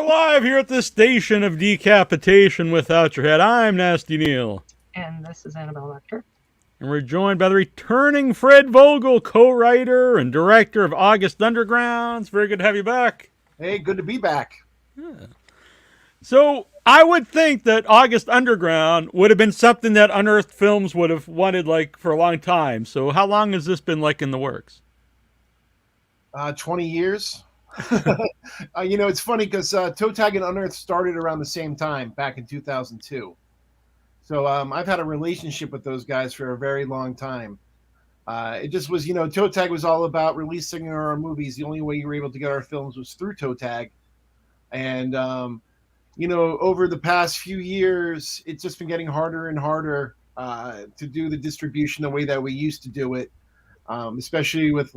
live here at the station of decapitation without your head. I'm Nasty Neil. And this is Annabelle Lecter. And we're joined by the returning Fred Vogel, co-writer and director of August Underground. It's very good to have you back. Hey, good to be back. Yeah. So I would think that August Underground would have been something that Unearthed Films would have wanted like for a long time. So how long has this been like in the works? 20 years. It's funny because ToeTag and Unearthed started around the same time back in 2002. So I've had a relationship with those guys for a very long time. It just was, ToeTag was all about releasing our movies. The only way you were able to get our films was through ToeTag. And, over the past few years, it's just been getting harder and harder to do the distribution the way that we used to do it. Especially with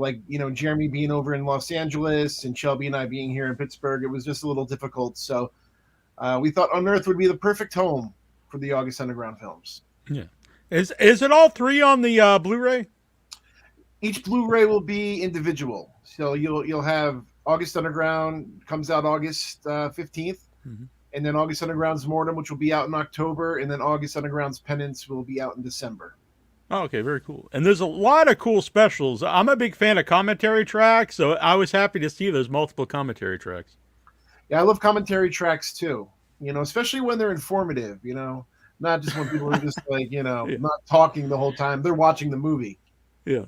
Jeremy being over in Los Angeles and Shelby and I being here in Pittsburgh, it was just a little difficult. So we thought Unearthed would be the perfect home for the August Underground films. Yeah. Is it all three on the Blu-ray? Each Blu-ray will be individual. So you'll have August Underground comes out August 15th. Mm-hmm. And then August Underground's Mortem, which will be out in October. And then August Underground's Penance will be out in December. Oh, okay, very cool. And there's a lot of cool specials. I'm a big fan of commentary tracks, so I was happy to see those multiple commentary tracks. Yeah, I love commentary tracks too. Especially when they're informative, not just when people are just yeah. Not talking the whole time. They're watching the movie. Yeah.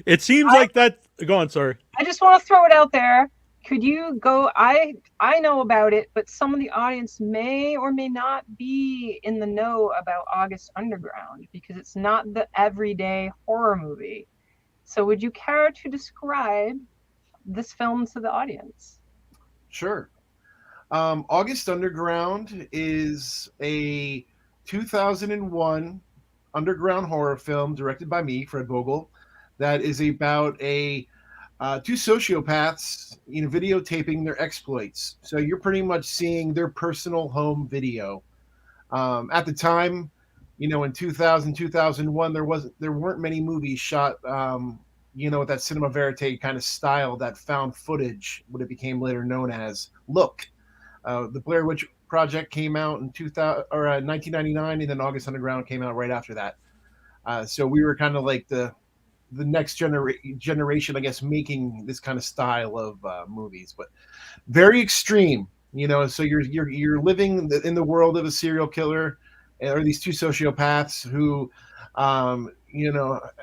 It seems like that. Go on, sorry. I just want to throw it out there. Could you go? I know about it, but some of the audience may or may not be in the know about August Underground because it's not the everyday horror movie. So would you care to describe this film to the audience? Sure. August Underground is a 2001 underground horror film directed by me, Fred Vogel, that is about two sociopaths, videotaping their exploits. So you're pretty much seeing their personal home video. At the time, in 2000, 2001, there weren't many movies shot, with that cinema verite kind of style, that found footage, what it became later known as Look. The Blair Witch Project came out in 1999, and then August Underground came out right after that. So we were kind of like the next generation, I guess, making this kind of style of movies, but very extreme, so you're living in the world of a serial killer or these two sociopaths who,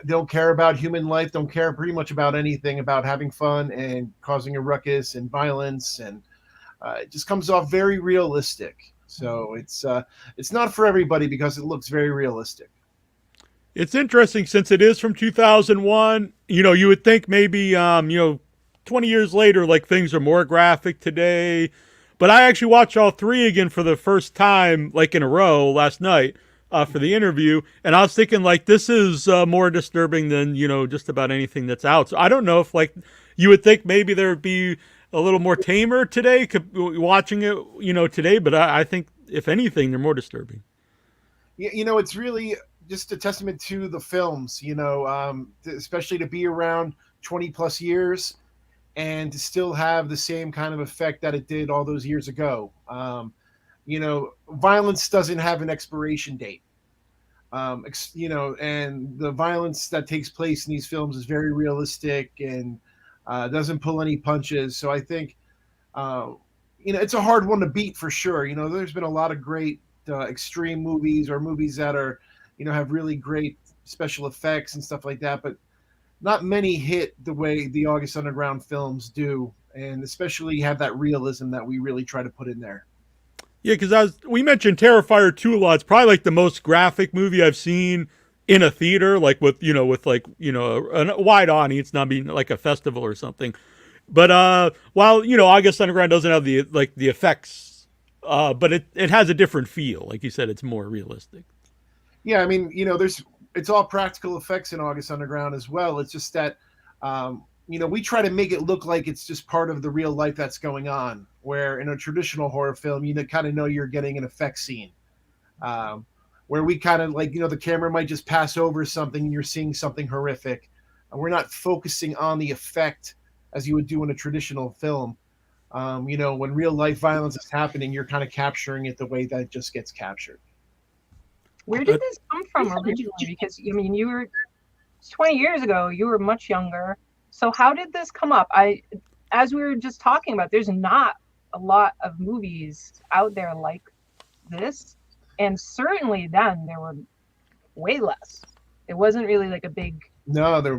don't care about human life, don't care pretty much about anything, about having fun and causing a ruckus and violence. And it just comes off very realistic. So it's not for everybody because it looks very realistic. It's interesting since it is from 2001. You would think maybe 20 years later, like things are more graphic today. But I actually watched all three again for the first time, like in a row last night for the interview, and I was thinking like this is more disturbing than just about anything that's out. So I don't know if like you would think maybe there would be a little more tamer today, watching it today. But I think if anything, they're more disturbing. Yeah, it's really just a testament to the films, especially to be around 20 plus years and to still have the same kind of effect that it did all those years ago. Violence doesn't have an expiration date. And the violence that takes place in these films is very realistic and doesn't pull any punches. So I think, it's a hard one to beat for sure. There's been a lot of great extreme movies or movies that are, have really great special effects and stuff like that, but not many hit the way the August Underground films do, and especially have that realism that we really try to put in there. Yeah, because we mentioned Terrifier 2 a lot. It's probably like the most graphic movie I've seen in a theater, like with a wide audience, not being like a festival or something. But while August Underground doesn't have the effects, but it has a different feel. Like you said, it's more realistic. Yeah, I mean, it's all practical effects in August Underground as well. It's just that, we try to make it look like it's just part of the real life that's going on, where in a traditional horror film, you kind of know you're getting an effect scene, where we kind of the camera might just pass over something and you're seeing something horrific. And we're not focusing on the effect as you would do in a traditional film. When real life violence is happening, you're kind of capturing it the way that it just gets captured. Where did this come from originally? Because I mean, 20 years ago, you were much younger. So how did this come up? As we were just talking about, there's not a lot of movies out there like this, and certainly then there were way less. It wasn't really like a big. There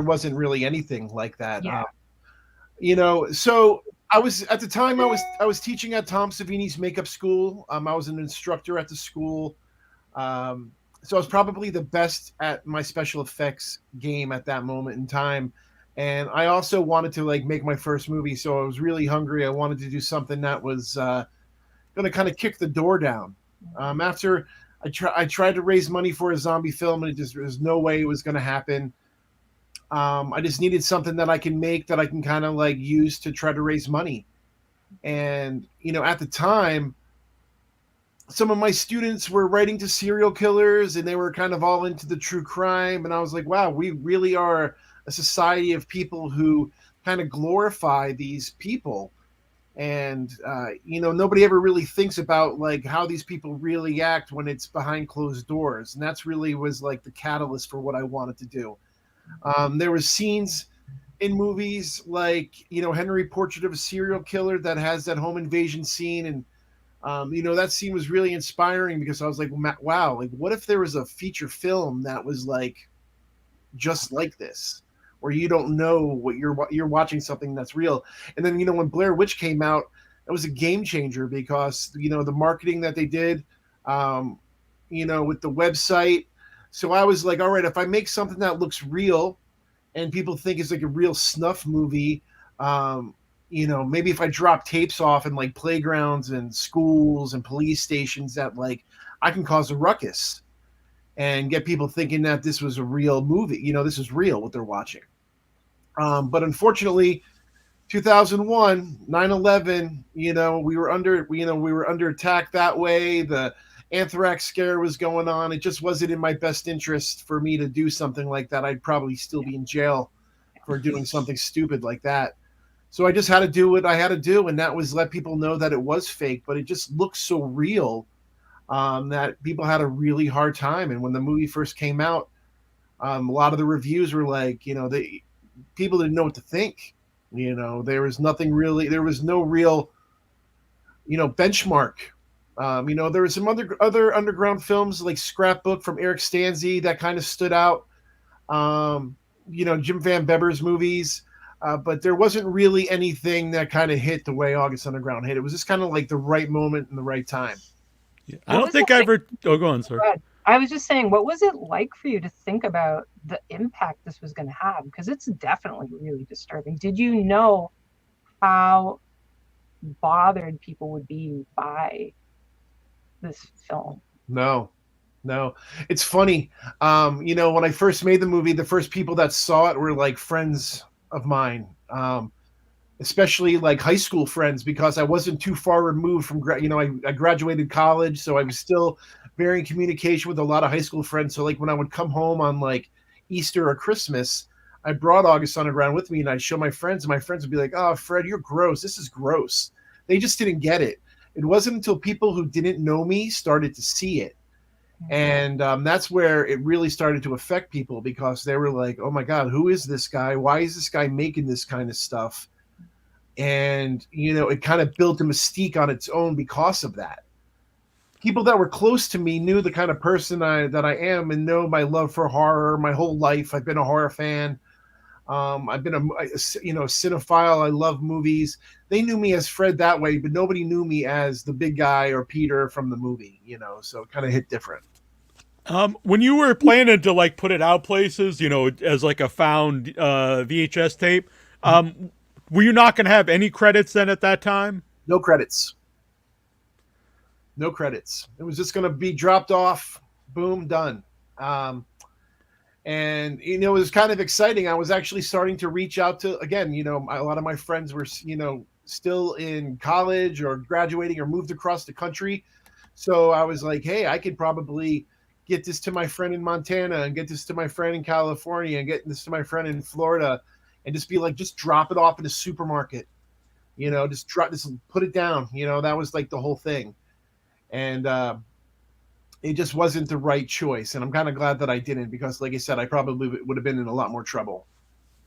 wasn't really anything like that. Yeah. So I was at the time I was teaching at Tom Savini's makeup school. I was an instructor at the school. So I was probably the best at my special effects game at that moment in time. And I also wanted to make my first movie. So I was really hungry. I wanted to do something that was going to kind of kick the door down. After I tried to raise money for a zombie film, and there's no way it was going to happen. I just needed something that I can make that I can kind of use to try to raise money. And, at the time, some of my students were writing to serial killers, and they were kind of all into the true crime. And I was like, wow, we really are a society of people who kind of glorify these people. And, nobody ever really thinks about how these people really act when it's behind closed doors. And that's really was the catalyst for what I wanted to do. There were scenes in movies Henry Portrait of a Serial Killer that has that home invasion scene. And, that scene was really inspiring because I was like, wow, what if there was a feature film that was just like this, where you don't know what you're watching something that's real. And then, when Blair Witch came out, it was a game changer because, the marketing that they did, with the website. So I was like, all right, if I make something that looks real and people think it's a real snuff movie, maybe if I drop tapes off in playgrounds and schools and police stations that I can cause a ruckus and get people thinking that this was a real movie. This is real what they're watching. But unfortunately, 2001, 9/11, we were under attack that way. The anthrax scare was going on. It just wasn't in my best interest for me to do something like that. I'd probably still be in jail for doing something stupid like that. So I just had to do what I had to do, and that was let people know that it was fake, but it just looked so real that people had a really hard time. And when the movie first came out, a lot of the reviews were people didn't know what to think. There was no real, benchmark. There were some other underground films like Scrapbook from Eric Stanzi that kind of stood out. Jim Van Beber's movies. But there wasn't really anything that kind of hit the way August Underground hit. It was just kind of the right moment and the right time. Yeah. I don't think I ever... Oh, go on, sir. I was just saying, what was it like for you to think about the impact this was going to have? Because it's definitely really disturbing. Did you know how bothered people would be by this film? No. It's funny. When I first made the movie, the first people that saw it were friends of mine, especially high school friends, because I wasn't too far removed from, I graduated college, so I was still very in communication with a lot of high school friends. So when I would come home on Easter or Christmas, I brought August Underground with me and I'd show my friends, and my friends would be like, "Oh, Fred, you're gross. This is gross." They just didn't get it. It wasn't until people who didn't know me started to see it. And that's where it really started to affect people, because they were like, oh my God, who is this guy? Why is this guy making this kind of stuff? And, it kind of built a mystique on its own because of that. People that were close to me knew the kind of person that I am, and know my love for horror my whole life. I've been a horror fan. I've been a cinephile. I love movies. They knew me as Fred that way, but nobody knew me as the big guy or Peter from the movie, so it kind of hit different. When you were planning to put it out places, as a found VHS tape, were you not going to have any credits then at that time? No credits. It was just going to be dropped off. Boom, done. And, it was kind of exciting. I was actually starting to reach out to, again, a lot of my friends were, still in college or graduating or moved across the country. So I was like, hey, I could probably get this to my friend in Montana and get this to my friend in California and get this to my friend in Florida, and just be just drop it off in a supermarket. just put it down. That was like the whole thing. And it just wasn't the right choice. And I'm kind of glad that I didn't, because like I said, I probably would have been in a lot more trouble.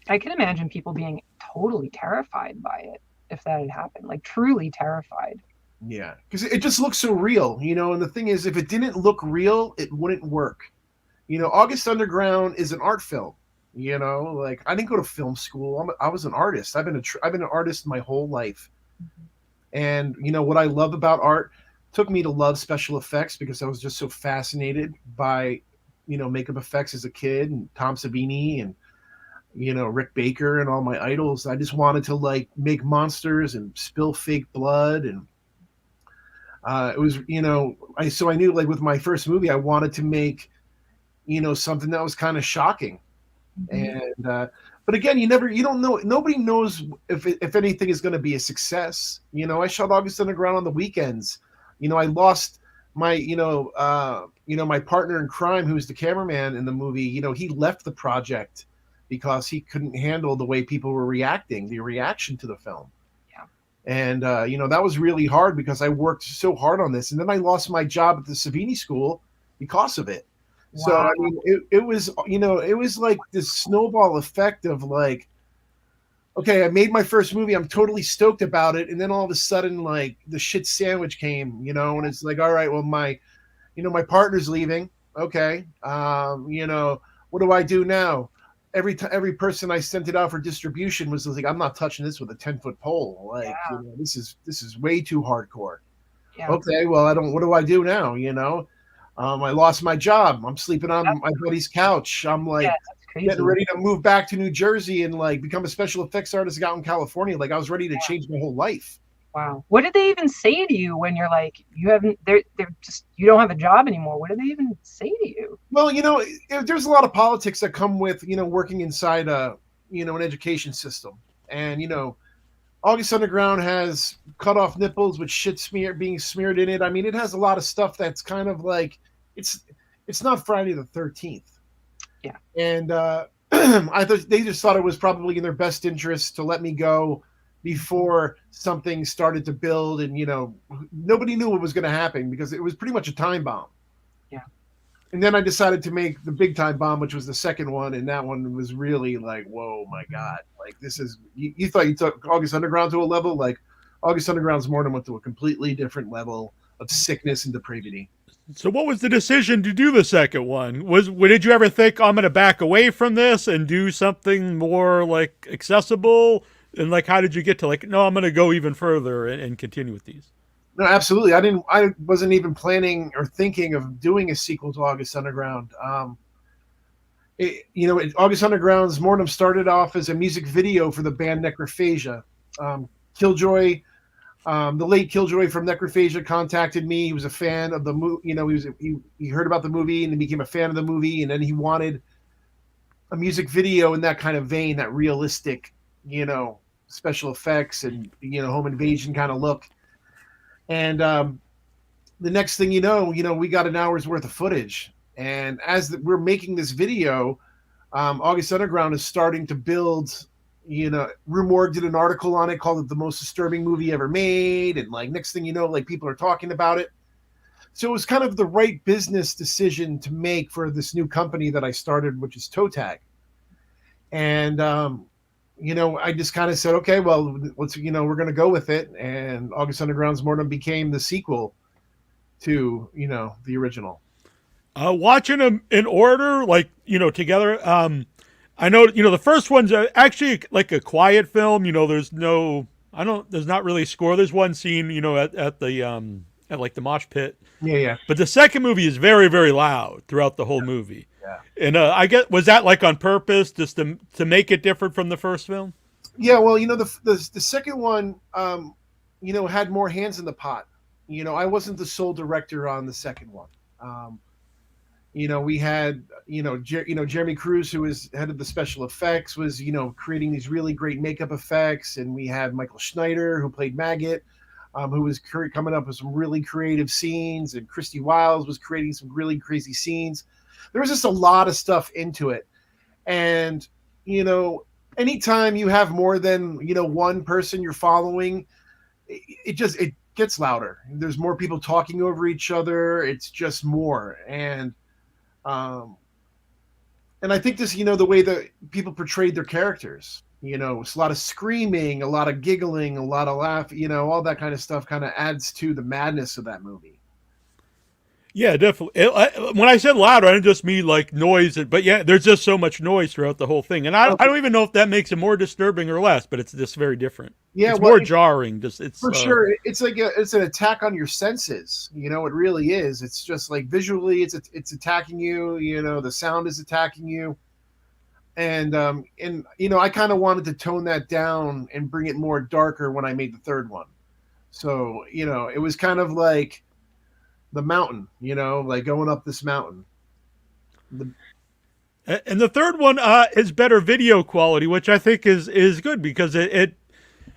I can imagine people being totally terrified by it if that had happened, like truly terrified. Yeah, because it just looks so real, and the thing is, if it didn't look real, it wouldn't work. August Underground is an art film. Like, I didn't go to film school. I was an artist. I've been an artist my whole life. And what I love about art took me to love special effects, because I was just so fascinated by makeup effects as a kid, and Tom Savini and Rick Baker and all my idols. I just wanted to like make monsters and spill fake blood, and it was I knew, like, with my first movie, I wanted to make something that was kind of shocking. And but again, you don't know. Nobody knows if anything is going to be a success. I shot August Underground on the weekends. I lost my my partner in crime, who was the cameraman in the movie. He left the project because he couldn't handle the way people were reacting, the reaction to the film. Yeah. And that was really hard, because I worked so hard on this, and then I lost my job at the Savini School because of it. Wow. So I mean, it was it was like this snowball effect of like, okay, I made my first movie, I'm totally stoked about it, and then all of a sudden, like, the shit sandwich came, and it's like, all right, well, my partner's leaving. Okay, what do I do now? Every person I sent it out for distribution was like, I'm not touching this with a 10-foot pole. Like, Yeah. This is way too hardcore. Yeah. Okay, well, what do I do now? I lost my job. I'm sleeping on my buddy's couch. I'm like, that's crazy. getting ready to move back to New Jersey and like become a special effects artist out in California. Like, I was ready to change my whole life. Wow. What did they even say to you when you're like, they're just, you don't have a job anymore? What did they even say to you? Well, there's a lot of politics that come with, working inside an education system. And, August Underground has cut off nipples with shit being smeared in it. I mean, it has a lot of stuff that's kind of like, it's not Friday the 13th. Yeah. And I thought they just thought it was probably in their best interest to let me go before something started to build, and nobody knew what was going to happen, because it was pretty much a time bomb. Yeah. And then I decided to make the big time bomb, which was the second one, and that one was really like, whoa, my God. Like, this is, you thought you took August Underground to a level, like, August Underground's Mortem went to a completely different level of sickness and depravity. So what was the decision to do the second one? Did you ever think, I'm going to back away from this and do something more like accessible? And like, how did you get to like, no, I'm going to go even further and continue with these? No, absolutely. I wasn't even planning or thinking of doing a sequel to August Underground. August Underground's Mortem started off as a music video for the band Necrophagia. Killjoy, the late Killjoy from Necrophagia contacted me. He was a fan of the movie. He heard about the movie and he became a fan of the movie. And then he wanted a music video in that kind of vein, that realistic, special effects and, home invasion kind of look. And the next thing we got an hour's worth of footage. And as we're making this video, August Underground is starting to build. Rue Morgue did an article on it, called it the most disturbing movie ever made. And like, next thing you know, like, people are talking about it. So it was kind of the right business decision to make for this new company that I started, which is ToeTag. And, I just kind of said, okay, well, let's, we're going to go with it. And August Underground's Mortem became the sequel to, the original. Watching them in order, like, together, I know, the first one's actually like a quiet film. There's not really a score. There's one scene, at like the mosh pit. Yeah. But the second movie is very, very loud throughout the whole movie. Yeah. And I guess, was that like on purpose, just to make it different from the first film? Yeah, well, the second one, had more hands in the pot. I wasn't the sole director on the second one. We had, Jeremy Cruz, who was head of the special effects, was, creating these really great makeup effects. And we had Michael Schneider, who played Maggot, who was coming up with some really creative scenes. And Christy Wiles was creating some really crazy scenes. There was just a lot of stuff into it. And, anytime you have more than one person you're following, it gets louder. There's more people talking over each other. It's just more. Um and I think this, the way that people portrayed their characters, it's a lot of screaming, a lot of giggling, a lot of laugh, all that kind of stuff kind of adds to the madness of that movie. Yeah, definitely. When I said louder, I didn't just mean like noise, but yeah, there's just so much noise throughout the whole thing, and I don't even know if that makes it more disturbing or less, but it's just very different. Yeah, it's well, more jarring. It's for sure. It's like it's an attack on your senses. It really is. It's just like visually, it's attacking you. The sound is attacking you, and I kind of wanted to tone that down and bring it more darker when I made the third one. So it was kind of like the mountain, like going up this mountain. And the third one is better video quality, which I think is good because it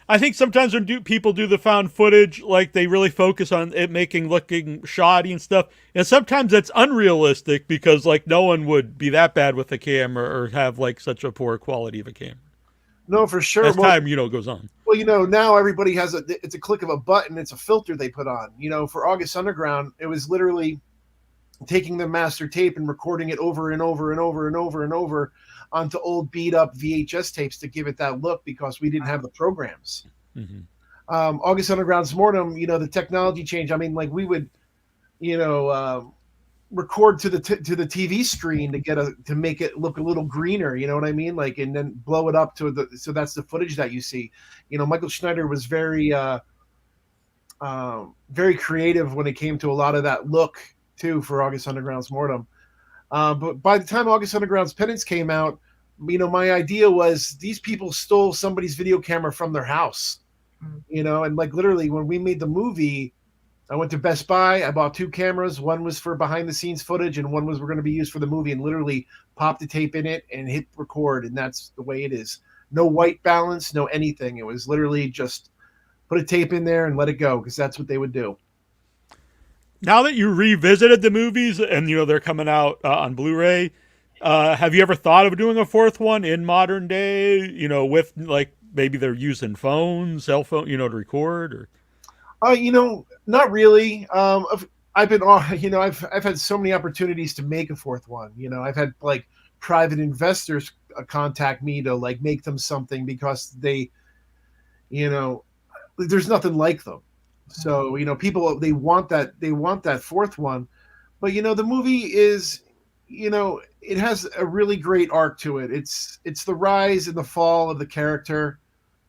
I think sometimes when people do the found footage, like they really focus on it looking shoddy and stuff, and sometimes that's unrealistic because like no one would be that bad with a camera or have like such a poor quality of a camera. No, for sure. As time goes on. Well, now everybody has it's a click of a button. It's a filter they put on. For August Underground, it was literally taking the master tape and recording it over and over and over and over and over onto old beat up VHS tapes to give it that look because we didn't have the programs. Mm-hmm. August Underground's Mortem, the technology change. I mean, like we would, record to the TV screen to make it look a little greener. You know what I mean? Like, and then blow it up so that's the footage that you see. Michael Schneider was very creative when it came to a lot of that look too for August Underground's Mortem. But by the time August Underground's Penance came out, my idea was these people stole somebody's video camera from their house, and like literally when we made the movie, I went to Best Buy, I bought 2 cameras. One was for behind the scenes footage and one was going to be used for the movie, and literally popped the tape in it and hit record. And that's the way it is. No white balance, no anything. It was literally just put a tape in there and let it go because that's what they would do. Now that you revisited the movies and they're coming out on Blu-ray, have you ever thought of doing a fourth one in modern day? With like maybe they're using phones, cell phone, to record or. Not really. I've been, I've had so many opportunities to make a fourth one. I've had like private investors contact me to like make them something because they, there's nothing like them. So, people, they want that fourth one, but the movie is, it has a really great arc to it. It's the rise and the fall of the character,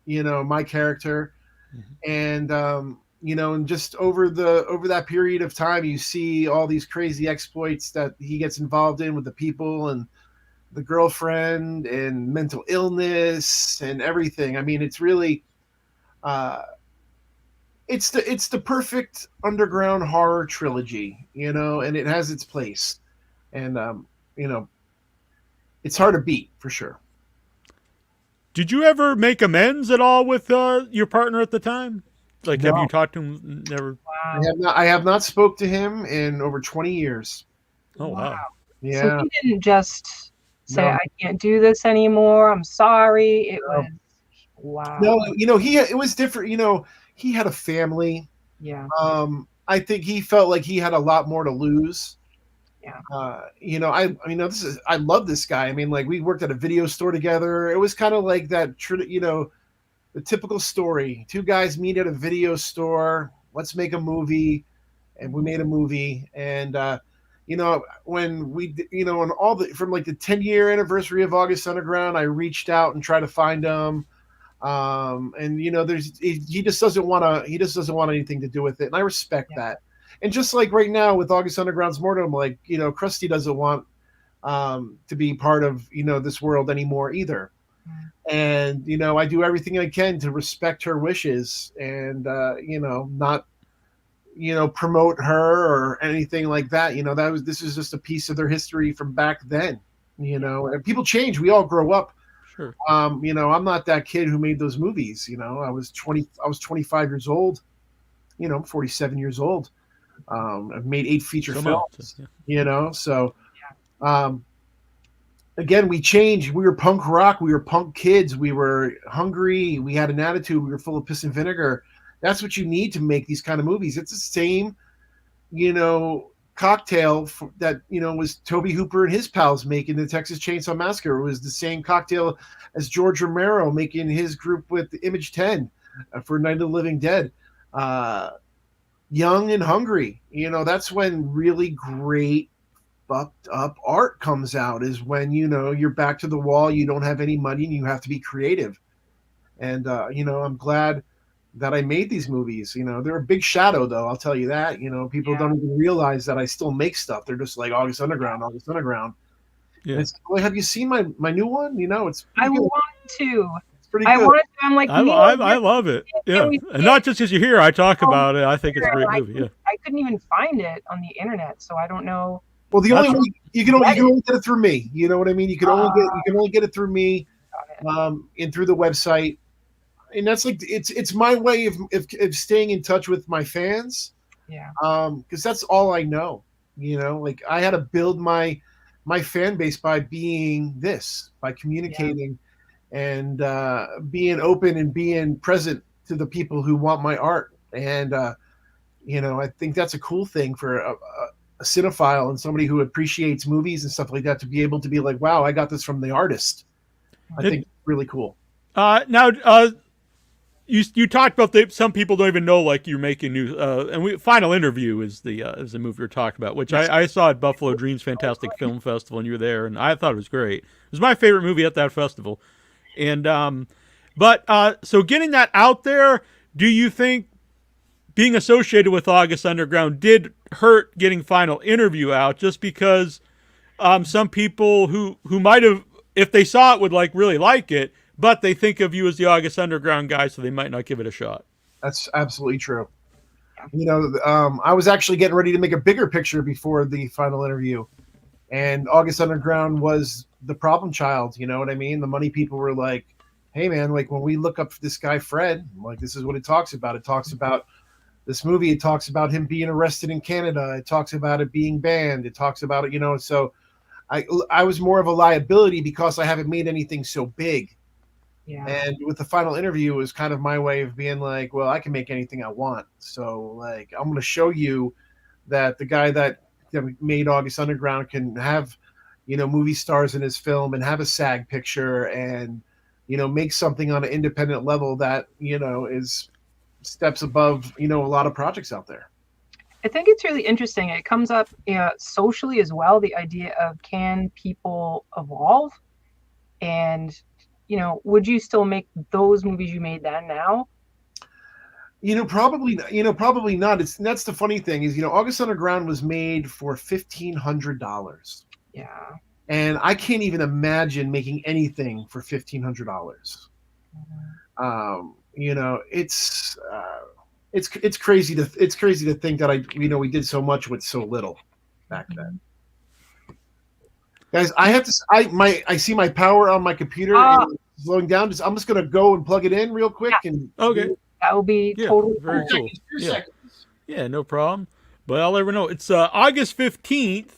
my character. Mm-hmm. And, and just over that period of time, you see all these crazy exploits that he gets involved in with the people and the girlfriend and mental illness and everything. I mean, it's really, it's the perfect underground horror trilogy, and it has its place, and it's hard to beat for sure. Did you ever make amends at all with your partner at the time? Like, no. Have you talked to him? Never. Wow. I have not spoke to him in over 20 years. Oh, wow. Yeah. So he didn't just say, No. I can't do this anymore. I'm sorry. It was, wow. No, it was different. He had a family. Yeah. I think he felt like he had a lot more to lose. Yeah. I love this guy. I mean, like we worked at a video store together. It was kind of like that, the typical story. 2 guys meet at a video store. Let's make a movie. And we made a movie. And, when we, on from like the 10-year anniversary of August Underground, I reached out and tried to find him. And he just doesn't want anything to do with it. And I respect that. And just like right now with August Underground's Mortem, like, Krusty doesn't want, to be part of, this world anymore either. And, I do everything I can to respect her wishes and, not, promote her or anything like that. This is just a piece of their history from back then, and people change. We all grow up. Sure. I'm not that kid who made those movies. I was 25 years old, 47 years old. I've made 8 feature films, so, again, we changed. We were punk rock. We were punk kids. We were hungry. We had an attitude. We were full of piss and vinegar. That's what you need to make these kind of movies. It's the same, cocktail that, was Toby Hooper and his pals making the Texas Chainsaw Massacre. It was the same cocktail as George Romero making his group with Image 10 for Night of the Living Dead. Young and hungry. That's when really great fucked up art comes out, is when you're back to the wall, you don't have any money, and you have to be creative. And I'm glad that I made these movies. They're a big shadow, though, I'll tell you that. People don't even realize that I still make stuff. They're just like August Underground. Yeah. It's, well, have you seen my new one? It's I want to. It's pretty good. I want to. I'm like, I love it. Yeah, and not just because you're here. I talk about it. I think it's a great movie. Yeah. I couldn't even find it on the internet, so I don't know. Well, the only way you can only get it through me. You know what I mean? You can only get it through me, and through the website. And that's like it's my way of staying in touch with my fans. Yeah. Because that's all I know. Like I had to build my fan base by communicating, and being open and being present to the people who want my art. And I think that's a cool thing for a cinephile and somebody who appreciates movies and stuff like that, to be able to be like, wow, I got this from the artist. I think it's really cool. Now, you talked about some people don't even know, like, you're making new, and Final Interview is the movie you're talking about, which I saw at Buffalo Dreams Fantastic Film Festival, and you were there, and I thought it was great. It was my favorite movie at that festival. And so getting that out there, do you think being associated with August Underground did hurt getting Final Interview out, just because some people who might have, if they saw it, would really like it, but they think of you as the August Underground guy, so they might not give it a shot? That's absolutely true. I was actually getting ready to make a bigger picture before the Final Interview, and August Underground was the problem child. You know what I mean? The money people were like, hey man, like when we look up this guy Fred, like this is what it talks about. It talks about this movie. It talks about him being arrested in Canada. It talks about it being banned. It talks about it, so I was more of a liability because I haven't made anything so big. Yeah. And with the Final Interview, it was kind of my way of being like, well, I can make anything I want. So like, I'm going to show you that the guy that made August Underground can have, movie stars in his film and have a SAG picture and, make something on an independent level that, is steps above, a lot of projects out there. I think it's really interesting. It comes up socially as well, the idea of, can people evolve? And, would you still make those movies you made then now? Probably not. That's the funny thing is, August Underground was made for $1,500. Yeah. And I can't even imagine making anything for $1,500. It's crazy to think that we did so much with so little back then. Guys, I see my power on my computer slowing down. I'm just gonna go and plug it in real quick. Yeah. And okay, that will be totally very cool. Yeah. Yeah, no problem. But I'll let everyone know it's August 15th.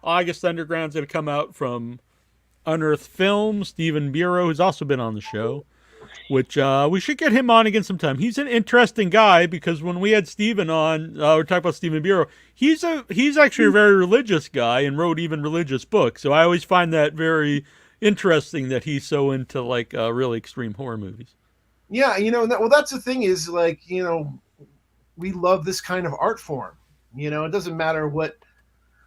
August Underground's gonna come out from Unearthed Films. Stephen Bureau, who's also been on the show, which we should get him on again sometime. He's an interesting guy, because when we had Stephen on, we're talking about Stephen Bureau. He's actually a very religious guy and wrote even religious books. So I always find that very interesting that he's so into really extreme horror movies. Yeah, that's the thing is we love this kind of art form. It doesn't matter what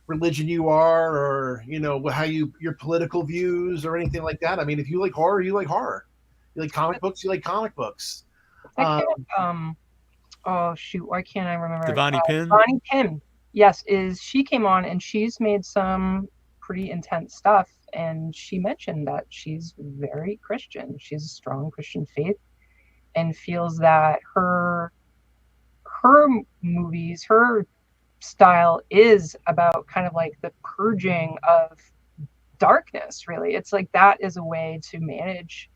religion you are, or how your political views or anything like that. I mean, if you like horror, you like horror. You like comic books, you like comic books. Oh shoot, why can't I remember? Devani Pin. Devani Pin, yes, she came on and she's made some pretty intense stuff, and she mentioned that she's very Christian. She has a strong Christian faith, and feels that her movies, her style is about kind of like the purging of darkness. Really, it's like that is a way to manage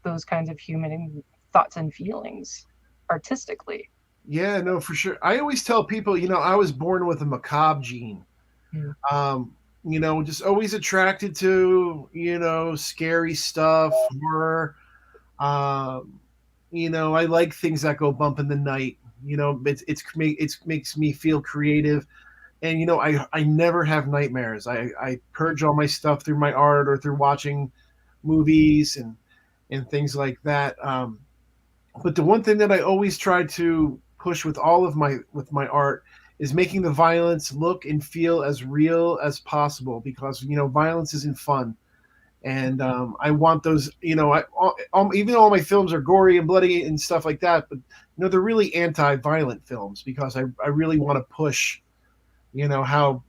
those kinds of human thoughts and feelings artistically. Yeah, no, for sure. I always tell people, I was born with a macabre gene. just always attracted to, scary stuff, horror. Um, I like things that go bump in the night. It makes me feel creative. And I never have nightmares. I purge all my stuff through my art or through watching movies and things like that. But the one thing that I always try to push with all of my art is making the violence look and feel as real as possible, because violence isn't fun. And I want those. Even though all my films are gory and bloody and stuff like that, but they're really anti-violent films, because I really want to push how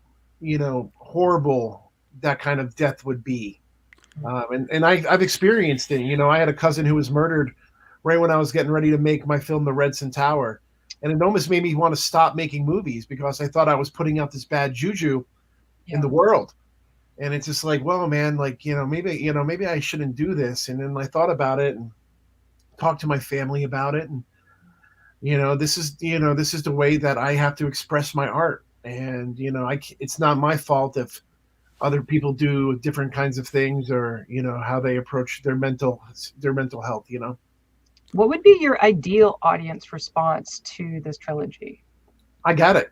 horrible that kind of death would be. And I've experienced it. I had a cousin who was murdered right when I was getting ready to make my film, The Redson Tower. And it almost made me want to stop making movies, because I thought I was putting out this bad juju in the world. And it's just like, well, man, maybe I shouldn't do this. And then I thought about it and talked to my family about it. And, this is the way that I have to express my art. And, it's not my fault if other people do different kinds of things, or, how they approach their mental health, What would be your ideal audience response to this trilogy? I got it.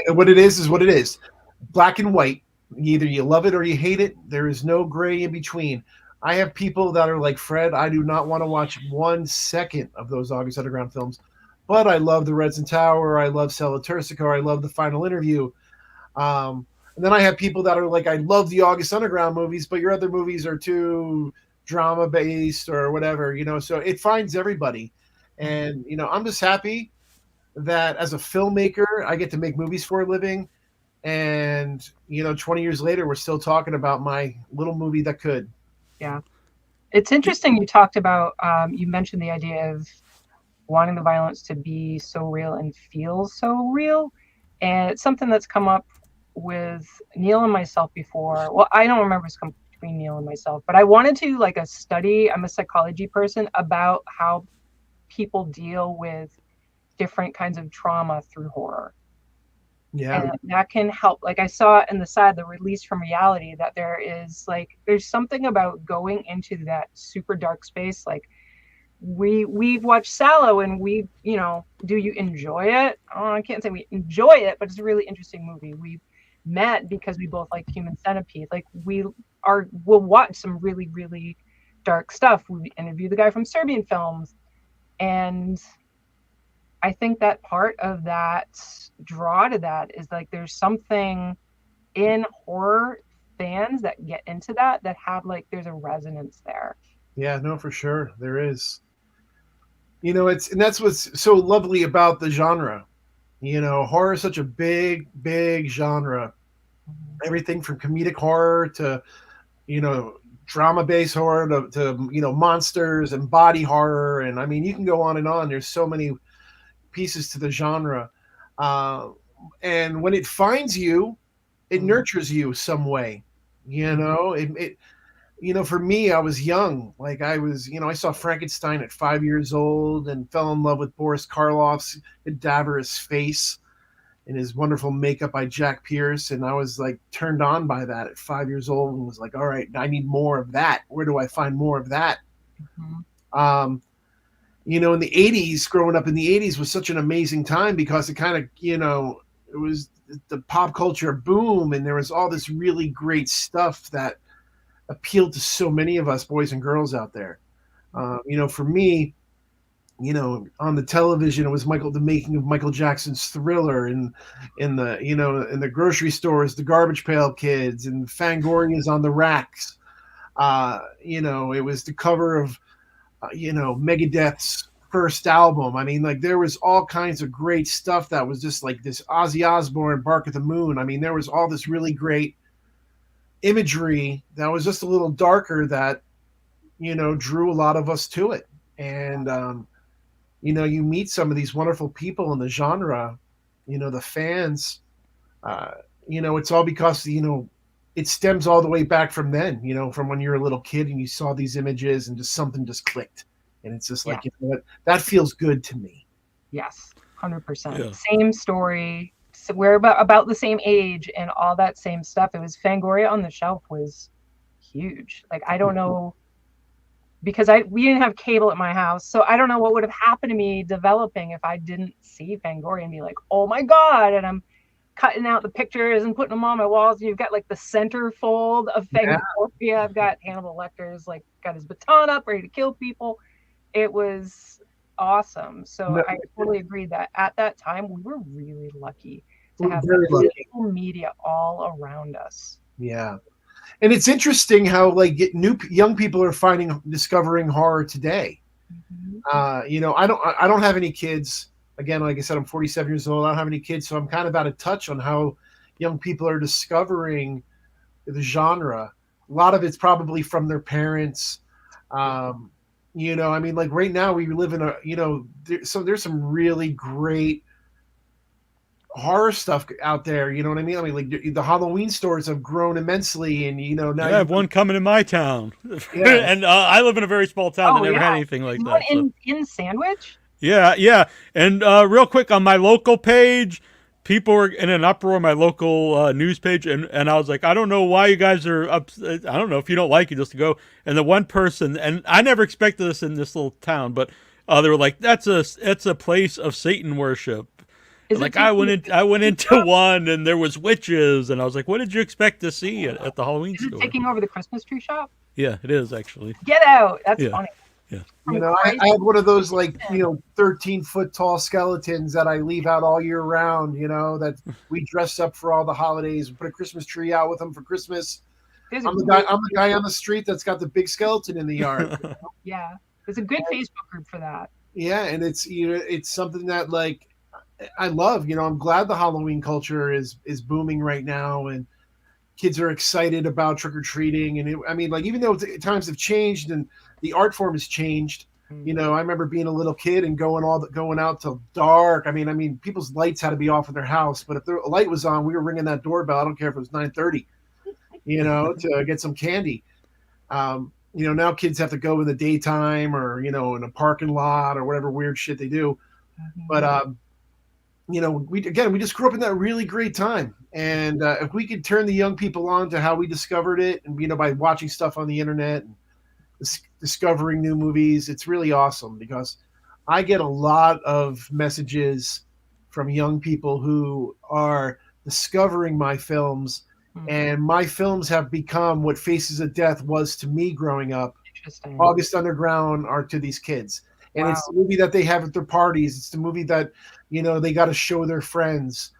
What it is what it is. Black and white. Either you love it or you hate it. There is no gray in between. I have people that are like, Fred, I do not want to watch 1 second of those August Underground films, but I love The Redson Tower. I love Cella Tersico. I love The Final Interview. And then I have people that are like, I love the August Underground movies, but your other movies are too drama based or whatever, so it finds everybody. And, I'm just happy that as a filmmaker, I get to make movies for a living. And, 20 years later, we're still talking about my little movie that could. Yeah. It's interesting. You talked about, you mentioned the idea of wanting the violence to be so real and feel so real. And it's something that's come up with Neil and myself before. Well, I don't remember it's come between Neil and myself, but I wanted to like a study. I'm a psychology person, about how people deal with different kinds of trauma through horror. Yeah. And that can help. Like I saw in the side, the release from reality, that there's something about going into that super dark space. Like we've watched Sallow, and do you enjoy it? Oh, I can't say we enjoy it, but it's a really interesting movie. We met because we both like Human Centipede. Like we'll watch some really, really dark stuff. We interview the guy from Serbian Films, and I think that part of that draw to that is like there's something in horror fans that get into that have like there's a resonance there. Yeah, no, for sure there is. And that's what's so lovely about the genre. Horror is such a big, big genre. Everything from comedic horror to, drama-based horror to monsters and body horror. And I mean, you can go on and on. There's so many pieces to the genre. And when it finds you, it nurtures you some way. For me, I was young. Like I saw Frankenstein at 5 years old and fell in love with Boris Karloff's cadaverous face and his wonderful makeup by Jack Pierce. And I was like turned on by that at 5 years old and was like, all right, I need more of that. Where do I find more of that? Mm-hmm. In the 80s, growing up in the 80s was such an amazing time, because it kind of, it was the pop culture boom, and there was all this really great stuff that appealed to so many of us boys and girls out there. For me, on the television, it was the making of Michael Jackson's Thriller, and in the grocery stores, the Garbage Pail Kids and Fangoria's on the racks. It was the cover of Megadeth's first album. I mean, like there was all kinds of great stuff that was just like this Ozzy Osbourne, Bark at the Moon. I mean, there was all this really great imagery that was just a little darker that, drew a lot of us to it. And, you meet some of these wonderful people in the genre, the fans, it's all because, it stems all the way back from then, from when you're a little kid and you saw these images and just something just clicked. And it's just like, that feels good to me. Yes, 100%. Yeah. Same story, So we're about the same age and all that same stuff. It was Fangoria on the Shelf was huge. Like, I don't know, because we didn't have cable at my house, so I don't know what would have happened to me developing if I didn't see Fangoria and be like, oh my god, and I'm cutting out the pictures and putting them on my walls. You've got like the centerfold of Fangoria. I've got Hannibal Lecter's like got his baton up, ready to kill people. It was awesome. So I totally agree that at that time we were really lucky to have digital media all around us. Yeah. And it's interesting how like young people are discovering horror today. You know, I don't have any kids. Again, like I said, I'm 47 years old. I don't have any kids, so I'm kind of out of touch on how young people are discovering the genre. A lot of it's probably from their parents. You know, I mean, like right now we live in there's some really great horror stuff out there. You know what I mean? I mean, like the Halloween stores have grown immensely, and you know now I have one coming in my town, and I live in a very small town that never had anything like that. In Sandwich? Yeah. And real quick, on my local page, people were in an uproar on my local news page, and I was like, I don't know why you guys are up. I don't know if you don't like it, just to go. And the one person, and I never expected this in this little town, but they were like, it's a place of Satan worship. Like I went into one, and there was witches, and I was like, what did you expect to see at the Halloween store? Taking over the Christmas tree shop? Yeah, it is actually. Get out! That's funny. Yeah. You know, I had one of those 13-foot tall skeletons that I leave out all year round. You know, that we dress up for all the holidays. We put a Christmas tree out with them for Christmas. I'm the guy on the street that's got the big skeleton in the yard. You know? Yeah, there's a good Facebook group for that. Yeah, and it's something that like I love. You know, I'm glad the Halloween culture is booming right now, and kids are excited about trick or treating. And I mean, like even though times have changed and the art form has changed. You know, I remember being a little kid and going out till dark. I mean, people's lights had to be off in their house, but if the light was on, we were ringing that doorbell. I don't care if it was 9:30, you know, to get some candy. You know, now kids have to go in the daytime or, you know, in a parking lot or whatever weird shit they do. But, you know, we just grew up in that really great time. And if we could turn the young people on to how we discovered it and, you know, by watching stuff on the internet and discovering new movies, it's really awesome because I get a lot of messages from young people who are discovering my films, and my films have become what Faces of Death was to me growing up. August Underground are to these kids, and it's the movie that they have at their parties. It's the movie that, you know, they got to show their friends.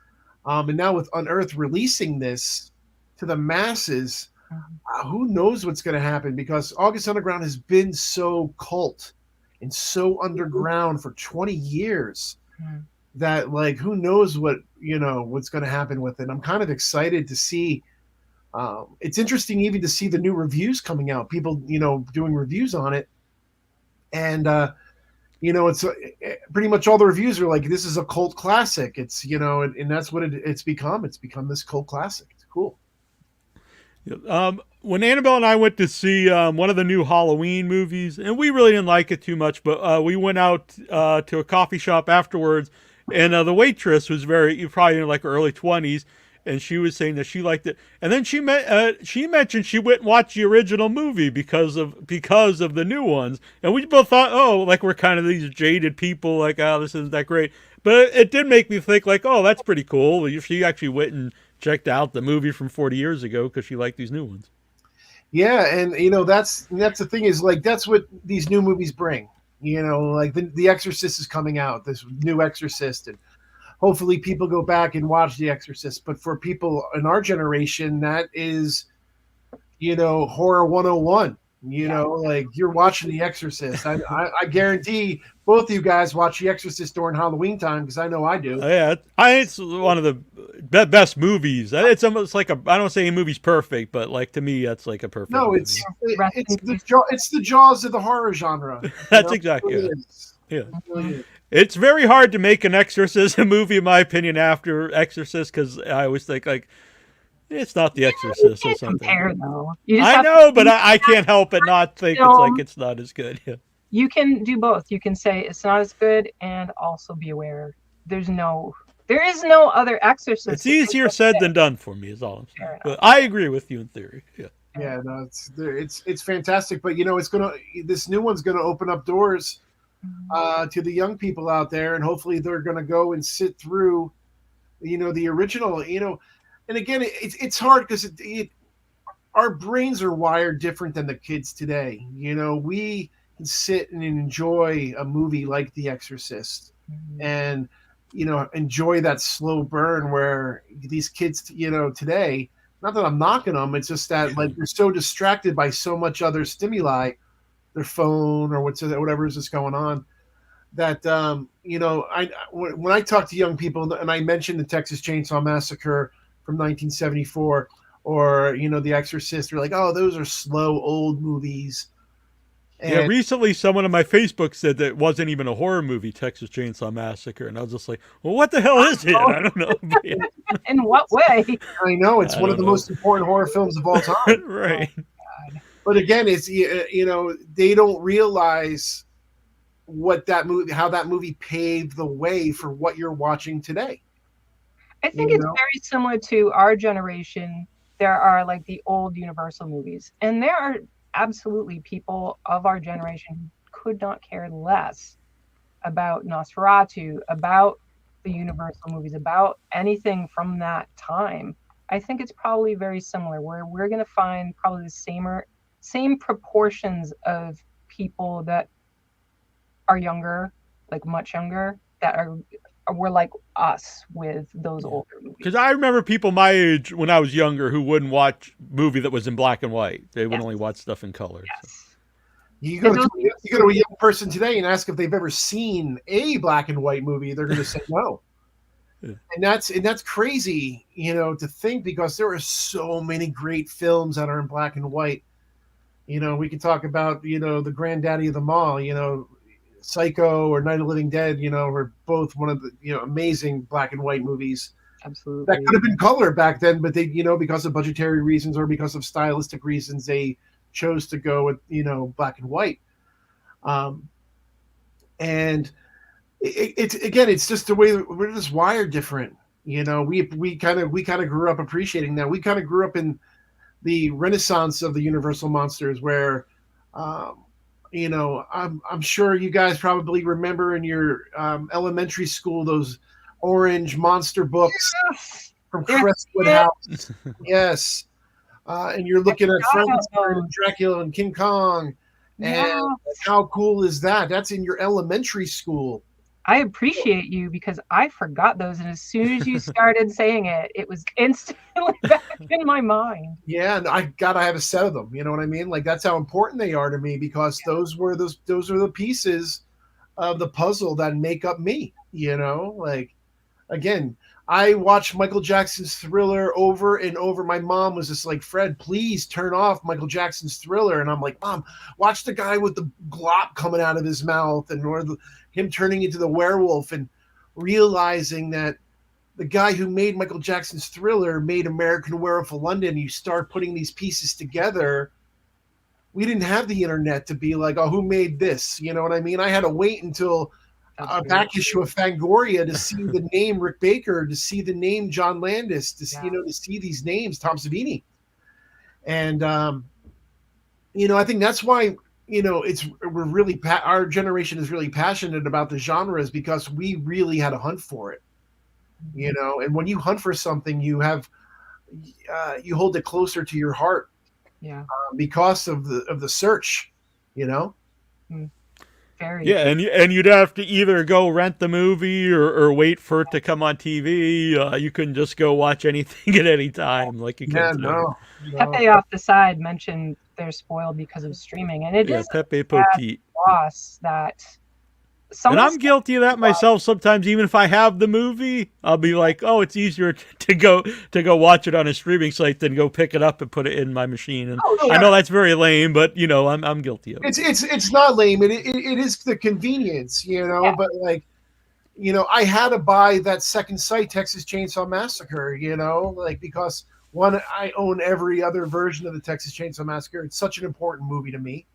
And now with Unearthed releasing this to the masses, who knows what's going to happen, because August Underground has been so cult and so underground for 20 years that, like, who knows what's going to happen with it. I'm kind of excited to see. It's interesting even to see the new reviews coming out, people, you know, doing reviews on it. And, you know, it's pretty much all the reviews are like, this is a cult classic. It's, you know, and that's what it's become. It's become this cult classic. It's cool. When Annabelle and I went to see one of the new Halloween movies, and we really didn't like it too much, but we went out to a coffee shop afterwards, and the waitress was probably in like her early 20s, and she was saying that she liked it. And then she mentioned she went and watched the original movie because of the new ones, and we both thought, oh, like we're kind of these jaded people, like, oh, this isn't that great. But it did make me think, like, oh, that's pretty cool. She actually went and checked out the movie from 40 years ago because she liked these new ones. Yeah, and you know that's the thing, is like that's what these new movies bring. You know, like the Exorcist is coming out, this new Exorcist, and hopefully people go back and watch the Exorcist. But for people in our generation, that is, you know, horror 101. You know, like you're watching the Exorcist. I guarantee both of you guys watch the Exorcist during Halloween time, because I know I do. Yeah, it's one of the best movies. It's almost like I don't say a movie's perfect, but like to me, that's like a perfect. No, movie. it's the Jaws of the horror genre. That's exactly it. Yeah. It's very hard to make an exorcism movie, in my opinion, after Exorcist, because I always think like, it's not the Exorcist or something. Compare, though. I know, but I can't help but not think it's not as good. Yeah. You can do both. You can say it's not as good and also be aware there's no There is no other Exorcist. It's easier said than done for me, is all I'm saying. But I agree with you in theory. Yeah. Yeah, no, it's fantastic. But this new one's gonna open up doors to the young people out there, and hopefully they're gonna go and sit through, the original. And again, it's hard because our brains are wired different than the kids today. We can sit and enjoy a movie like The Exorcist, and enjoy that slow burn where these kids, today, not that I'm knocking them, it's just that like they're so distracted by so much other stimuli, their phone or whatever is just going on, that when I talk to young people and I mention the Texas Chainsaw Massacre from 1974 or The Exorcist, they're like, oh, those are slow old movies. And recently someone on my Facebook said that it wasn't even a horror movie, Texas Chainsaw Massacre, and I was just like, well, what the hell is it? I don't know. In what way? I know, it's one of the most important horror films of all time. Right. Oh, but again, it's, they don't realize how that movie paved the way for what you're watching today. I think it's very similar to our generation. There are like the old Universal movies, and there are absolutely people of our generation who could not care less about Nosferatu, about the Universal movies, about anything from that time. I think it's probably very similar, where we're going to find probably the same proportions of people that are younger, like much younger, that were like us with those older movies. Because I remember people my age when I was younger who wouldn't watch movie that was in black and white. They would only watch stuff in color. Yes. So. You go to a young person today and ask if they've ever seen a black and white movie, they're going to say no. Yeah. And that's crazy, to think, because there are so many great films that are in black and white. We could talk about, the granddaddy of them all, Psycho or Night of the Living Dead, were both one of the, amazing black and white movies. Absolutely. That could have been color back then, but they, because of budgetary reasons or because of stylistic reasons, they chose to go with, black and white. And it's just the way we're just wired different. We kind of grew up appreciating that. We kind of grew up in the renaissance of the Universal monsters, where, I'm sure you guys probably remember in your elementary school those orange monster books from Crestwood House. Yes. And you're looking at Frankenstein and Dracula and King Kong. And how cool is that? That's in your elementary school. I appreciate you, because I forgot those, and as soon as you started saying it, it was instantly back in my mind. Yeah, and I have a set of them. You know what I mean? Like, that's how important they are to me, because those are the pieces of the puzzle that make up me. Like, again, I watched Michael Jackson's Thriller over and over. My mom was just like, Fred, please turn off Michael Jackson's Thriller. And I'm like, Mom, watch the guy with the glop coming out of his mouth, and him turning into the werewolf, and realizing that the guy who made Michael Jackson's Thriller made American Werewolf of London. You start putting these pieces together. We didn't have the internet to be like, oh, who made this? You know what I mean? I had to wait until a back issue of Fangoria to see the name Rick Baker, to see the name John Landis, to see these names, Tom Savini. And I think that's why our generation is really passionate about the genres, because we really had to hunt for it. And when you hunt for something, you hold it closer to your heart. Yeah. Because of the search. Very and you'd have to either go rent the movie or wait for it to come on TV. You couldn't just go watch anything at any time like you can. No. Pepe off the side mentioned they're spoiled because of streaming, and it is Pepe Poteet loss that. And I'm guilty of that myself sometimes. Even if I have the movie, I'll be like, oh, it's easier to go watch it on a streaming site than go pick it up and put it in my machine. And I know that's very lame, but I'm guilty of it. It's not lame. It is the convenience, but like, I had to buy that second site, Texas Chainsaw Massacre, because one, I own every other version of the Texas Chainsaw Massacre. It's such an important movie to me.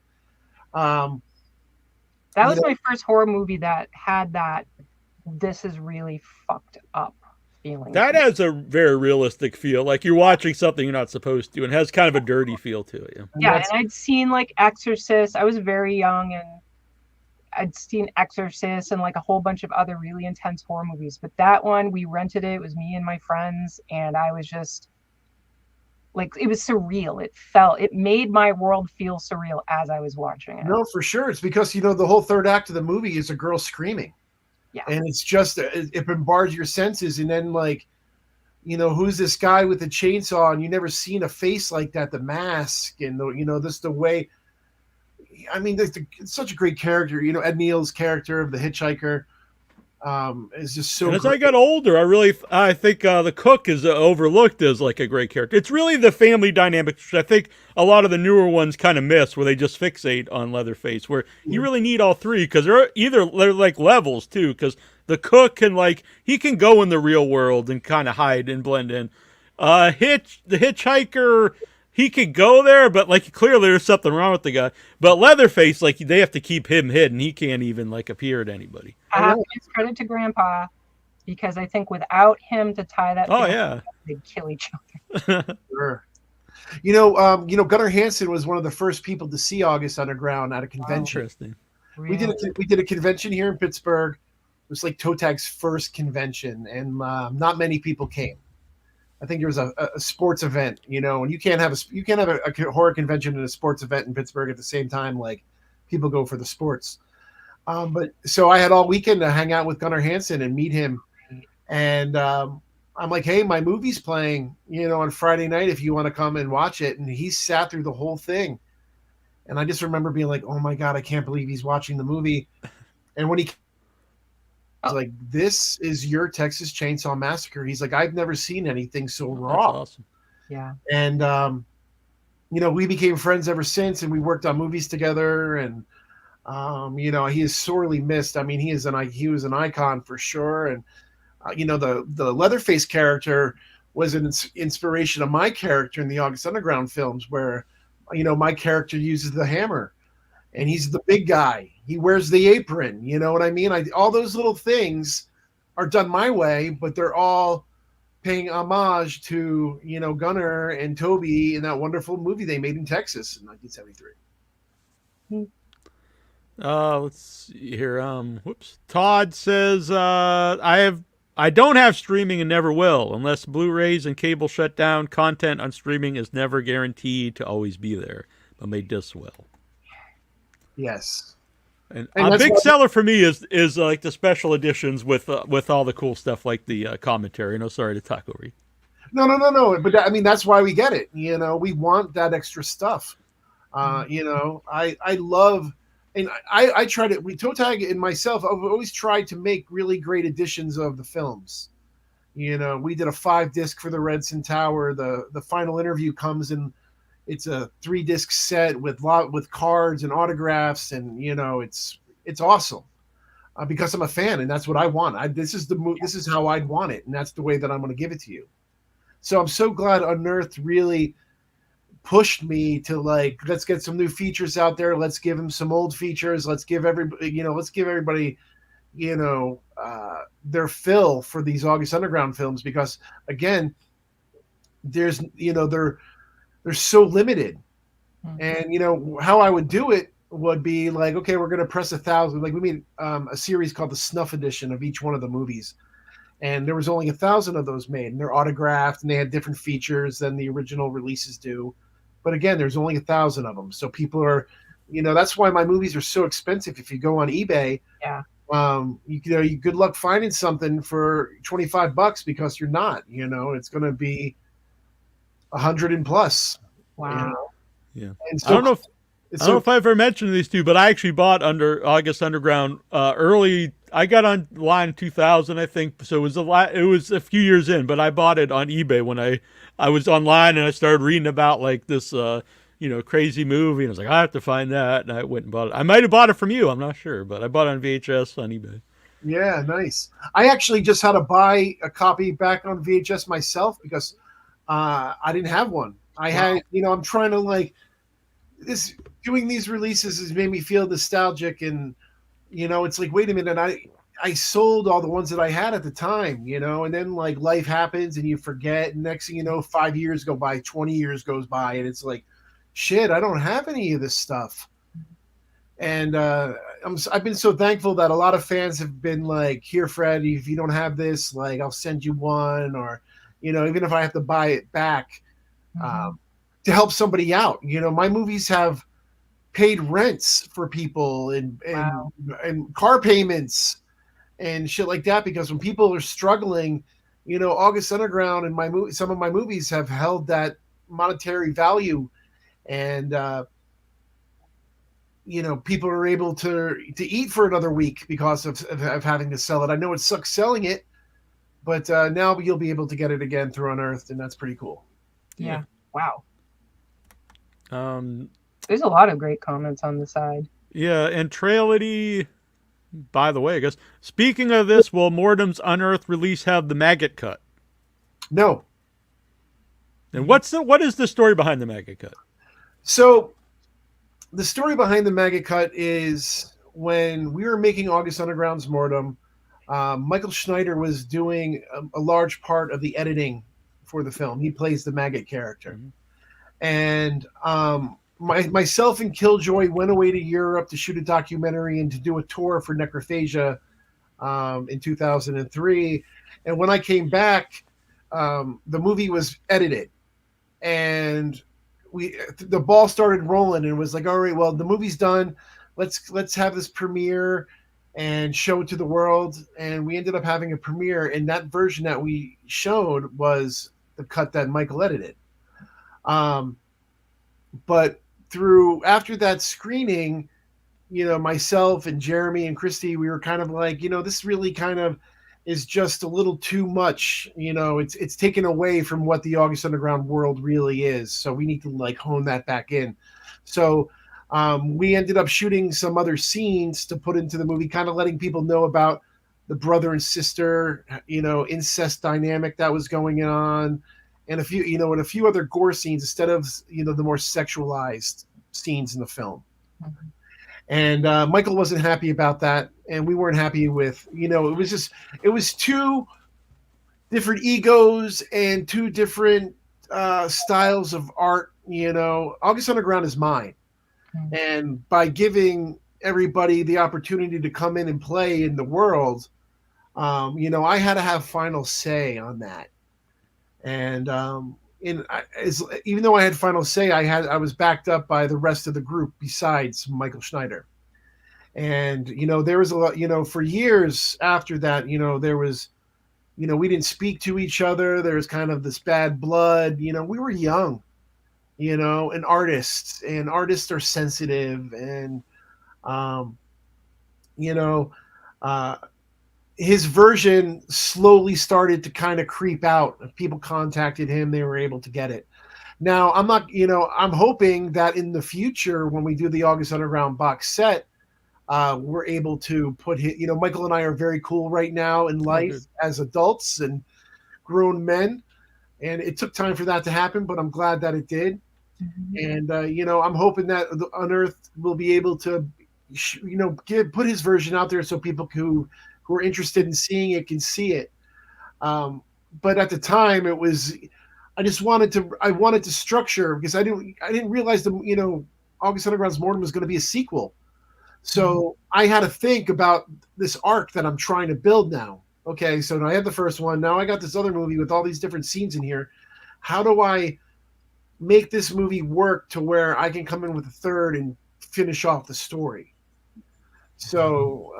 That was my first horror movie that had that. This is really fucked up feeling. That has a very realistic feel, like you're watching something you're not supposed to, and has kind of a dirty feel to it. Yeah, and I'd seen like Exorcist. I was very young, and I'd seen Exorcist and like a whole bunch of other really intense horror movies. But that one, we rented it. It was me and my friends, and I was just like, it was surreal. It made my world feel surreal as I was watching it. No, for sure. It's because, the whole third act of the movie is a girl screaming. Yeah. And it's just, it bombards your senses. And then, like, who's this guy with the chainsaw? And you never seen a face like that, the mask, and, the way. I mean, it's such a great character. Ed Neal's character of the hitchhiker is just so. And as I got older, I think the cook is overlooked as like a great character. It's really the family dynamic, which I think a lot of the newer ones kind of miss, where they just fixate on Leatherface. Where you really need all three, because they're like levels too. Because the cook he can go in the real world and kind of hide and blend in. The hitchhiker, he could go there, but clearly there's something wrong with the guy. But Leatherface, they have to keep him hidden. He can't even appear to anybody. I have to give credit to Grandpa, because I think without him to tie that, they'd kill each other. Sure. Gunnar Hansen was one of the first people to see August Underground at a convention. Interesting. Really? We did a convention here in Pittsburgh. It was like ToeTag's first convention, and not many people came. I think there was a sports event, and you can't have a horror convention and a sports event in Pittsburgh at the same time. Like, people go for the sports. But so I had all weekend to hang out with Gunnar Hansen and meet him. And I'm like, hey, my movie's playing, on Friday night if you want to come and watch it. And he sat through the whole thing. And I just remember being like, oh my God, I can't believe he's watching the movie. And when he was like, this is your Texas Chainsaw Massacre. He's like, I've never seen anything so raw. That's awesome. Yeah. And, we became friends ever since, and we worked on movies together. And, he is sorely missed. I mean, he was an icon for sure. And, the Leatherface character was an inspiration of my character in the August Underground films, where, my character uses the hammer, and he's the big guy. He wears the apron. You know what I mean? All those little things are done my way, but they're all paying homage to, Gunnar and Toby in that wonderful movie they made in Texas in 1973. Let's see here. Todd says, I don't have streaming and never will. Unless Blu-rays and cable shut down, content on streaming is never guaranteed to always be there, but made this well. Yes. And a big seller for me is like the special editions with all the cool stuff, like the commentary. No, sorry to talk over you. No. But that's why we get it. We want that extra stuff. I love, and I try to, ToeTag and myself, I've always tried to make really great editions of the films. We did a 5-disc for the Redson Tower. The final interview comes in. It's a 3-disc set with cards and autographs, and it's awesome because I'm a fan, and that's what I want. This is how I'd want it, and that's the way that I'm going to give it to you. So I'm so glad Unearthed really pushed me to let's get some new features out there. Let's give them some old features. Let's give everybody their fill for these August Underground films, because again, they're so limited. And how I would do it would be like, okay, we're going to press 1,000. Like, we made a series called the Snuff Edition of each one of the movies, and there was only 1,000 of those made, and they're autographed, and they had different features than the original releases do. But again, there's only 1,000 of them, so people are, that's why my movies are so expensive. If you go on eBay, you good luck finding something for $25, because you're not. It's going to be 100 and plus. Wow. Yeah. And so, I don't know if I've ever mentioned these two, but I actually bought August Underground early. I got online in 2000, I think. So it was a few years in, but I bought it on eBay when I was online, and I started reading about this crazy movie, and I was like, I have to find that, and I went and bought it. I might have bought it from you, I'm not sure, but I bought it on VHS on eBay. Yeah, nice. I actually just had to buy a copy back on VHS myself, because I didn't have one. I had, I'm trying to doing these releases has made me feel nostalgic, and it's like, wait a minute, I sold all the ones that I had at the time, you know, and then like life happens and you forget. And next thing you know, 5 years go by, 20 years goes by, and it's like, shit, I don't have any of this stuff. And I've been so thankful that a lot of fans have been like, here, Fred, if you don't have this, like, I'll send you one, or, you know, even if I have to buy it back to help somebody out. You know, my movies have paid rents for people and car payments and shit like that, because when people are struggling, you know, August Underground and some of my movies have held that monetary value, and you know, people are able to eat for another week because of having to sell it. I know it sucks selling it, but now you'll be able to get it again through Unearthed, and that's pretty cool. Yeah. Wow. There's a lot of great comments on the side. Yeah, and Trilogy, by the way, I guess, speaking of this, will Mortem's Unearthed release have the Maggot Cut? No. And what is the story behind the Maggot Cut? So the story behind the Maggot Cut is when we were making August Underground's Mortem, Michael Schneider was doing a large part of the editing for the film. He plays the Maggot character. And myself and Killjoy went away to Europe to shoot a documentary and to do a tour for Necrophagia in 2003. And when I came back, the movie was edited. And the ball started rolling, and it was like, all right, well, the movie's done. Let's have this premiere and show it to the world. And we ended up having a premiere, and that version that we showed was the cut that Michael edited. But after that screening, you know, myself and Jeremy and Christy, we were kind of like, you know, this really kind of is just a little too much. You know, it's taken away from what the August Underground world really is. So we need to like hone that back in. So we ended up shooting some other scenes to put into the movie, kind of letting people know about the brother and sister, you know, incest dynamic that was going on, and a few other gore scenes instead of, you know, the more sexualized scenes in the film. And Michael wasn't happy about that, and we weren't happy with, you know, it was two different egos and two different styles of art. You know, August Underground is mine. And by giving everybody the opportunity to come in and play in the world, you know, I had to have final say on that. And even though I had final say, I was backed up by the rest of the group besides Michael Schneider. And, you know, there was a lot, you know, for years after that, you know, there was, you know, we didn't speak to each other. There was kind of this bad blood. You know, we were young, you know, and artists are sensitive. And, you know, his version slowly started to kind of creep out. If people contacted him, they were able to get it. Now, I'm not, you know, I'm hoping that in the future, when we do the August Underground box set, we're able to put his, you know, Michael and I are very cool right now in life as adults and grown men. And it took time for that to happen, but I'm glad that it did. And, you know, I'm hoping that the Unearthed will be able to, you know, put his version out there so people who are interested in seeing it can see it. But at the time it was, I wanted to structure, because I didn't realize you know, August Underground's Mortem was going to be a sequel. So I had to think about this arc that I'm trying to build now. Okay, so now I have the first one. Now I got this other movie with all these different scenes in here. How do I make this movie work to where I can come in with a third and finish off the story? So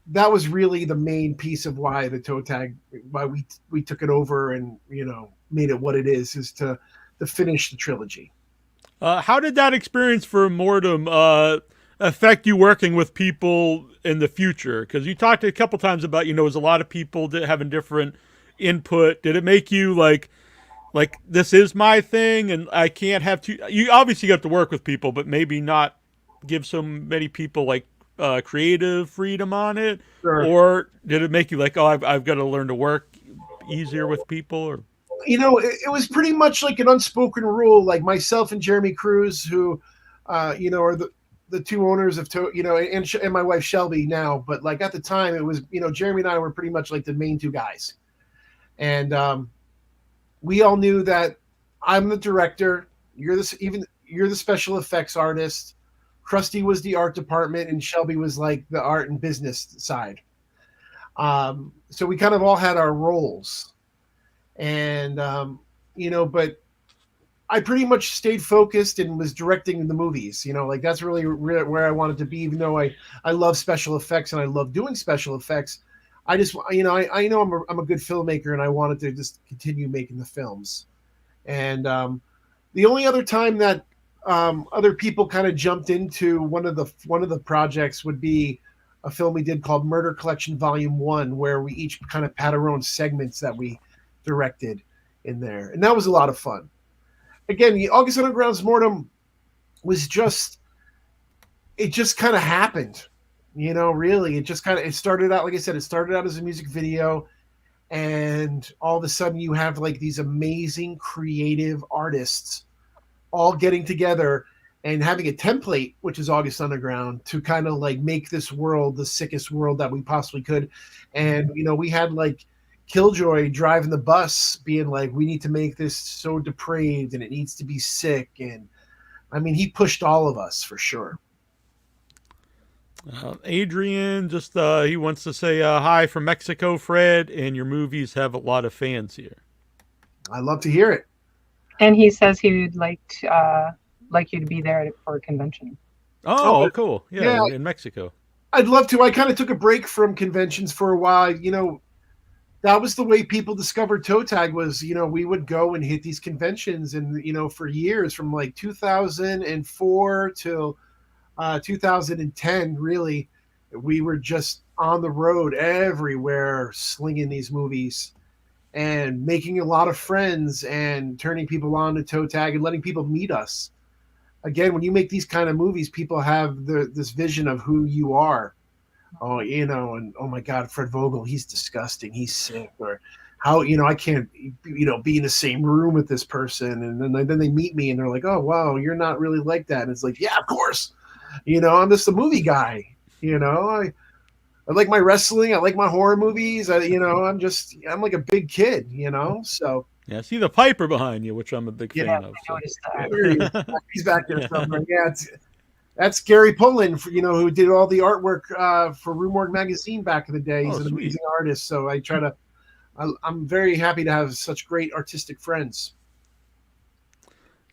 that was really the main piece of why the ToeTag, why we took it over and, you know, made it what it is to finish the trilogy. How did that experience for Mortem affect you working with people in the future? Because you talked a couple times about, you know, there's a lot of people that having different input. Did it make you like this is my thing and I can't have to? You obviously got to work with people, but maybe not give so many people like creative freedom on it. Sure. Or did it make you like, oh, I've got to learn to work easier with people? Or, you know, it was pretty much like an unspoken rule. Like myself and Jeremy Cruz, who, you know, are the two owners of and my wife Shelby now, but like at the time it was, Jeremy and I were pretty much like the main two guys. And we all knew that I'm the director, you're the special effects artist, Krusty was the art department, and Shelby was like the art and business side. So we kind of all had our roles. And but I pretty much stayed focused and was directing the movies, like that's really where I wanted to be, even though I love special effects and I love doing special effects. I just, I know I'm a good filmmaker and I wanted to just continue making the films. And the only other time that other people kind of jumped into one of the projects would be a film we did called Murder Collection Volume 1, where we each kind of had our own segments that we directed in there. And that was a lot of fun. Again, the August Underground's Mortem was just kind of happened, really. It started out, like I said, it started out as a music video, and all of a sudden you have like these amazing creative artists all getting together and having a template, which is August Underground, to kind of like make this world the sickest world that we possibly could. And, we had like Killjoy driving the bus being like, we need to make this so depraved and it needs to be sick. And I mean, he pushed all of us for sure. Adrian just he wants to say hi from Mexico, Fred, and your movies have a lot of fans here. I love to hear it. And he says he would like you to be there for a convention. Oh, cool. Yeah, in Mexico. I'd love to. I kind of took a break from conventions for a while. That was the way people discovered ToeTag was, we would go and hit these conventions, and, for years from like 2004 till 2010, really, we were just on the road everywhere slinging these movies and making a lot of friends and turning people on to ToeTag and letting people meet us. Again, when you make these kind of movies, people have this vision of who you are. Oh, and oh my God, Fred Vogel, he's disgusting. He's sick. Or how, I can't, be in the same room with this person. And then they meet me and they're like, oh, wow, you're not really like that. And it's like, yeah, of course. I'm just a movie guy. I like my wrestling. I like my horror movies. I'm like a big kid, so. Yeah, I see the Piper behind you, which I'm a big fan of. I noticed that. He's back there somewhere. Yeah, that's Gary Pullen, who did all the artwork for Rue Morgue magazine back in the day. He's an amazing artist. So I'm very happy to have such great artistic friends.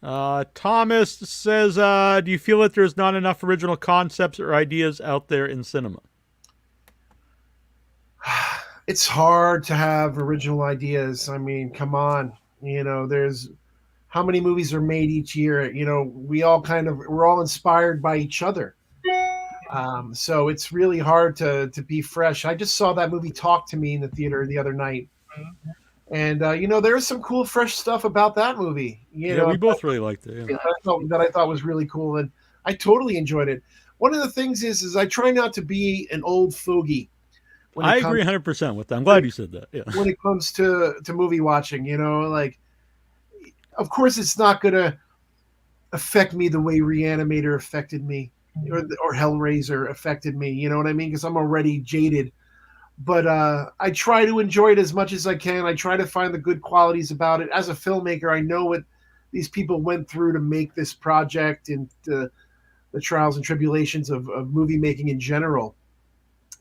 Thomas says, do you feel that there's not enough original concepts or ideas out there in cinema? It's hard to have original ideas. I mean, come on. There's how many movies are made each year? We're all inspired by each other. So it's really hard to be fresh. I just saw that movie Talk to Me in the theater the other night. And, there's some cool, fresh stuff about that movie. We both really liked it. Yeah. That I thought was really cool. And I totally enjoyed it. One of the things is I try not to be an old fogey. I agree 100% with that. I'm glad you said that. Yeah. When it comes to movie watching, of course it's not going to affect me the way Reanimator affected me or Hellraiser affected me. You know what I mean? Because I'm already jaded. But I try to enjoy it as much as I can. I try to find the good qualities about it. As a filmmaker, I know what these people went through to make this project and the trials and tribulations of movie making in general.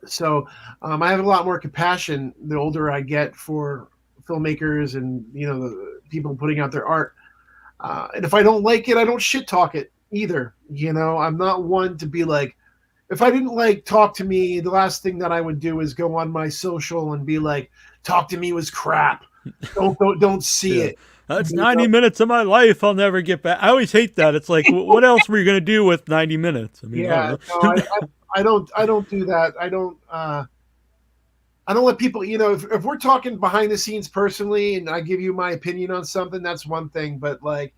So I have a lot more compassion the older I get for filmmakers and, the people putting out their art. And if I don't like it, I don't shit talk it either. I'm not one to be like, if I didn't like Talk to Me, the last thing that I would do is go on my social and be like, Talk to Me was crap. Don't see it. That's 90 minutes of my life I'll never get back. I always hate that. It's like, what else were you going to do with 90 minutes? I mean, I don't do that. I don't let people, if we're talking behind the scenes personally and I give you my opinion on something, that's one thing. But like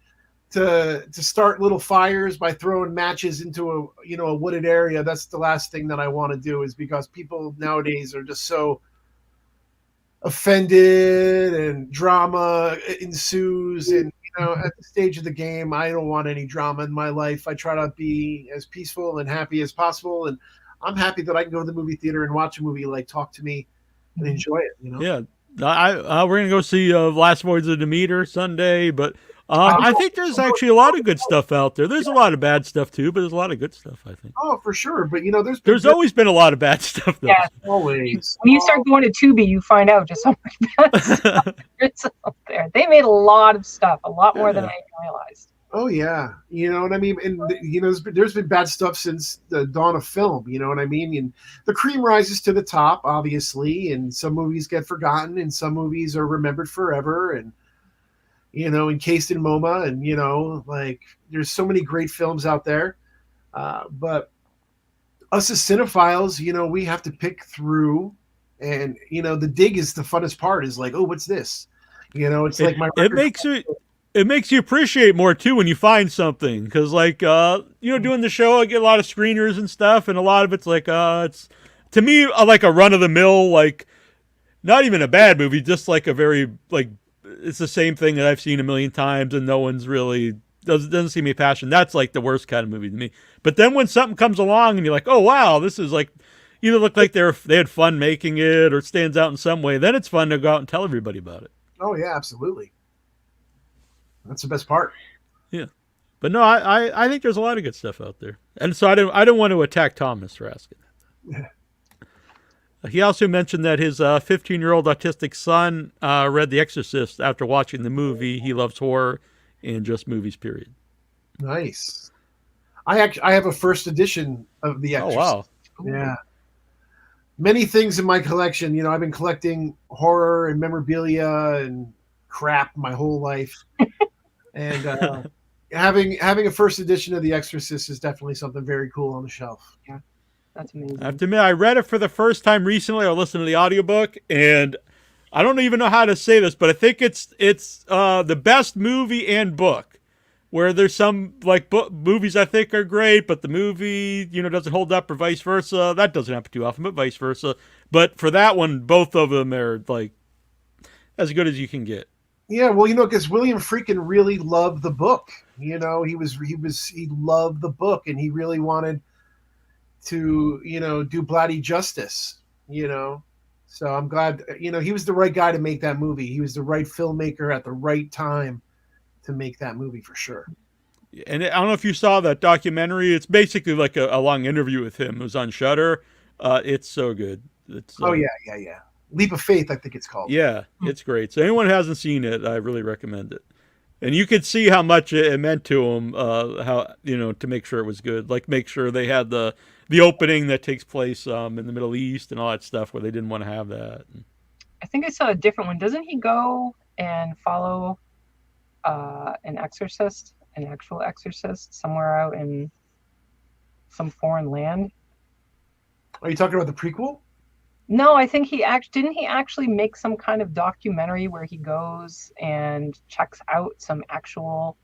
to start little fires by throwing matches into a wooded area, that's the last thing that I want to do, is because people nowadays are just so offended and drama ensues. And, at the stage of the game, I don't want any drama in my life. I try to be as peaceful and happy as possible, and I'm happy that I can go to the movie theater and watch a movie, like talk to me and enjoy it. Yeah, we're gonna go see Last Voyage of Demeter Sunday, but I think there's actually a lot of good stuff out there. There's a lot of bad stuff too, but there's a lot of good stuff, I think. Oh, for sure. But there's always been a lot of bad stuff, though. Yeah, always. When you start going to Tubi, you find out just how much bad stuff there's out there. They made a lot of stuff, a lot more than I realized. Oh yeah, you know what I mean. And there's been bad stuff since the dawn of film. You know what I mean. And the cream rises to the top, obviously. And some movies get forgotten, and some movies are remembered forever. And encased in MoMA, and like there's so many great films out there. But us as cinephiles, we have to pick through, and the dig is the funnest part. Is like, oh, what's this? It's like my. It makes you appreciate more too when you find something, because like doing the show, I get a lot of screeners and stuff, and a lot of it's like it's to me like a run of the mill, like not even a bad movie, just like a very like. It's the same thing that I've seen a million times, and no one's really doesn't see me passion. That's like the worst kind of movie to me. But then when something comes along and you're like, oh wow, this is like either look like they had fun making it or it stands out in some way, then it's fun to go out and tell everybody about it. Oh yeah, absolutely. That's the best part. Yeah, but no, I think there's a lot of good stuff out there, and so I don't want to attack Thomas for asking that. He also mentioned that his 15-year-old autistic son read The Exorcist after watching the movie. He loves horror and just movies, period. Nice. I have a first edition of The Exorcist. Oh, wow. Yeah. Many things in my collection. I've been collecting horror and memorabilia and crap my whole life. And having a first edition of The Exorcist is definitely something very cool on the shelf. Yeah. That's amazing. I have to admit, I read it for the first time recently. I listened to the audiobook, and I don't even know how to say this, but I think it's the best movie and book. Where there's some like movies I think are great, but the movie doesn't hold up, or vice versa. That doesn't happen too often, but vice versa. But for that one, both of them are like as good as you can get. Yeah, well, because William Friedkin really loved the book. He loved the book, and he really wanted to do bloody justice, so I'm glad he was the right guy to make that movie. He was the right filmmaker at the right time to make that movie, for sure. And I don't know if you saw that documentary. It's basically like a long interview with him. It was on Shudder. It's so good. Yeah. Leap of Faith, I think it's called. Yeah, it's great. So anyone who hasn't seen it, I really recommend it. And you could see how much it meant to him, how to make sure it was good. Like make sure they had the opening that takes place in the Middle East and all that stuff where they didn't want to have that. I think I saw a different one. Doesn't he go and follow an actual exorcist somewhere out in some foreign land? Are you talking about the prequel? No, I think didn't he actually make some kind of documentary where he goes and checks out some actual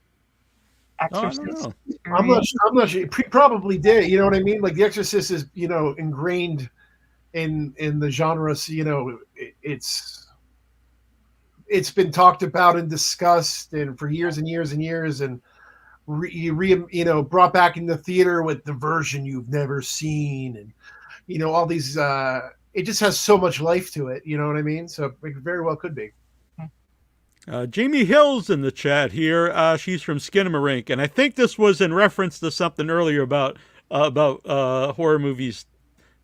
exorcist? I'm not sure. He probably did. You know what I mean? Like The Exorcist is, ingrained in the genre. So, it's been talked about and discussed and for years and years and years, and brought back in the theater with the version you've never seen, and all these. It just has so much life to it. You know what I mean? So it very well could be. Jamie Hill's in the chat here. She's from Skinamarink, and I think this was in reference to something earlier about horror movies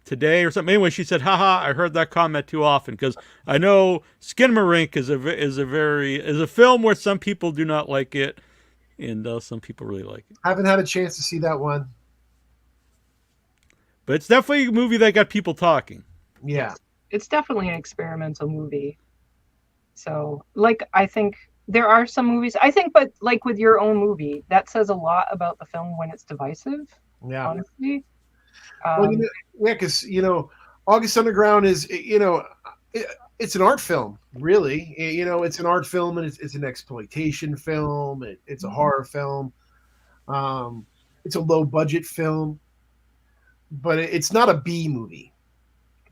today or something. Anyway, she said, haha, I heard that comment too often, because I know Skinamarink is a film where some people do not like it, and some people really like it. I haven't had a chance to see that one. But it's definitely a movie that got people talking. Yeah. It's definitely an experimental movie. So, like, I think there are some movies, but like with your own movie, that says a lot about the film when it's divisive. Yeah. Honestly. Because, August Underground is, it's an art film, really. It's an art film, and it's an exploitation film. It's a horror film. It's a low budget film, but it's not a B movie.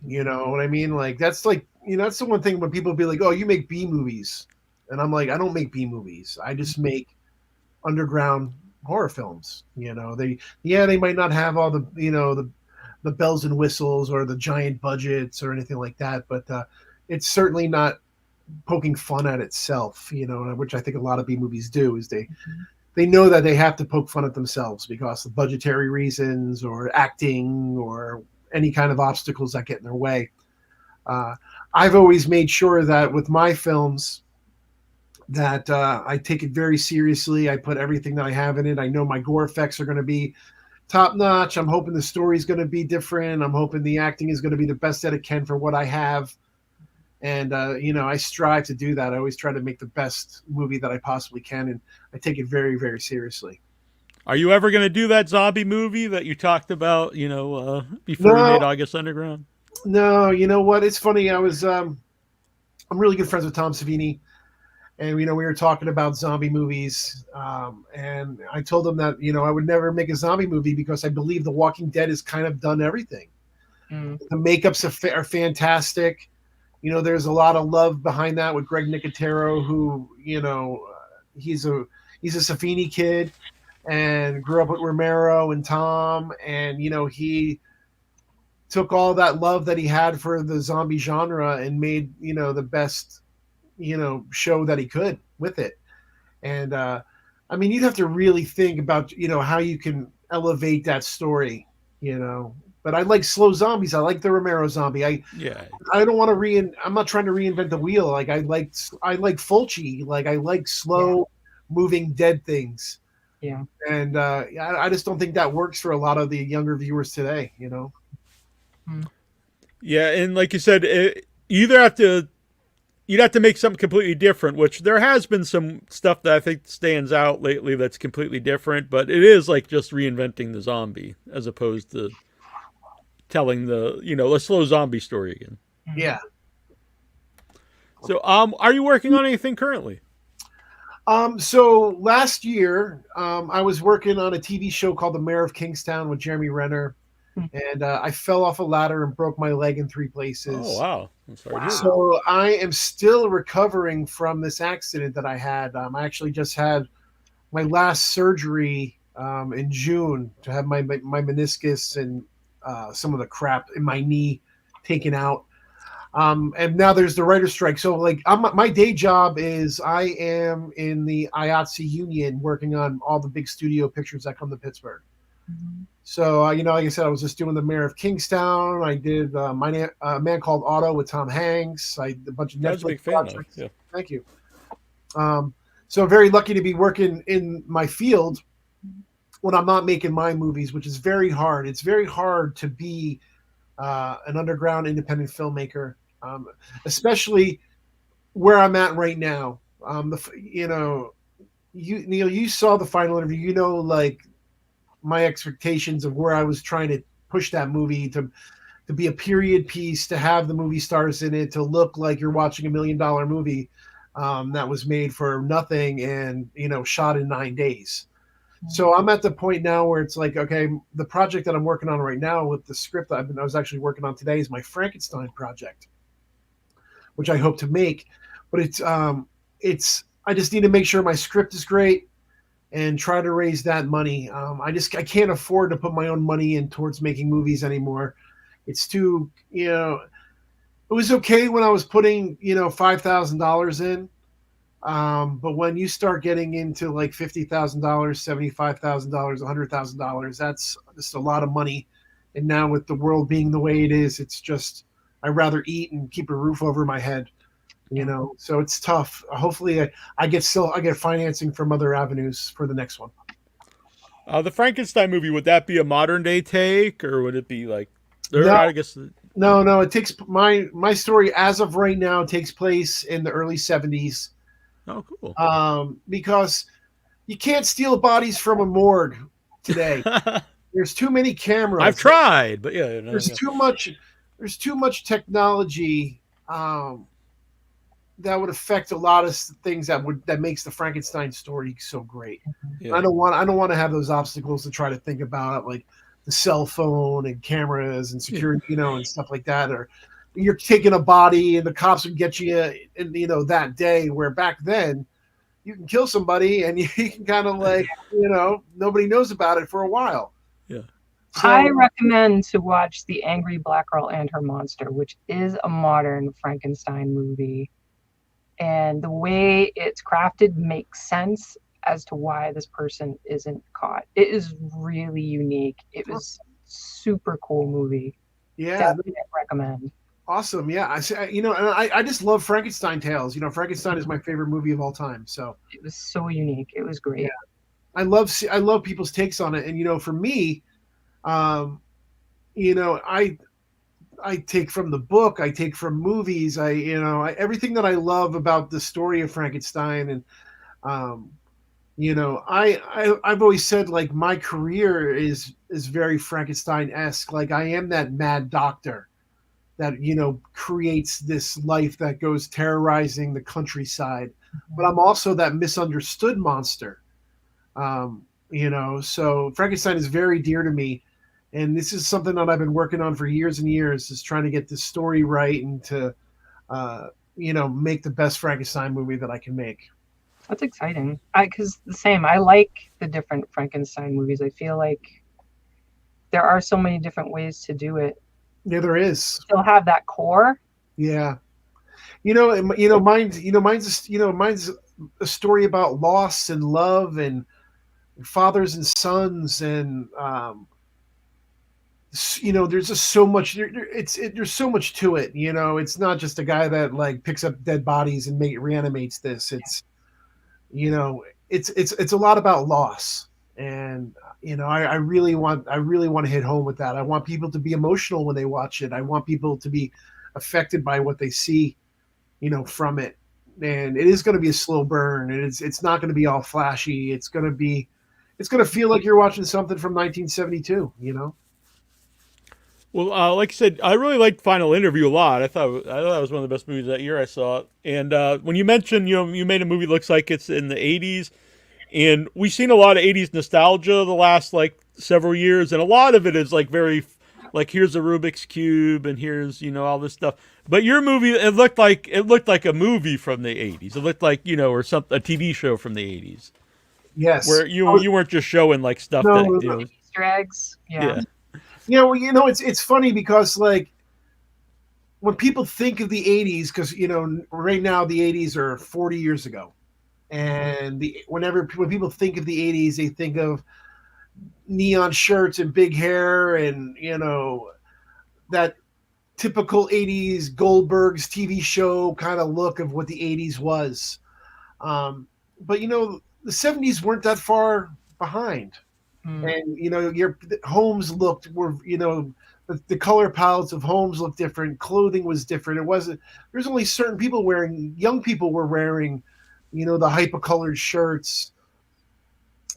You know what I mean? Like, that's like, that's the one thing when people be like, oh, you make B movies. And I'm like, I don't make B movies. I just make underground horror films. They might not have all the the bells and whistles or the giant budgets or anything like that, but it's certainly not poking fun at itself, which I think a lot of B movies do, is they know that they have to poke fun at themselves because of budgetary reasons or acting or any kind of obstacles that get in their way. I've always made sure that with my films that I take it very seriously. I put everything that I have in it. I know my gore effects are going to be top notch. I'm hoping the story is going to be different. I'm hoping the acting is going to be the best that it can for what I have. And, I strive to do that. I always try to make the best movie that I possibly can. And I take it very, very seriously. Are you ever going to do that zombie movie that you talked about, before you made August Underground? No, you know what? It's funny. I'm really good friends with Tom Savini. And, we were talking about zombie movies. And I told him that, I would never make a zombie movie because I believe The Walking Dead has kind of done everything. The makeups are fantastic. There's a lot of love behind that with Greg Nicotero, who, he's a Savini kid and grew up with Romero and Tom. And, he took all that love that he had for the zombie genre and made, the best show that he could with it. And you'd have to really think about how you can elevate that story, but I like slow zombies. I like the Romero zombie. I don't want to I'm not trying to reinvent the wheel. Like I like Fulci. Like I like slow moving dead things. Yeah. And I just don't think that works for a lot of the younger viewers today, Yeah, and like you said, you'd have to make something completely different, which there has been some stuff that I think stands out lately that's completely different, but it is like just reinventing the zombie as opposed to telling a slow zombie story again. Yeah. So, are you working on anything currently? So last year, I was working on a TV show called The Mayor of Kingstown with Jeremy Renner, and I fell off a ladder and broke my leg in 3 places. Oh, wow. I'm sorry. Wow. So I am still recovering from this accident that I had. I actually just had my last surgery in June to have my meniscus and some of the crap in my knee taken out. And now there's the writer's strike. So like my day job is I am in the IATSE union working on all the big studio pictures that come to Pittsburgh. So, like I said, I was just doing The Mayor of Kingstown. I did A Man Called Otto with Tom Hanks. I did a bunch of Netflix projects. Yeah. Thank you. So I'm very lucky to be working in my field when I'm not making my movies, which is very hard. It's very hard to be an underground independent filmmaker, especially where I'm at right now. Neil, you saw the final interview. Like my expectations of where I was trying to push that movie to be a period piece, to have the movie stars in it, to look like you're watching $1 million movie that was made for nothing and shot in 9 days. So I'm at the point now where it's like, okay, the project that I'm working on right now with the script that I was actually working on today is my Frankenstein project, which I hope to make. But I just need to make sure my script is great and try to raise that money. I can't afford to put my own money in towards making movies anymore. It's too, it was okay when I was putting, $5,000 in. But when you start getting into like $50,000, $75,000, $100,000, that's just a lot of money. And now with the world being the way it is, it's just, I'd rather eat and keep a roof over my head, so it's tough. Hopefully I get financing from other avenues for the next one. The Frankenstein movie, would that be a modern day take, or would it be like, No. I guess. No, it takes my story as of right now takes place in the early 70s. Oh, cool. Because you can't steal bodies from a morgue today. There's too many cameras. I've tried, but yeah. There's too much technology that would affect a lot of things that makes the Frankenstein story so great. Yeah. I don't want to have those obstacles to try to think about, like the cell phone and cameras and security, and stuff like that, or you're taking a body and the cops would get you in, you know, that day, where back then you can kill somebody and you can kind of like, you know, nobody knows about it for a while. Yeah. So, I recommend to watch The Angry Black Girl and Her Monster, which is a modern Frankenstein movie. And the way it's crafted makes sense as to why this person isn't caught. It is really unique. It was super cool movie. yeah, Definitely recommend. awesome. Yeah, you know, and I just love Frankenstein tales. You know, Frankenstein is my favorite movie of all time. So It was so unique. It was great. Yeah. I love people's takes on it. And you know, for me, you know, I take from the book, I take from movies, everything that I love about the story of Frankenstein. And you know, I've always said, like, my career is very Frankenstein-esque. Like, I am that mad doctor that, you know, creates this life that goes terrorizing the countryside, but I'm also that misunderstood monster. You know, so Frankenstein is very dear to me. And this is something that I've been working on for years and years, is trying to get this story right and to, you know, make the best Frankenstein movie that I can make. That's exciting. Because the same, I like the different Frankenstein movies. I feel like there are so many different ways to do it. Yeah, there is. Still have that core. Yeah. Mine's a story about loss and love and fathers and sons, and you know, there's just so much. There's so much to it. You know, it's not just a guy that like picks up dead bodies and reanimates this. It's, you know, it's a lot about loss, and you know, I really want to hit home with that. I want people to be emotional when they watch it. I want people to be affected by what they see, you know, from it. And it is going to be a slow burn, and it's not going to be all flashy. It's going to feel like you're watching something from 1972, you know? Well, like I said, I really liked Final Interview a lot. I thought that was one of the best movies that year I saw. And when you mentioned, you know, you made a movie that looks like it's in the 80s, and we've seen a lot of 80s nostalgia the last like several years, and a lot of it is like very, like, here's a Rubik's Cube and here's, you know, all this stuff. But your movie, it looked like a movie from the 80s. It looked like, you know, or a TV show from the 80s. Yes. Where you weren't just showing like stuff No, that, no, you know, Easter eggs. Yeah. You know, it's funny because, like, when people think of the 80s, because, you know, right now the 80s are 40 years ago. And when people think of the 80s, they think of neon shirts and big hair and, you know, that typical 80s Goldberg's TV show kind of look of what the 80s was. But, you know, the 70s weren't that far behind. And, you know, your homes were, you know, the color palettes of homes looked different. Clothing was different. There's only certain young people were wearing, you know, the hypercolored shirts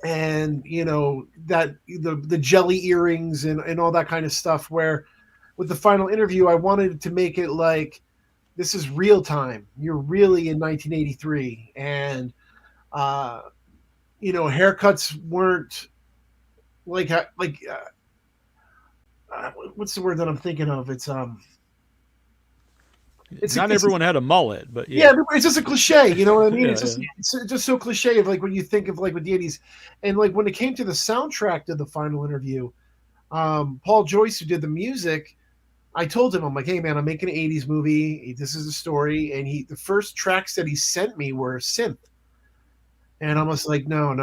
and, you know, that the jelly earrings and all that kind of stuff, where with the Final Interview, I wanted to make it like, this is real time. You're really in 1983. And, you know, haircuts weren't like what's the word that I'm thinking of? It's not everyone had a mullet, but yeah, it's just a cliche. You know what I mean? Yeah, it's just so cliche of like when you think of like with the 80s, and like when it came to the soundtrack to the Final Interview, Paul Joyce, who did the music, I told him, I'm like, hey man, I'm making an 80s movie. This is the story, and the first tracks that he sent me were synth, and I was like, no.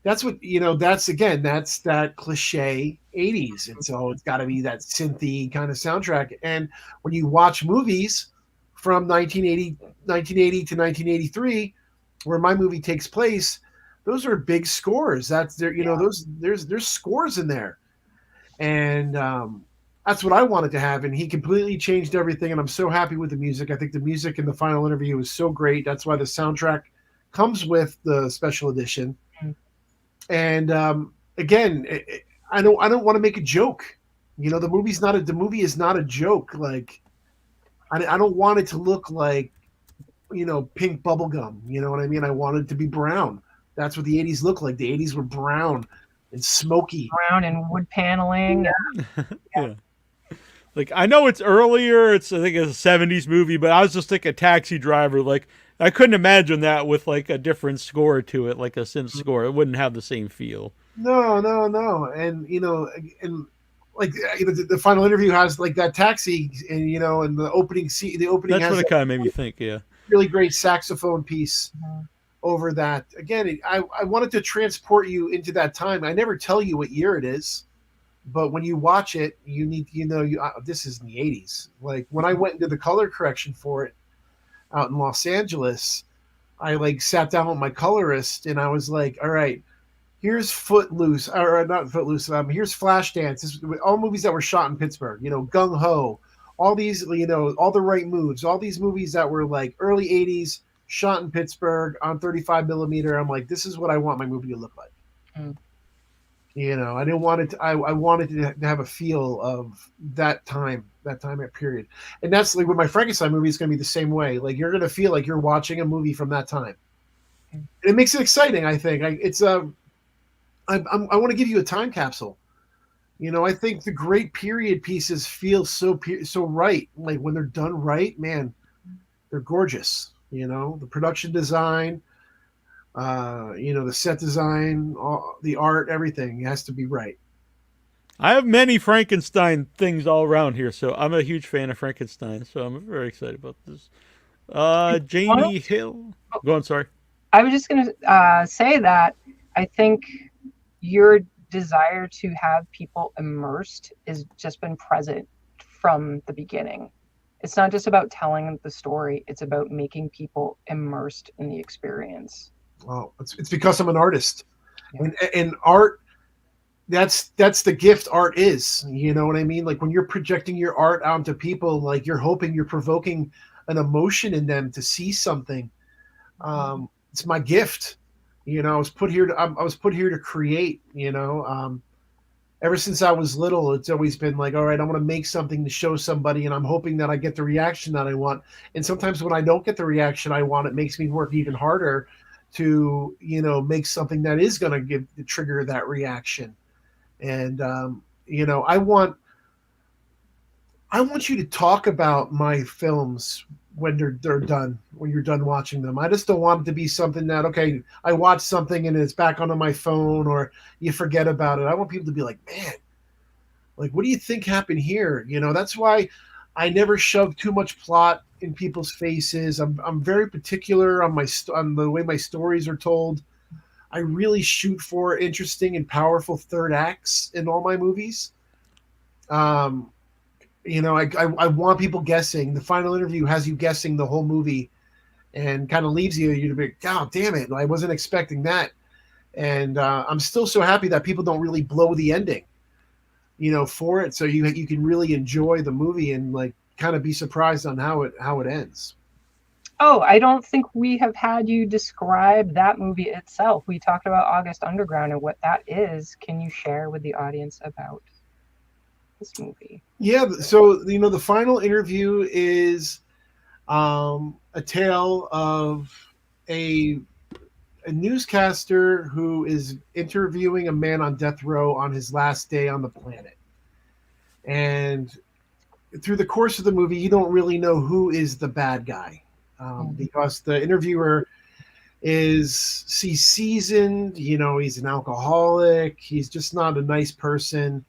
That's what, you know, that's that cliche 80s. And so it's got to be that synthy kind of soundtrack. And when you watch movies from 1980 to 1983, where my movie takes place, those are big scores. That's there, you know, there's scores in there. And that's what I wanted to have. And he completely changed everything. And I'm so happy with the music. I think the music in the Final Interview is so great. That's why the soundtrack comes with the special edition. And again, I don't want to make a joke. You know, the movie is not a joke. Like, I don't want it to look like, you know, pink bubblegum. You know what I mean? I want it to be brown. That's what the 80s looked like. The 80s were brown and smoky. Brown and wood paneling. Yeah. Like, I know it's earlier. I think it's a 70s movie, but I was just like a Taxi Driver. Like, I couldn't imagine that with like a different score to it, like a synth score. It wouldn't have the same feel. No, no, no. And and like the final interview has like that taxi, and and the opening That's has what it kind of made me think. Yeah. really great saxophone piece over that. Again, I wanted to transport you into that time. I never tell you what year it is, but when you watch it, you need this is in the 80s. Like when I went into the color correction for it out in Los Angeles, I like sat down with my colorist and I was like, all right, here's Footloose, or not Footloose. Here's Flashdance. This all movies that were shot in Pittsburgh. Gung Ho, all these, all the right moves, all these movies that were like early '80s, shot in Pittsburgh on 35 millimeter. I'm like, this is what I want my movie to look like. Mm. I didn't want it. I wanted to have a feel of that time period, and that's like with my Frankenstein movie. It's going to be the same way. Like you're going to feel like you're watching a movie from that time. And it makes it exciting. I think I want to give you a time capsule. I think the great period pieces feel so right. Like when they're done right, man, they're gorgeous. The production design, the set design, the art, everything has to be right. I have many Frankenstein things all around here, so I'm a huge fan of Frankenstein. So I'm very excited about this. Jamie Hill. Go on, sorry. I was just going to say that I think your desire to have people immersed has just been present from the beginning. It's not just about telling the story. It's about making people immersed in the experience. Oh, it's because I'm an artist. Yeah. And art, that's the gift art is. You know what I mean? Like when you're projecting your art onto people, like you're hoping you're provoking an emotion in them to see something. It's my gift. I was put here to create. Ever since I was little, it's always been like, all right, I want to make something to show somebody, and I'm hoping that I get the reaction that I want. And sometimes when I don't get the reaction I want, it makes me work even harder to make something that is going to trigger that reaction. And I want you to talk about my films when they're done, when you're done watching them. I just don't want it to be something that, okay, I watch something and it's back onto my phone or you forget about it. I want people to be like, man, like, what do you think happened here? That's why I never shove too much plot in people's faces. I'm very particular on the way my stories are told. I really shoot for interesting and powerful third acts in all my movies. I want people guessing. The final interview has you guessing the whole movie and kind of leaves you to be, God damn it, I wasn't expecting that. And I'm still so happy that people don't really blow the ending, for it. So you can really enjoy the movie and like kind of be surprised on how it ends. Oh, I don't think we have had you describe that movie itself. We talked about August Underground and what that is. Can you share with the audience about this movie? Yeah, so the final interview is a tale of a newscaster who is interviewing a man on death row on his last day on the planet. And through the course of the movie, you don't really know who is the bad guy, because the interviewer he's seasoned, he's an alcoholic, he's just not a nice person.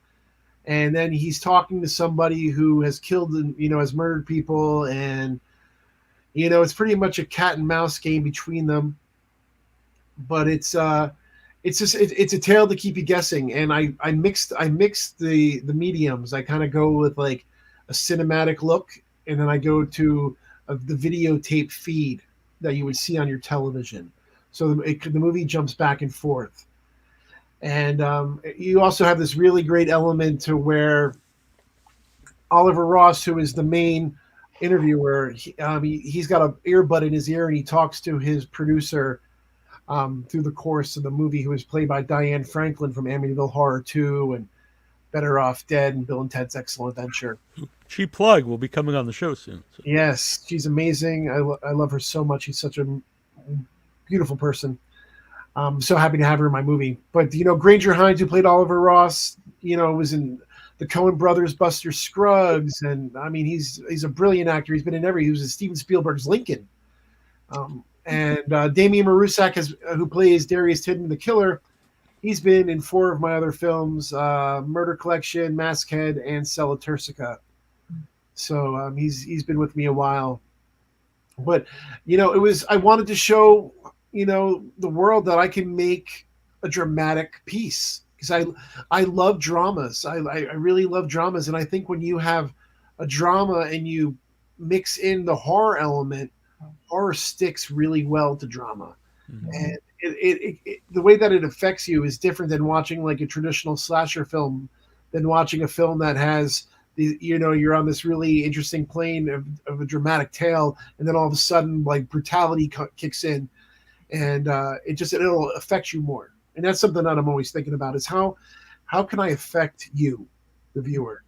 And then he's talking to somebody who has killed and, has murdered people. And, it's pretty much a cat and mouse game between them. But it's a tale to keep you guessing. And I mixed the mediums. I kind of go with like a cinematic look. And then I go to the videotape feed that you would see on your television. So the movie jumps back and forth. And you also have this really great element to where Oliver Ross, who is the main interviewer, he's got an earbud in his ear and he talks to his producer through the course of the movie, who is played by Diane Franklin from Amityville Horror 2 and Better Off Dead and Bill and Ted's Excellent Adventure. She Plug will be coming on the show soon. So. Yes, she's amazing. I love her so much. She's such a beautiful person. I'm so happy to have her in my movie. But, Granger Hines, who played Oliver Ross, was in the Coen brothers, Buster Scruggs, and I mean he's a brilliant actor. He's been in he was in Steven Spielberg's Lincoln, and Damian Marusak who plays Darius Tidman the Killer. He's been in 4 of my other films: Murder Collection, Maskhead, and Cella Turcica. So he's been with me a while. But I wanted to show the world that I can make a dramatic piece, because I love dramas. I really love dramas, and I think when you have a drama and you mix in the horror element, horror sticks really well to drama. Mm-hmm. And the way that it affects you is different than watching like a traditional slasher film, than watching a film that has you're on this really interesting plane of a dramatic tale, and then all of a sudden like brutality kicks in, and it'll affect you more. And that's something that I'm always thinking about, is how can I affect you, the viewer,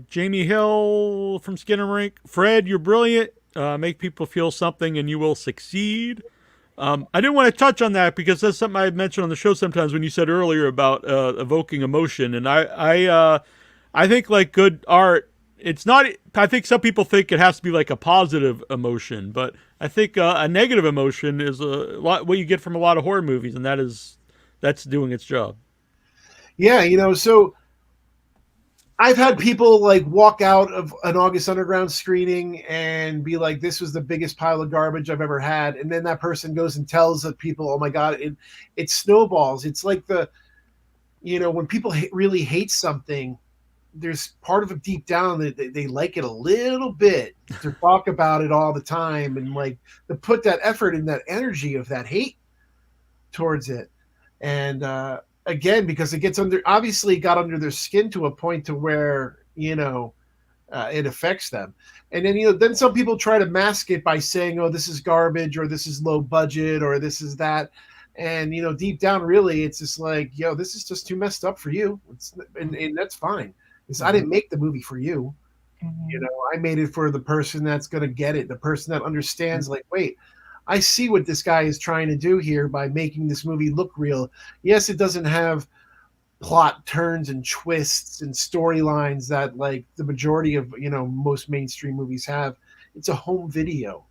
Jamie Hill from Skinnamarink. Fred, you're brilliant. Make people feel something and you will succeed. I didn't want to touch on that because that's something I mentioned on the show sometimes when you said earlier about evoking emotion. And I think like good art, it's not, I think some people think it has to be like a positive emotion, but I think a negative emotion is a lot what you get from a lot of horror movies, and that's doing its job. Yeah, so I've had people like walk out of an August Underground screening and be like, this was the biggest pile of garbage I've ever had. And then that person goes and tells the people, oh my God, it snowballs. It's like when people really hate something, there's part of it deep down that they like it a little bit to talk about it all the time. And like to put that effort and that energy of that hate towards it. And, again, because it got under their skin to a point to where, it affects them. And then, then some people try to mask it by saying, oh, this is garbage, or this is low budget, or this is that. And, deep down, really, it's just like, this is just too messed up for you. And that's fine. Because I didn't make the movie for you. Mm-hmm. I made it for the person that's going to get it, the person that understands, like, wait, I see what this guy is trying to do here by making this movie look real. Yes, it doesn't have plot turns and twists and storylines that like the majority of, most mainstream movies have. It's a home video.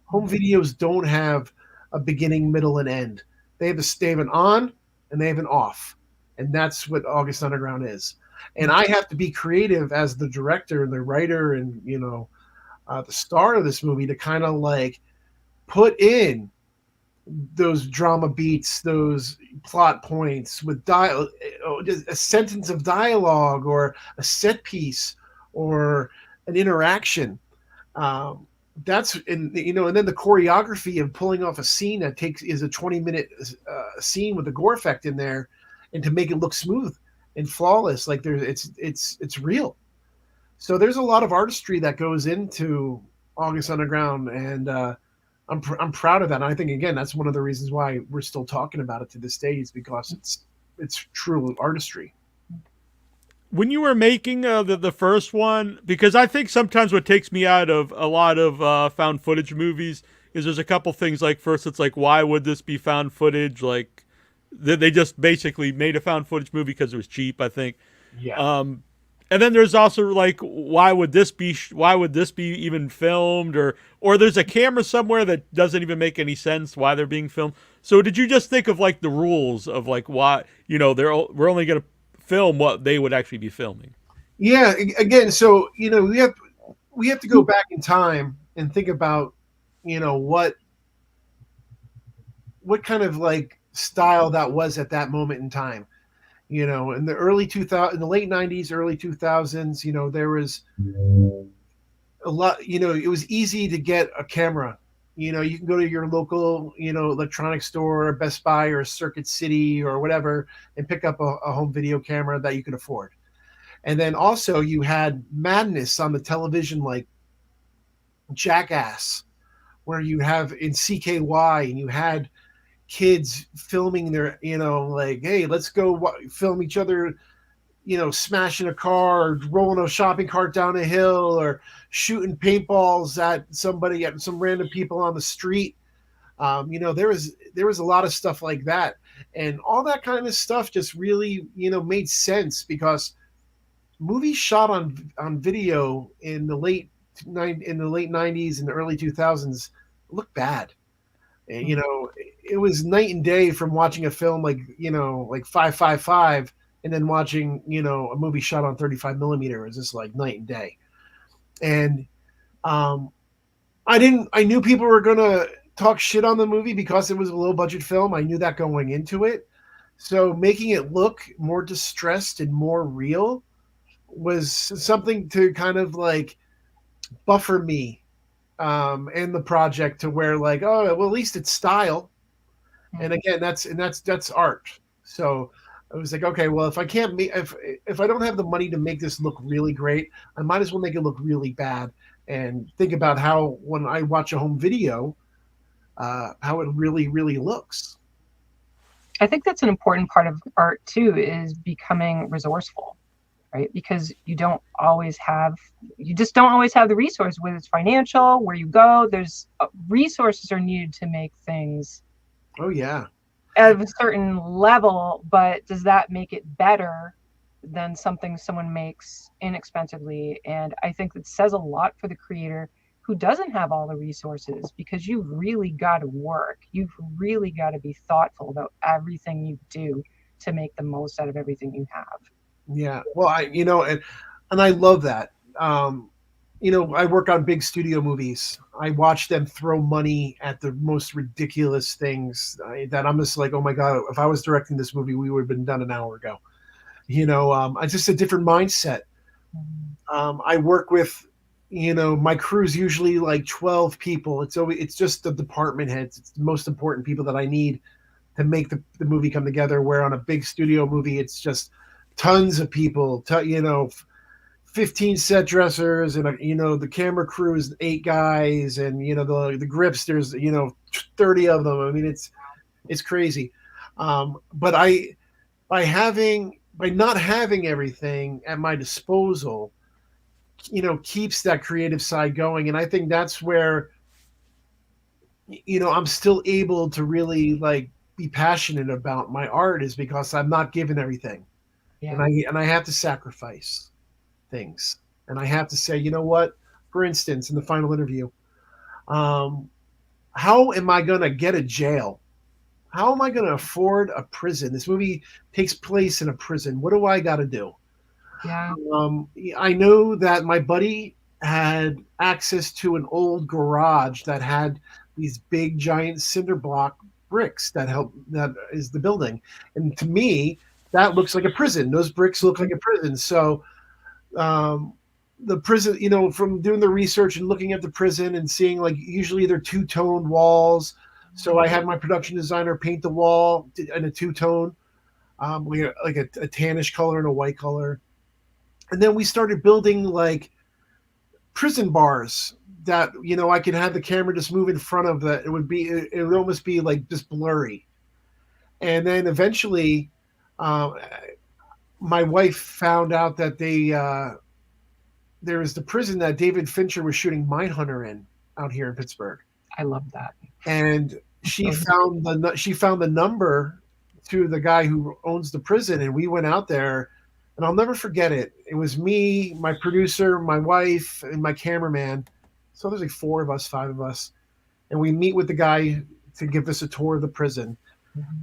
Home videos don't have a beginning, middle, and end. They have an on and they have an off. And that's what August Underground is. And I have to be creative as the director and the writer and, the star of this movie to kind of like put in those drama beats, those plot points with a sentence of dialogue or a set piece or an interaction. That's and then the choreography of pulling off a scene that is a 20-minute scene with a gore effect in there, and to make it look smooth and flawless, like it's real. So there's a lot of artistry that goes into August Underground, and I'm proud of that. And I think, again, that's one of the reasons why we're still talking about it to this day, is because it's true artistry. When you were making the first one, because I think sometimes what takes me out of a lot of found footage movies is there's a couple things, like first it's like, why would this be found footage? Like they just basically made a found footage movie because it was cheap, I think. Yeah. And then there's also like, why would this be even filmed, or there's a camera somewhere that doesn't even make any sense why they're being filmed. So did you just think of like the rules of like why, we're only going to film what they would actually be filming? Yeah. Again, so, we have to go back in time and think about, what kind of like style that was at that moment in time. In the early 2000s, in the late 90s, early 2000s, there was a lot, it was easy to get a camera. You can go to your local, electronic store, Best Buy or Circuit City or whatever, and pick up a home video camera that you could afford. And then also you had madness on the television, like Jackass, where you have in CKY, and you had kids filming their, like, hey, let's go film each other, smashing a car or rolling a shopping cart down a hill or shooting paintballs at some random people on the street. There was a lot of stuff like that. and all that kind of stuff just really, made sense, because movies shot on video in the late 90s and the early 2000s looked bad. And, it was night and day from watching a film like 555 and then watching, a movie shot on 35 millimeter. It was just like night and day. And I knew people were going to talk shit on the movie because it was a low budget film. I knew that going into it. So making it look more distressed and more real was something to kind of like buffer me in the project, to where like, oh, well, at least it's style. And again, that's art. So I was like, okay, well, if I can't if I don't have the money to make this look really great, I might as well make it look really bad, and think about how, when I watch a home video, how it really, really looks. I think that's an important part of art too, is becoming resourceful, right? Because you just don't always have the resources, whether it's financial, where you go, there's resources are needed to make things. Oh yeah. At a certain level, but does that make it better than something someone makes inexpensively? And I think that says a lot for the creator who doesn't have all the resources, because you've really got to work. You've really got to be thoughtful about everything you do to make the most out of everything you have. Yeah. Well, and I love that. I work on big studio movies. I watch them throw money at the most ridiculous things that I'm just like, oh my God, if I was directing this movie, we would have been done an hour ago. It's just a different mindset. I work with, my crew's usually like 12 people. It's just the department heads. It's the most important people that I need to make the movie come together. Where on a big studio movie, it's just tons of people, 15 set dressers, and the camera crew is 8 guys, and the grips, there's 30 of them. I mean, it's crazy. But by not having everything at my disposal, keeps that creative side going. And I think that's where I'm still able to really like be passionate about my art, is because I'm not given everything. Yeah. And I have to sacrifice things, and I have to say, you know what, for instance, in the final interview, how am I going to get a jail? How am I going to afford a prison? This movie takes place in a prison. What do I got to do? Yeah. I know that my buddy had access to an old garage that had these big giant cinder block bricks that is the building. And to me, that looks like a prison. Those bricks look like a prison. So the prison, from doing the research and looking at the prison and seeing, like, usually they're two-toned walls. So I had my production designer paint the wall in a two-tone, like a tannish color and a white color. And then we started building like prison bars that, I could have the camera just move in front of that. It would almost be like just blurry. And then eventually, my wife found out that there was the prison that David Fincher was shooting Mindhunter in out here in Pittsburgh. I love that. And she found the number to the guy who owns the prison, and we went out there, and I'll never forget it. It was me, my producer, my wife, and my cameraman. So there's like 4 of us, 5 of us, and we meet with the guy to give us a tour of the prison.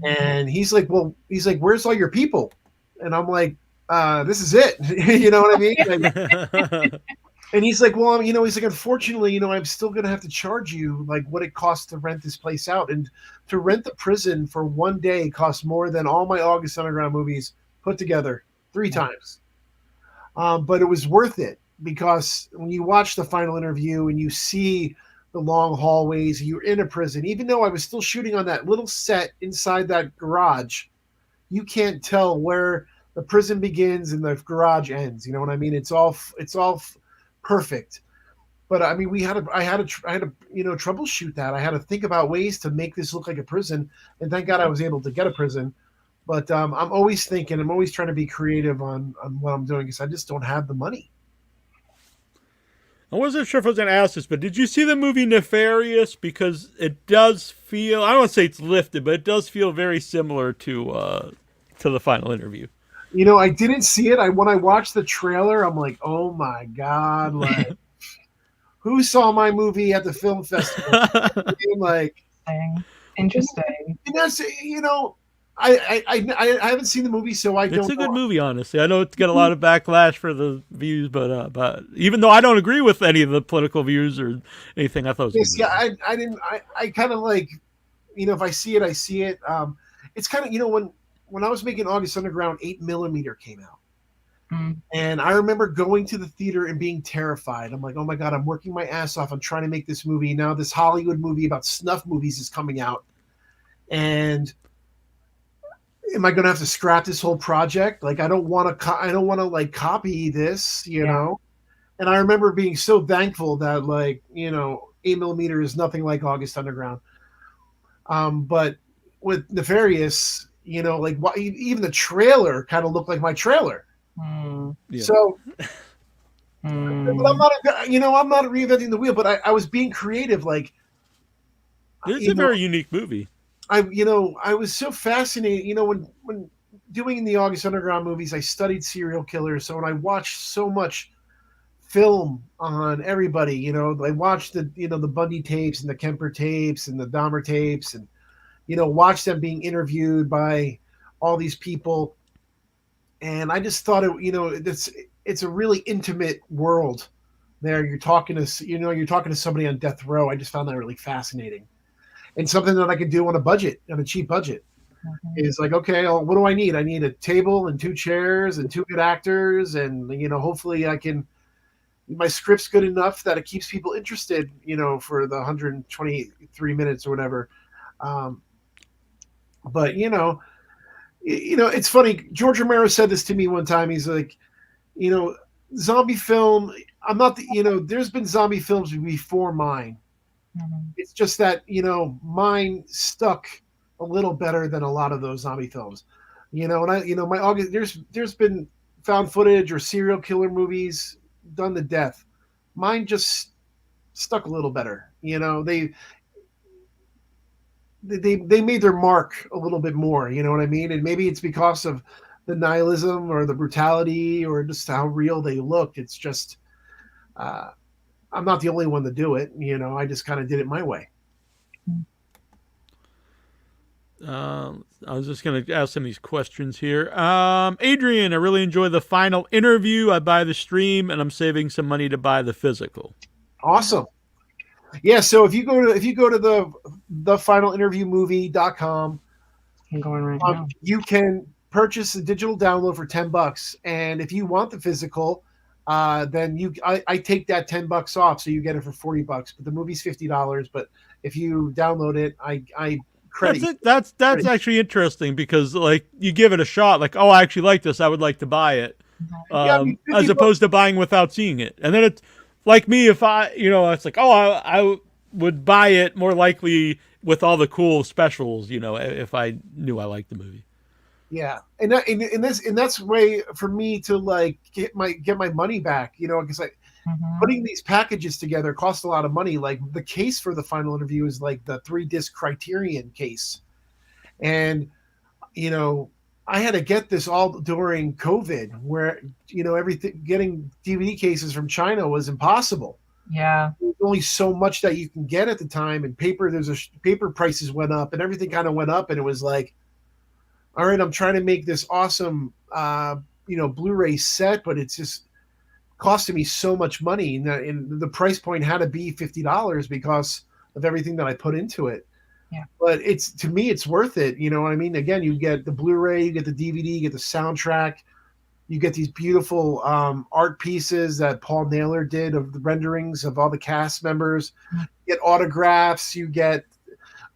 And he's like, where's all your people? And I'm like, this is it. You know what I mean? Like, and he's like, well, he's like, unfortunately, I'm still going to have to charge you like what it costs to rent this place out. And to rent the prison for one day costs more than all my August Underground movies put together 3 times. But it was worth it, because when you watch the final interview and you see the long hallways, you're in a prison, even though I was still shooting on that little set inside that garage, you can't tell where the prison begins and the garage ends. You know what I mean? It's all perfect. But I mean, I had to troubleshoot that. I had to think about ways to make this look like a prison, and thank God I was able to get a prison. But I'm always thinking, I'm always trying to be creative on what I'm doing, because I just don't have the money. I wasn't sure if I was going to ask this, but did you see the movie Nefarious? Because it does feel, I don't want to say it's lifted, but it does feel very similar to the final interview. You know, I didn't see it. When I watched the trailer, I'm like, oh my God, like, who saw my movie at the film festival? Like, interesting. And that's, you know, I haven't seen the movie, so I don't know. It's a good movie, honestly. I know it's got a lot of backlash for the views, but even though I don't agree with any of the political views or anything, I thought it was a good movie. I didn't, I kind of like, you know, if I see it, I see it. It's kind of, you know, when I was making August Underground, 8mm came out. And I remember going to the theater and being terrified. I'm like, oh my God, I'm working my ass off. I'm trying to make this movie. Now this Hollywood movie about snuff movies is coming out. And am I going to have to scrap this whole project? Like, I don't want to like copy this, you know? And I remember being so thankful that, like, you know, 8mm is nothing like August Underground. But with Nefarious, you know, like even the trailer kind of looked like my trailer. Yeah. So, but I'm not, I'm not reinventing the wheel, but I was being creative. Like, it's a very unique movie. I was so fascinated, you know, when doing the August Underground movies, I studied serial killers. So when I watched so much film on everybody, you know, I watched the Bundy tapes and the Kemper tapes and the Dahmer tapes and, you know, watched them being interviewed by all these people. And I just thought it's a really intimate world there. You're talking to somebody on death row. I just found that really fascinating. And something that I could do on a cheap budget. Is like, okay, what do I need? I need a table and 2 chairs and 2 good actors. And, you know, hopefully my script's good enough that it keeps people interested, you know, for the 123 minutes or whatever. But, you know, it's funny. George Romero said this to me one time. He's like, you know, zombie film, there's been zombie films before mine. It's just that, you know, mine stuck a little better than a lot of those zombie films, you know. And my August, there's been found footage or serial killer movies done to death. Mine just stuck a little better, you know. They made their mark a little bit more, you know what I mean? And maybe it's because of the nihilism or the brutality or just how real they looked. It's just, I'm not the only one to do it. You know, I just kind of did it my way. I was just going to ask some of these questions here. Adrian, I really enjoyed the final interview. I buy the stream and I'm saving some money to buy the physical. Awesome. Yeah. So if you go to the finalinterviewmovie.com, I'm going right now. You can purchase a digital download for $10. And if you want the physical, then I take that $10 off, so you get it for $40. But the movie's $50. But if you download it, I credit. That's actually interesting because, like, you give it a shot. Like, oh, I actually like this. I would like to buy it, as opposed to buying without seeing it. And then it's like me, if it's like, oh, I would buy it more likely with all the cool specials, you know, if I knew I liked the movie. Yeah, and that's a way for me to, like, get my money back, you know, because like putting these packages together costs a lot of money. Like, the case for the final interview is like the 3-disc Criterion case, and you know, I had to get this all during COVID, where, you know, getting DVD cases from China was impossible. Yeah, there's only so much that you can get at the time, and paper prices went up, and everything kind of went up, and it was like, all right, I'm trying to make this awesome, Blu-ray set, but it's just costing me so much money. And the price point had to be $50 because of everything that I put into it. Yeah. But to me, it's worth it. You know what I mean? Again, you get the Blu-ray, you get the DVD, you get the soundtrack, you get these beautiful art pieces that Paul Naylor did of the renderings of all the cast members. You get autographs, you get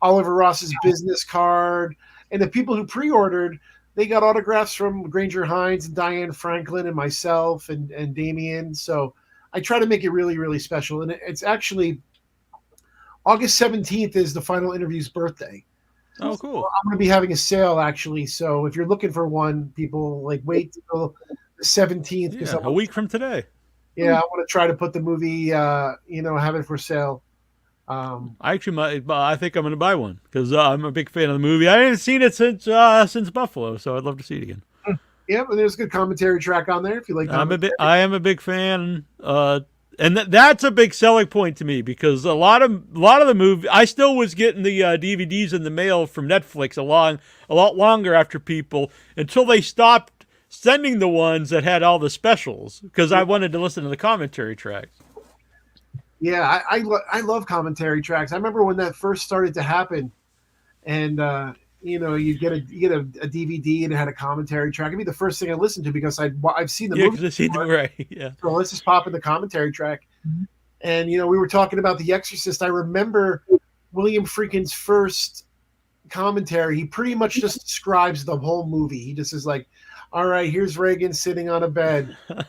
Oliver Ross's business card. And the people who pre-ordered, they got autographs from Granger Hines and Diane Franklin and myself and Damien. So I try to make it really, really special. And it's actually August 17th is the final interview's birthday. Oh, cool. So I'm going to be having a sale, actually. So if you're looking for one, people, like, wait till the 17th. Yeah, a week from today. Yeah, I want to try to put the movie, have it for sale. I actually might. I think I'm going to buy one because I'm a big fan of the movie. I haven't seen it since Buffalo, so I'd love to see it again. Yeah, but there's a good commentary track on there if you like. I am a big fan, and that's a big selling point to me because a lot of the movie. I still was getting the DVDs in the mail from Netflix a lot longer after people until they stopped sending the ones that had all the specials because I wanted to listen to the commentary tracks. Yeah, I love commentary tracks. I remember when that first started to happen, and you get a DVD and it had a commentary track. It'd be the first thing I listened to because I've seen the movie. I've seen the right. Yeah. So let's just pop in the commentary track, and we were talking about The Exorcist. I remember William Friedkin's first commentary. He pretty much just describes the whole movie. He just is like, "All right, here's Reagan sitting on a bed," and I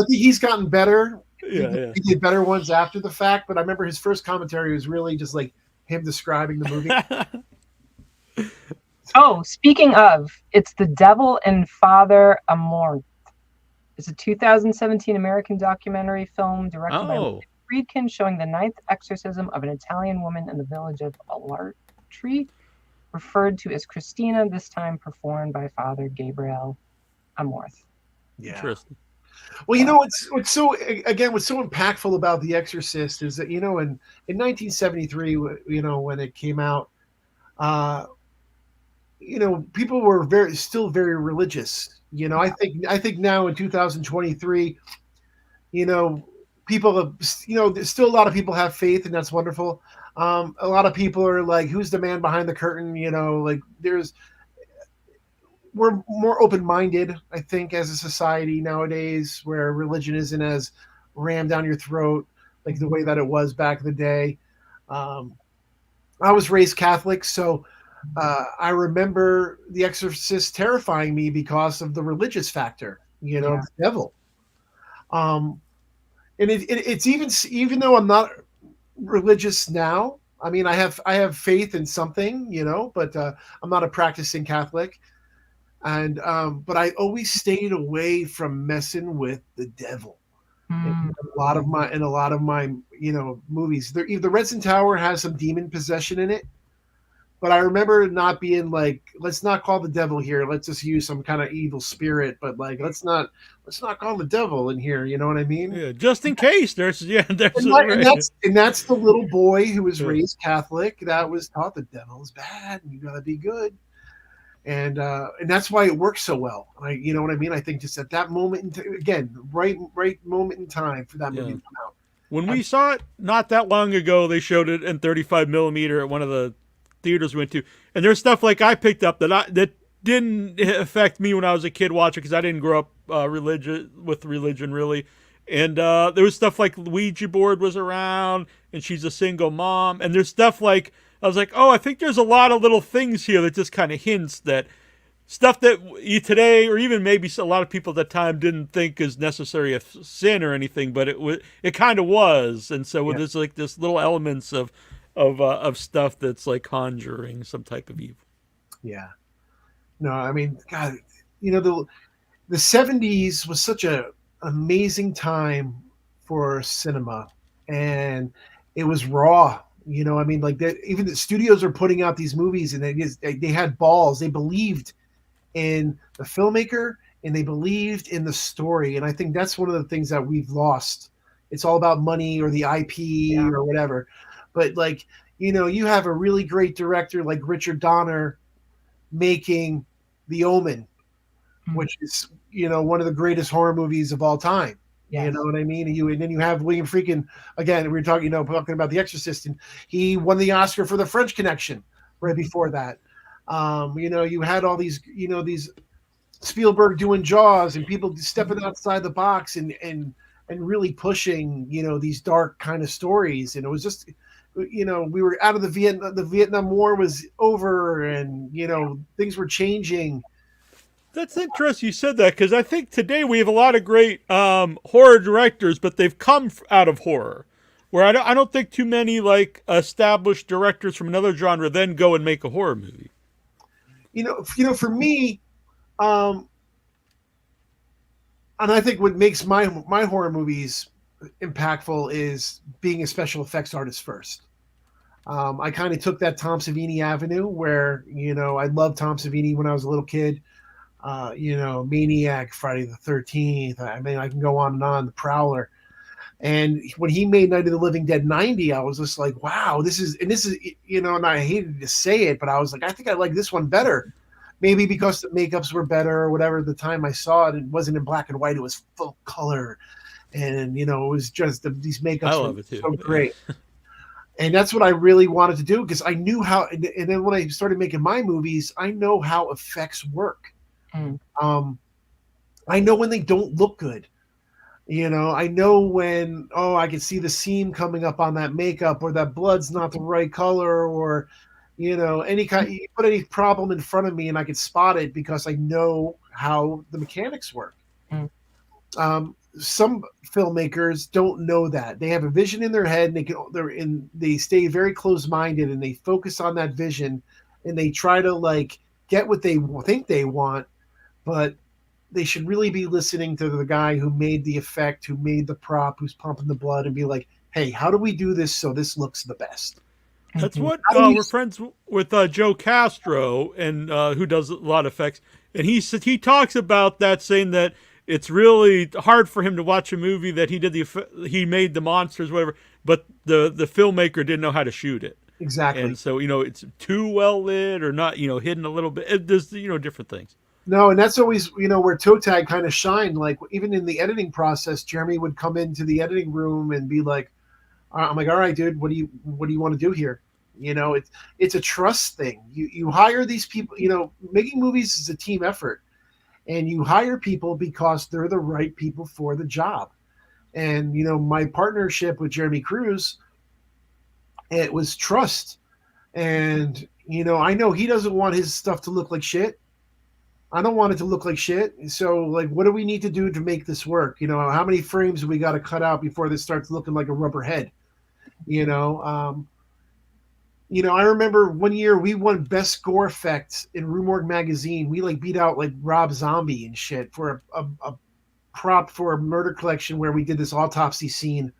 think he's gotten better. Yeah. He did better ones after the fact, but I remember his first commentary was really just like him describing the movie. Oh, speaking of, it's The Devil and Father Amorth. It's a 2017 American documentary film directed by Friedkin showing the ninth exorcism of an Italian woman in the village of Alartri, referred to as Christina, this time performed by Father Gabriel Amorth. Yeah. Interesting. Well, what's so impactful about The Exorcist is that in 1973, when it came out, people were still very religious. I think now in 2023, people have, there's still a lot of people have faith, and that's wonderful. A lot of people are like, who's the man behind the curtain? We're more open-minded, I think, as a society nowadays, where religion isn't as rammed down your throat like the way that it was back in the day. I was raised Catholic, so I remember The Exorcist terrifying me because of the religious factor, the devil. And it's even though I'm not religious now, I mean, I have faith in something, but I'm not a practicing Catholic. And but I always stayed away from messing with the devil. In a lot of my movies. The Redson Tower has some demon possession in it, but I remember not being like, let's not call the devil here. Let's just use some kind of evil spirit, but like let's not call the devil in here. You know what I mean? Yeah, just in case. That's and that's the little boy who was raised Catholic that was taught the devil is bad and you gotta be good. And that's why it works so well. You know what I mean? I think just at that moment, right moment in time for that movie to come out. When we saw it not that long ago, they showed it in 35 millimeter at one of the theaters we went to, and there's stuff like I picked up that didn't affect me when I was a kid watching because I didn't grow up with religion really. And there was stuff like the Ouija board was around, and she's a single mom, and there's stuff like. I was like, oh, I think there's a lot of little things here that just kind of hints that stuff that you today, or even maybe a lot of people at the time didn't think is necessarily a sin or anything, but it kind of was. And so there's like this little elements of stuff that's like conjuring some type of evil. Yeah. No, I mean, God, the 70s was such a amazing time for cinema, and it was raw. I mean, like even the studios are putting out these movies, and they had balls. They believed in the filmmaker, and they believed in the story. And I think that's one of the things that we've lost. It's all about money or the IP or whatever. But like, you have a really great director like Richard Donner making The Omen, which is one of the greatest horror movies of all time. Yes. You know what I mean? And then you have William Friedkin again. We were talking about The Exorcist, and he won the Oscar for The French Connection right before that. You had all these, these Spielberg doing Jaws, and people stepping outside the box and really pushing, these dark kind of stories. And it was just, we were out of the Vietnam War was over, and things were changing. That's interesting you said that, because I think today we have a lot of great horror directors, but they've come out of horror. Where I don't think too many like established directors from another genre then go and make a horror movie. For me, and I think what makes my horror movies impactful is being a special effects artist first. I kind of took that Tom Savini avenue where, I loved Tom Savini when I was a little kid. Maniac, Friday the 13th. I mean, I can go on and on, The Prowler. And when he made Night of the Living Dead 90, I was just like, wow, this is, and I hated to say it, but I was like, I think I like this one better. Maybe because the makeups were better or whatever. The time I saw it, it wasn't in black and white. It was full color. And, it was just these makeups were so great. And that's what I really wanted to do because I knew how, and then when I started making my movies, I know how effects work. I know when they don't look good. I know when, I can see the seam coming up on that makeup or that blood's not the right color or, any kind, you put any problem in front of me and I can spot it because I know how the mechanics work. Some filmmakers don't know that. They have a vision in their head and they stay very close-minded and they focus on that vision and they try to get what they think they want, but they should really be listening to the guy who made the effect, who made the prop, who's pumping the blood, and be like, hey, how do we do this so this looks the best? That's what we're friends with Joe Castro, and who does a lot of effects. And he talks about that, saying that it's really hard for him to watch a movie that he made the monsters, whatever, but the filmmaker didn't know how to shoot it. Exactly. And so, it's too well lit or not, hidden a little bit. There's, different things. No, and that's always, where ToeTag kind of shined. Like, even in the editing process, Jeremy would come into the editing room and be like, I'm like, all right, dude, what do you want to do here? It's a trust thing. You hire these people, making movies is a team effort. And you hire people because they're the right people for the job. And, my partnership with Jeremy Cruz, it was trust. And, I know he doesn't want his stuff to look like shit. I don't want it to look like shit. So, what do we need to do to make this work? How many frames have we got to cut out before this starts looking like a rubber head? I remember one year we won Best Gore Effect in Rue Morgue magazine. We beat out Rob Zombie and shit for a prop for a murder collection where we did this autopsy scene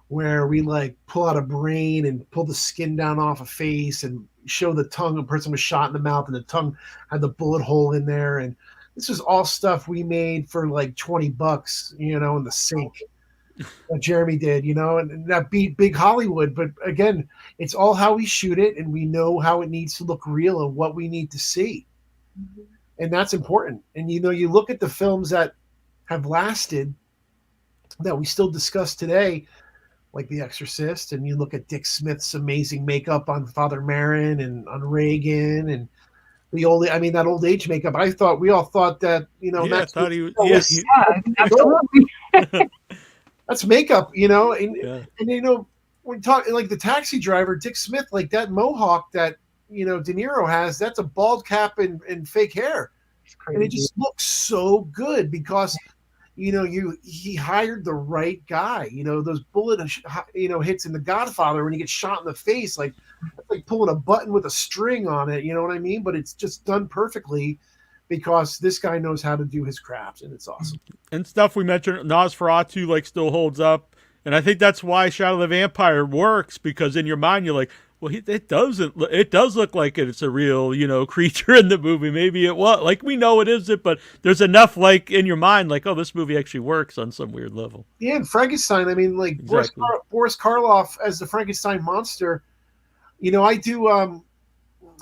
where we pull out a brain and pull the skin down off a face and show the tongue. A person was shot in the mouth and the tongue had the bullet hole in there. And this was all stuff we made for $20, in the sink. That Jeremy did, and that beat big Hollywood. But again, it's all how we shoot it, and we know how it needs to look real and what we need to see. And that's important. And you look at the films that have lasted that we still discuss today, like The Exorcist, and you look at Dick Smith's amazing makeup on Father Marin and on Reagan and that old age makeup. We all thought that, I thought he was, absolutely. That's makeup, and when talking the Taxi Driver, Dick Smith, that mohawk that De Niro has, that's a bald cap and fake hair, and it just looks so good because he hired the right guy. Those bullet hits in The Godfather when he gets shot in the face, like pulling a button with a string on it. You know what I mean? But it's just done perfectly. Because this guy knows how to do his craft, and it's awesome. And stuff we mentioned, Nosferatu still holds up, and I think that's why Shadow of the Vampire works, because in your mind you're like, well, it does look like it's a real creature in the movie. Maybe it was we know it isn't, but there's enough in your mind oh, this movie actually works on some weird level. Yeah, and Frankenstein. I mean, exactly. Boris Karloff as the Frankenstein monster. I do.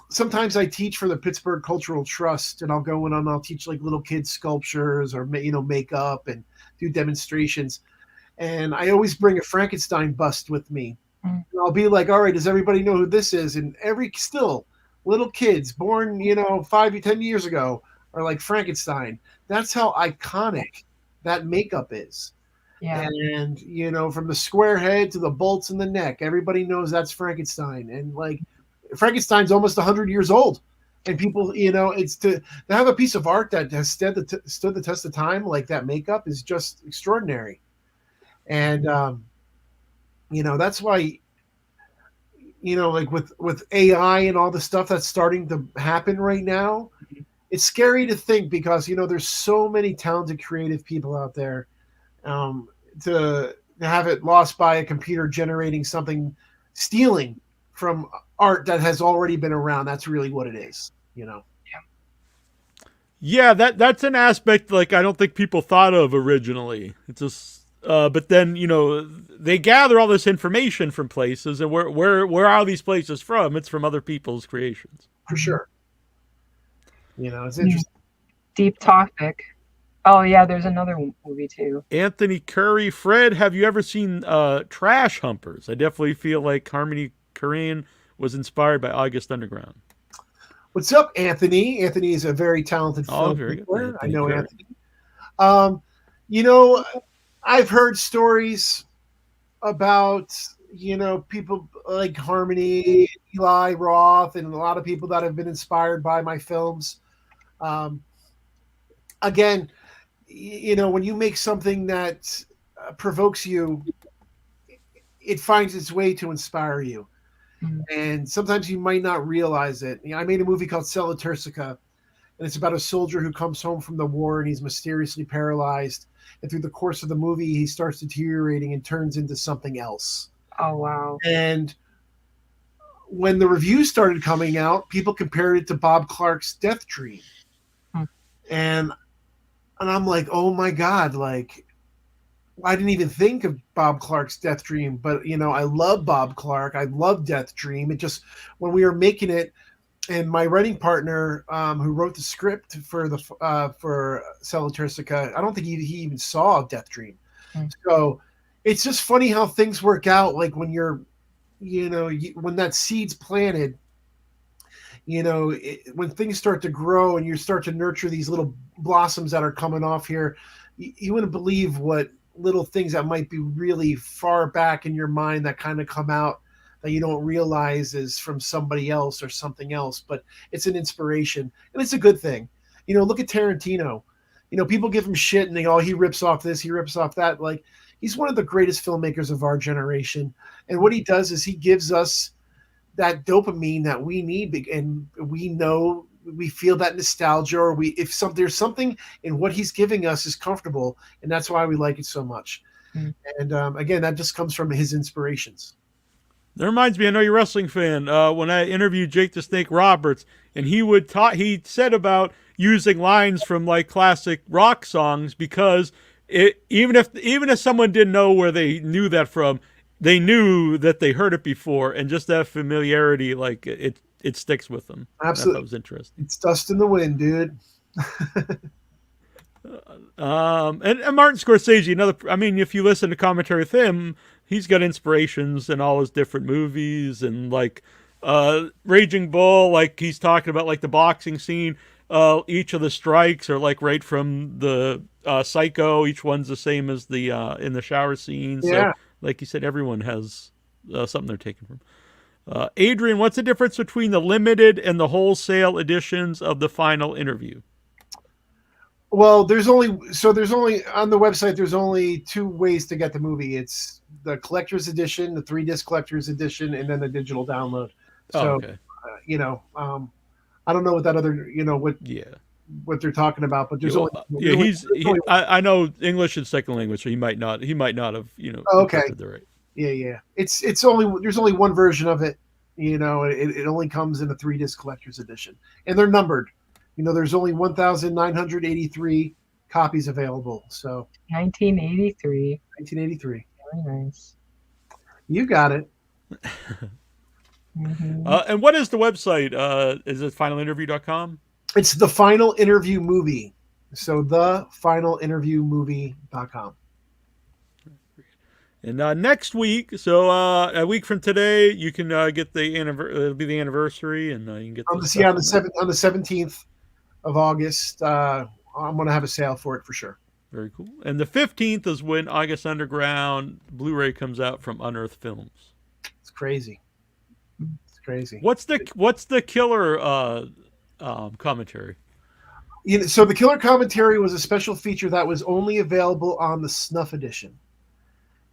Sometimes I teach for the Pittsburgh Cultural Trust, and I'll go in and I'll teach little kids sculptures or makeup and do demonstrations. And I always bring a Frankenstein bust with me. And I'll be like, all right, does everybody know who this is? And little kids born 5 to 10 years ago are like Frankenstein. That's how iconic that makeup is. Yeah. And from the square head to the bolts in the neck, everybody knows that's Frankenstein. And Frankenstein's almost 100 years old, and people, it's to have a piece of art that has stood the test of time like that makeup is just extraordinary. And that's why with AI and all the stuff that's starting to happen right now, it's scary to think because, there's so many talented, creative people out there. To have it lost by a computer generating something, stealing from art that has already been around. That's really what it is, Yeah, that's an aspect like I don't think people thought of originally. It's just, but then they gather all this information from places, and where are these places from? It's from other people's creations. For sure. It's interesting. Deep topic. Oh yeah, there's another movie too. Anthony Curry, Fred, have you ever seen Trash Humpers? I definitely feel like Harmony Korine was inspired by August Underground. What's up, Anthony? Anthony is a very talented filmmaker. I know Curry. Anthony. I've heard stories about, people like Harmony, Eli Roth, and a lot of people that have been inspired by my films. Again, when you make something that provokes you, it finds its way to inspire you. And sometimes you might not realize it. I made a movie called Celaturcica, and it's about a soldier who comes home from the war and he's mysteriously paralyzed. And through the course of the movie, he starts deteriorating and turns into something else. Oh, wow. And when the reviews started coming out, people compared it to Bob Clark's Death Dream. And I'm like, oh my God, like, I didn't even think of Bob Clark's Death Dream, but I love Bob Clark. I love Death Dream. It just, when we were making it, and my writing partner, who wrote the script for Celaturcica, I don't think he even saw Death Dream. So it's just funny how things work out. Like when you're, when that seed's planted, when things start to grow and you start to nurture these little blossoms that are coming off here, you wouldn't believe what little things that might be really far back in your mind that kind of come out that you don't realize is from somebody else or something else, but it's an inspiration and it's a good thing. Look at Tarantino. People give him shit and he rips off this, he rips off that. Like, he's one of the greatest filmmakers of our generation. And what he does is he gives us that dopamine that we need, and we feel that nostalgia, or if there's something in what he's giving us is comfortable, and that's why we like it so much. And again, that just comes from his inspirations. That reminds me, I know you're a wrestling fan. When I interviewed Jake the Snake Roberts, and he said about using lines from like classic rock songs because even if someone didn't know where they knew that from, they knew that they heard it before, and just that familiarity, like it sticks with them. Absolutely, that was interesting. It's dust in the wind, dude. And Martin Scorsese, if you listen to commentary with him, he's got inspirations in all his different movies, and like Raging Bull, like he's talking about like the boxing scene. Each of the strikes are like right from the Psycho. Each one's the same as the in the shower scene. Yeah. So, like you said, everyone has something they're taking from. Adrian, what's the difference between the limited and the wholesale editions of the final interview? Well, there's only on the website, there's only two ways to get the movie. It's the collector's edition, the 3-disc collector's edition, and then the digital download. So, okay. I don't know what that other, what they're talking about, but there's I know English is second language, so he might not have, okay. The right. Yeah. There's only one version of it. It only comes in a 3-disc collector's edition, and they're numbered. There's only 1,983 copies available. So 1983. Very nice. You got it. And what is the website? Is it finalinterview.com? It's The Final Interview Movie. So thefinalinterviewmovie.com. And next week, so a week from today, you can get it'll be the anniversary, and you can get on the 17th of August. I'm going to have a sale for it for sure. Very cool. And the 15th is when August Underground Blu-ray comes out from Unearthed Films. It's crazy. What's the killer commentary? So the killer commentary was a special feature that was only available on the Snuff edition,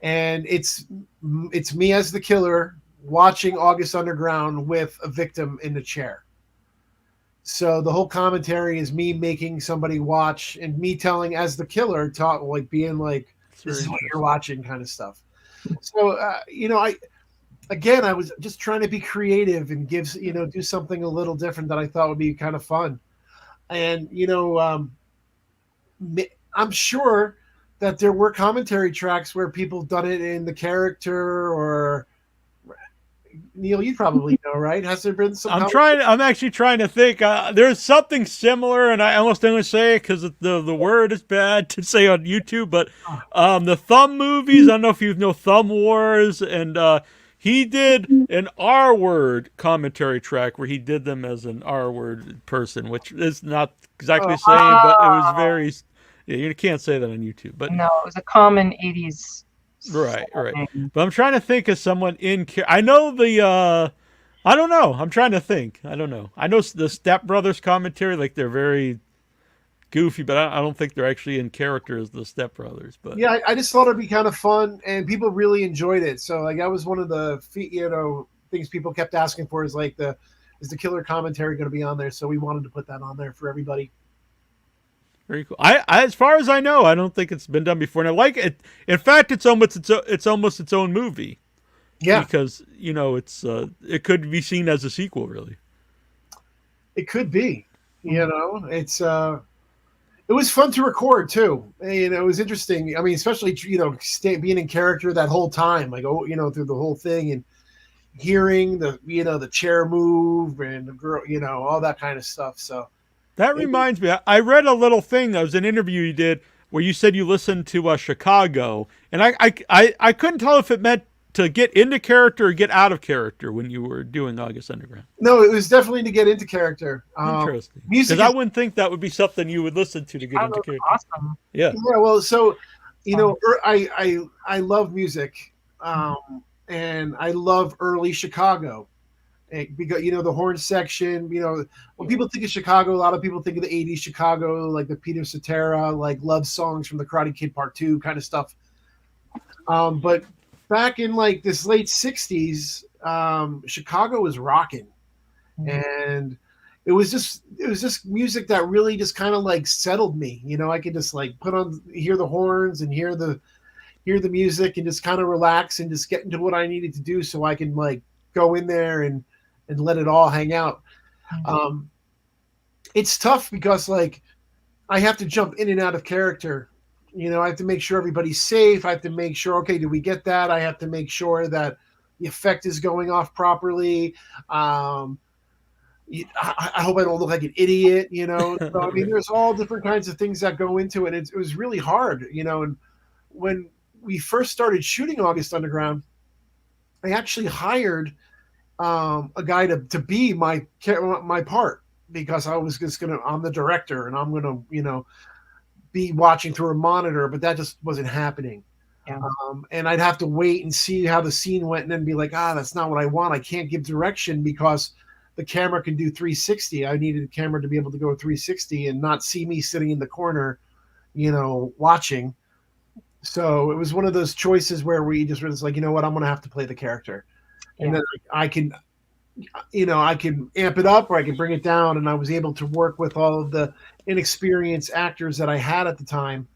and it's me as the killer watching August Underground with a victim in the chair. So the whole commentary is me making somebody watch and me telling as the killer, talk like being like, this is what you're watching kind of stuff. So, I was just trying to be creative and do something a little different that I thought would be kind of fun. And, I'm sure that there were commentary tracks where people done it in the character or Neil, you probably know, right? Has there been some? I'm actually trying to think. There's something similar, and I almost don't say it because the word is bad to say on YouTube. But the Thumb movies. I don't know if you know Thumb Wars, and he did an R word commentary track where he did them as an R word person, which is not exactly the same, but it was very. Yeah, you can't say that on YouTube. But no, it was a common '80s. Right. But I'm trying to think of someone I know I don't know. I'm trying to think. I don't know. I know the Step Brothers commentary, like they're very goofy, but I don't think they're actually in character as the Step Brothers. But yeah, I just thought it'd be kind of fun, and people really enjoyed it. So like that was one of the things people kept asking for is like is the killer commentary going to be on there? So we wanted to put that on there for everybody. Very cool. I as far as I know, I don't think it's been done before. And I like it. In fact, it's almost its own movie. Yeah, because it could be seen as a sequel. Really, it could be. It's it was fun to record too. It was interesting. I mean, especially being in character that whole time, like through the whole thing and hearing the chair move and the girl, all that kind of stuff. So. That reminds me, I read a little thing that was an interview you did where you said you listened to Chicago, and I couldn't tell if it meant to get into character or get out of character when you were doing August Underground. No, it was definitely to get into character. Interesting. Because I wouldn't think that would be something you would listen to get into character. Awesome. Yeah. Yeah. Well, so I love music, and I love early Chicago. Because the horn section, when people think of Chicago, a lot of people think of the '80s Chicago, like the Peter Cetera, like love songs from the Karate Kid Part 2 kind of stuff. But back in like this late '60s, Chicago was rocking, and it was just music that really just kind of like settled me. I could just like hear the horns and hear the music and just kind of relax and just get into what I needed to do so I can like go in there and let it all hang out. It's tough because like I have to jump in and out of character. I have to make sure everybody's safe. I have to make sure, okay, did we get that? I have to make sure that the effect is going off properly. I hope I don't look like an idiot, So, I mean, there's all different kinds of things that go into it. It was really hard, and when we first started shooting August Underground, I actually hired a guy to be my part because I was just I'm the director and I'm gonna be watching through a monitor, but that just wasn't happening. Yeah. And I'd have to wait and see how the scene went and then be like, that's not what I want. I can't give direction because the camera can do 360. I needed the camera to be able to go 360 and not see me sitting in the corner, watching. So it was one of those choices where we just were just like, what, I'm going to have to play the character. And then I can amp it up or I can bring it down. And I was able to work with all of the inexperienced actors that I had at the time.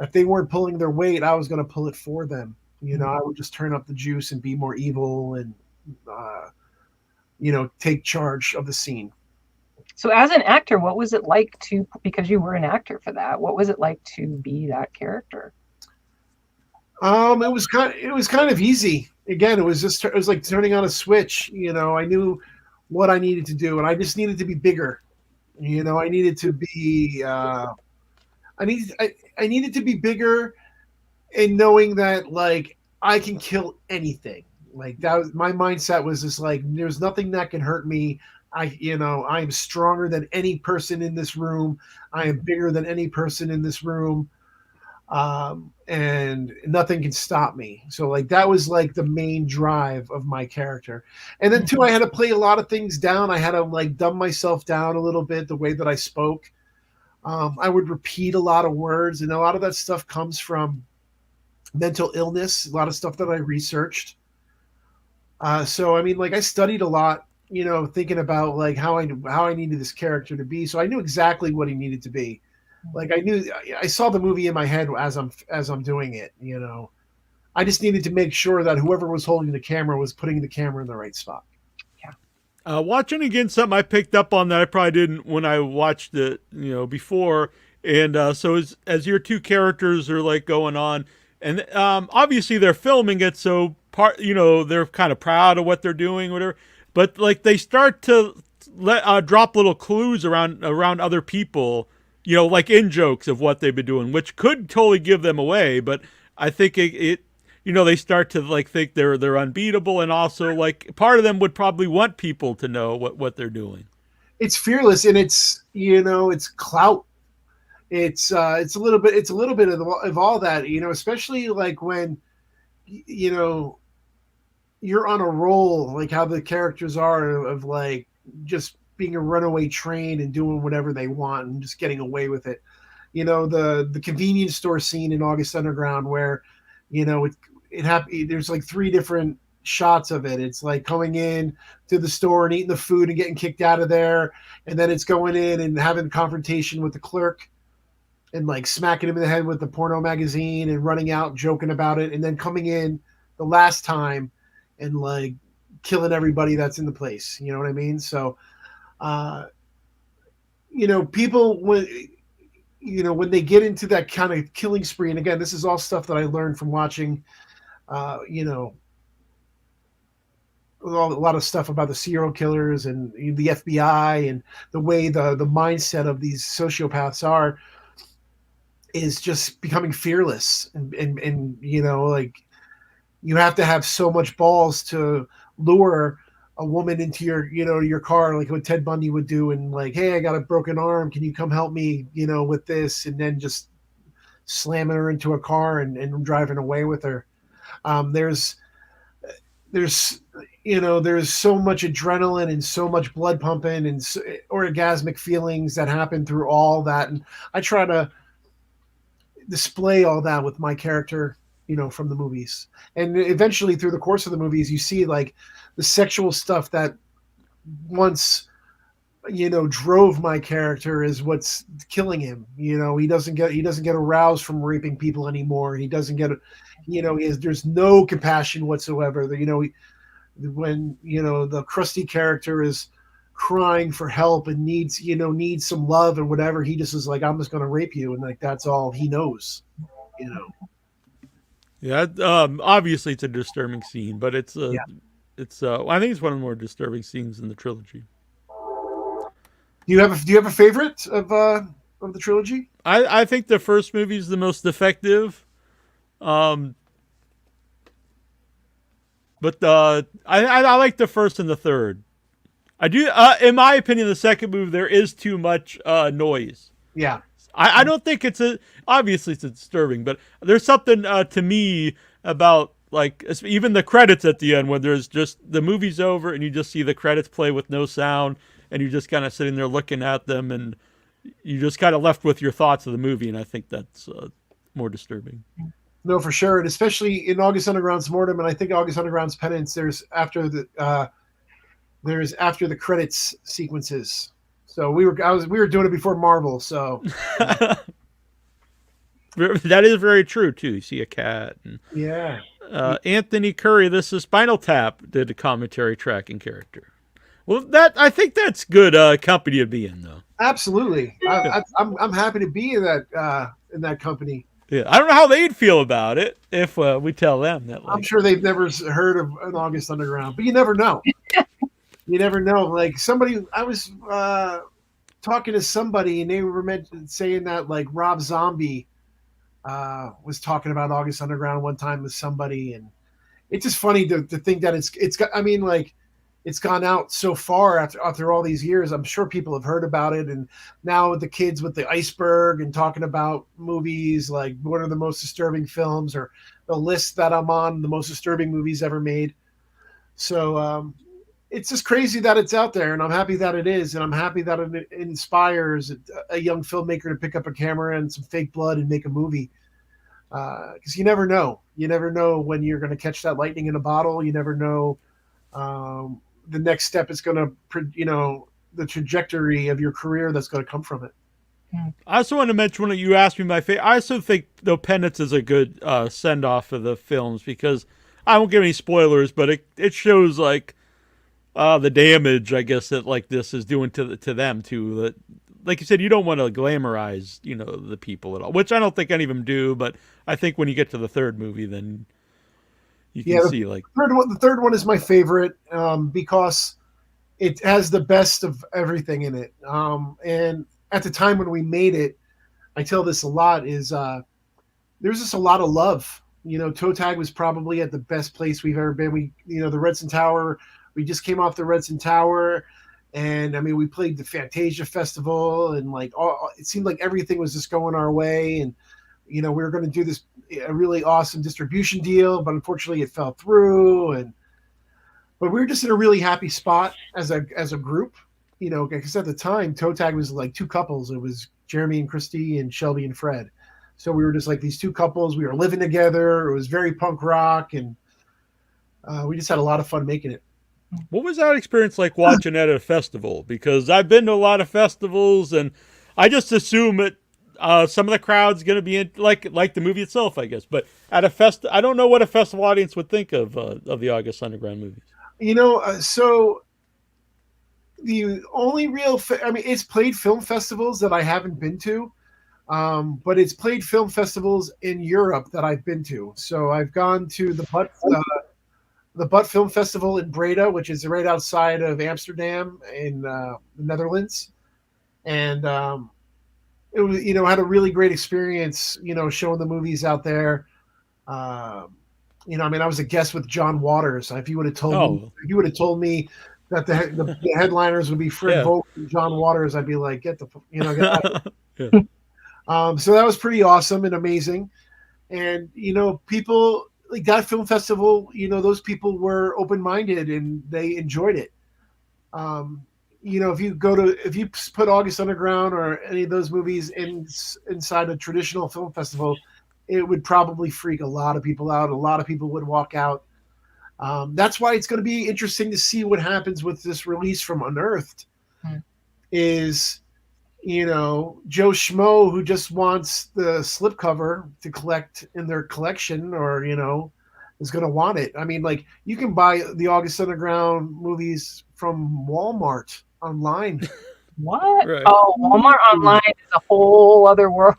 If they weren't pulling their weight, I was going to pull it for them. I would just turn up the juice and be more evil and, take charge of the scene. So as an actor, what was it like because you were an actor for that, what was it like to be that character? It was kind of easy. Again, it was like turning on a switch. I knew what I needed to do, and I just needed to be bigger. I needed to be. I needed to be bigger, and knowing that like I can kill anything. Like that was my mindset was just like there's nothing that can hurt me. I'm stronger than any person in this room. I am bigger than any person in this room. And nothing can stop me. So like that was like the main drive of my character. And then too, I had to play a lot of things down. I had to like dumb myself down a little bit, the way that I spoke. I would repeat a lot of words, and a lot of that stuff comes from mental illness, a lot of stuff that I researched. So I mean, like I studied a lot thinking about like how I needed this character to be. So I knew exactly what he needed to be. Like I saw the movie in my head as I'm doing it. I just needed to make sure that whoever was holding the camera was putting the camera in the right spot. Watching again, something I picked up on that I probably didn't when I watched it, before. And so as your two characters are like going on, and obviously they're filming it, so they're kind of proud of what they're doing, whatever. But like they start to drop little clues around other people, like in jokes of what they've been doing, which could totally give them away. But I think it they start to like think they're unbeatable, and also like part of them would probably want people to know what they're doing. It's fearless, and it's clout. It's a little bit of all that, especially like when you're on a roll, like how the characters are of like just being a runaway train and doing whatever they want and just getting away with it. The convenience store scene in August Underground where there's like 3 different shots of it. It's like going in to the store and eating the food and getting kicked out of there, and then it's going in and having a confrontation with the clerk and like smacking him in the head with the porno magazine and running out joking about it, and then coming in the last time and like killing everybody that's in the place. You know what I mean? So people when they get into that kind of killing spree, and again, this is all stuff that I learned from watching a lot of stuff about the serial killers and the FBI and the way the mindset of these sociopaths is just becoming fearless. And like you have to have so much balls to lure a woman into your car, like what Ted Bundy would do, and like, hey, I got a broken arm, can you come help me, with this, and then just slamming her into a car and driving away with her. There's so much adrenaline and so much blood pumping and orgasmic feelings that happen through all that, and I try to display all that with my character, from the movies. And eventually through the course of the movies, you see like the sexual stuff that once, drove my character is what's killing him. He doesn't get aroused from raping people anymore. He doesn't get, there's no compassion whatsoever. When, the crusty character is crying for help and needs some love and whatever, he just is like, I'm just going to rape you. And like, that's all he knows, Yeah. Obviously it's a disturbing scene, but it's I think it's one of the more disturbing scenes in the trilogy. Do you have a favorite of the trilogy? I think the first movie is the most effective. But I like the first and the third. I do. In my opinion, the second movie there is too much noise. Yeah. I don't think obviously it's disturbing, but there's something to me about like even the credits at the end when there's just the movie's over and you just see the credits play with no sound and you're just kind of sitting there looking at them and you just kind of left with your thoughts of the movie, and I think that's more disturbing. No, for sure, and especially in August Underground's Mortem, and I think August Underground's Penance. There's after the credits sequences. So we were doing it before Marvel. So that is very true too. You see a cat. And, yeah. Anthony Curry, this is Spinal Tap, did a commentary tracking character. Well, I think that's good company to be in, though. Absolutely, I'm happy to be in that company. Yeah, I don't know how they'd feel about it if we tell them that. I'm sure they've never heard of an August Underground, but you never know. You never know. Like I was talking to somebody, and they were saying that like Rob Zombie was talking about August Underground one time with somebody, and it's just funny to think that it's got. I mean, like it's gone out so far after all these years. I'm sure people have heard about it, and now with the kids with the iceberg and talking about movies like what are the most disturbing films or the list that I'm on, the most disturbing movies ever made. So it's just crazy that it's out there, and I'm happy that it is, and I'm happy that it inspires a young filmmaker to pick up a camera and some fake blood and make a movie. Because you never know. You never know when you're going to catch that lightning in a bottle. You never know the next step is going to, the trajectory of your career that's going to come from it. I also want to mention when you asked me my favorite. I also think The Penance is a good send off of the films because I won't give any spoilers, but it shows like the damage I guess that like this is doing to them too. That, like you said, you don't want to glamorize the people at all, which I don't think any of them do. But I think when you get to the third movie, then you can see like the third one is my favorite because it has the best of everything in it. And at the time when we made it, I tell this a lot, is there was just a lot of love. ToeTag was probably at the best place we've ever been. We, the Redson Tower, we just came off the Redson Tower, and I mean, we played the Fantasia Festival, and like it seemed like everything was just going our way, and we were going to do this a really awesome distribution deal, but unfortunately it fell through, but we were just in a really happy spot as a group. Because at the time, ToeTag was like two couples. It was Jeremy and Christy and Shelby and Fred. So we were just like these two couples. We were living together. It was very punk rock, and we just had a lot of fun making it. What was that experience like watching at a festival? Because I've been to a lot of festivals, and I just assume it. Some of the crowd's going to be in, like the movie itself, I guess. But at a I don't know what a festival audience would think of the August Underground movies. So the only real, it's played film festivals that I haven't been to, but it's played film festivals in Europe that I've been to. So I've gone to the Butt Film Festival in Breda, which is right outside of Amsterdam in the Netherlands, and it was had a really great experience. Showing the movies out there. I was a guest with John Waters. If you would have told me that the headliners would be Fred Vogel and John Waters, I'd be like, get out. So that was pretty awesome and amazing. And, people like that film festival, those people were open-minded and they enjoyed it. If you put August Underground or any of those movies inside a traditional film festival, it would probably freak a lot of people out. A lot of people would walk out. That's why it's going to be interesting to see what happens with this release from Unearthed. Is, Joe Schmo who just wants the slipcover to collect in their collection, or, is going to want it. I mean, like, you can buy the August Underground movies from Walmart online. What? Right. Oh, Walmart online is a whole other world.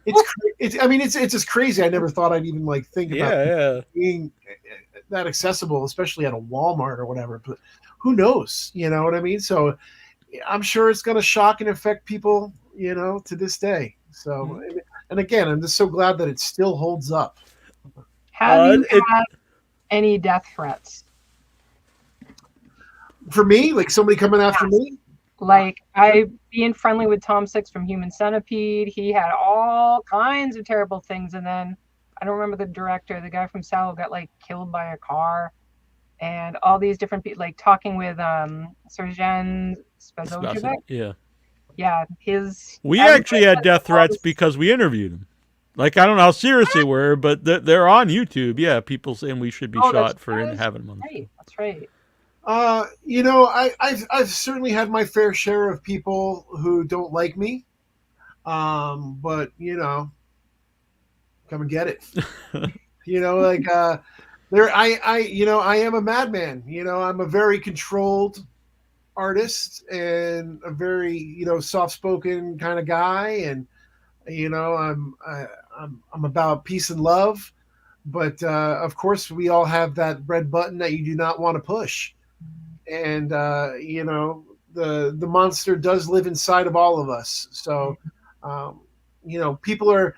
It's just crazy. I never thought I'd even think about being that accessible, especially at a Walmart or whatever. But who knows? You know what I mean? So I'm sure it's going to shock and affect people, to this day. So, and again, I'm just so glad that it still holds up. Have you had any death threats? For me, like somebody coming after me? Like, I being friendly with Tom Six from Human Centipede, he had all kinds of terrible things, and then I don't remember the director, the guy from Salvo got killed by a car, and all these different people, talking with Sergen Spazojevic. Yeah, we actually had death threats because we interviewed him. I don't know how serious they were, but they're on YouTube. Yeah, people saying we should be shot for having them. Right. That's right. I've certainly had my fair share of people who don't like me. But come and get it. I am a madman. I'm a very controlled artist and a very, soft-spoken kind of guy, and I'm about peace and love, but of course we all have that red button that you do not want to push. And the monster does live inside of all of us. So people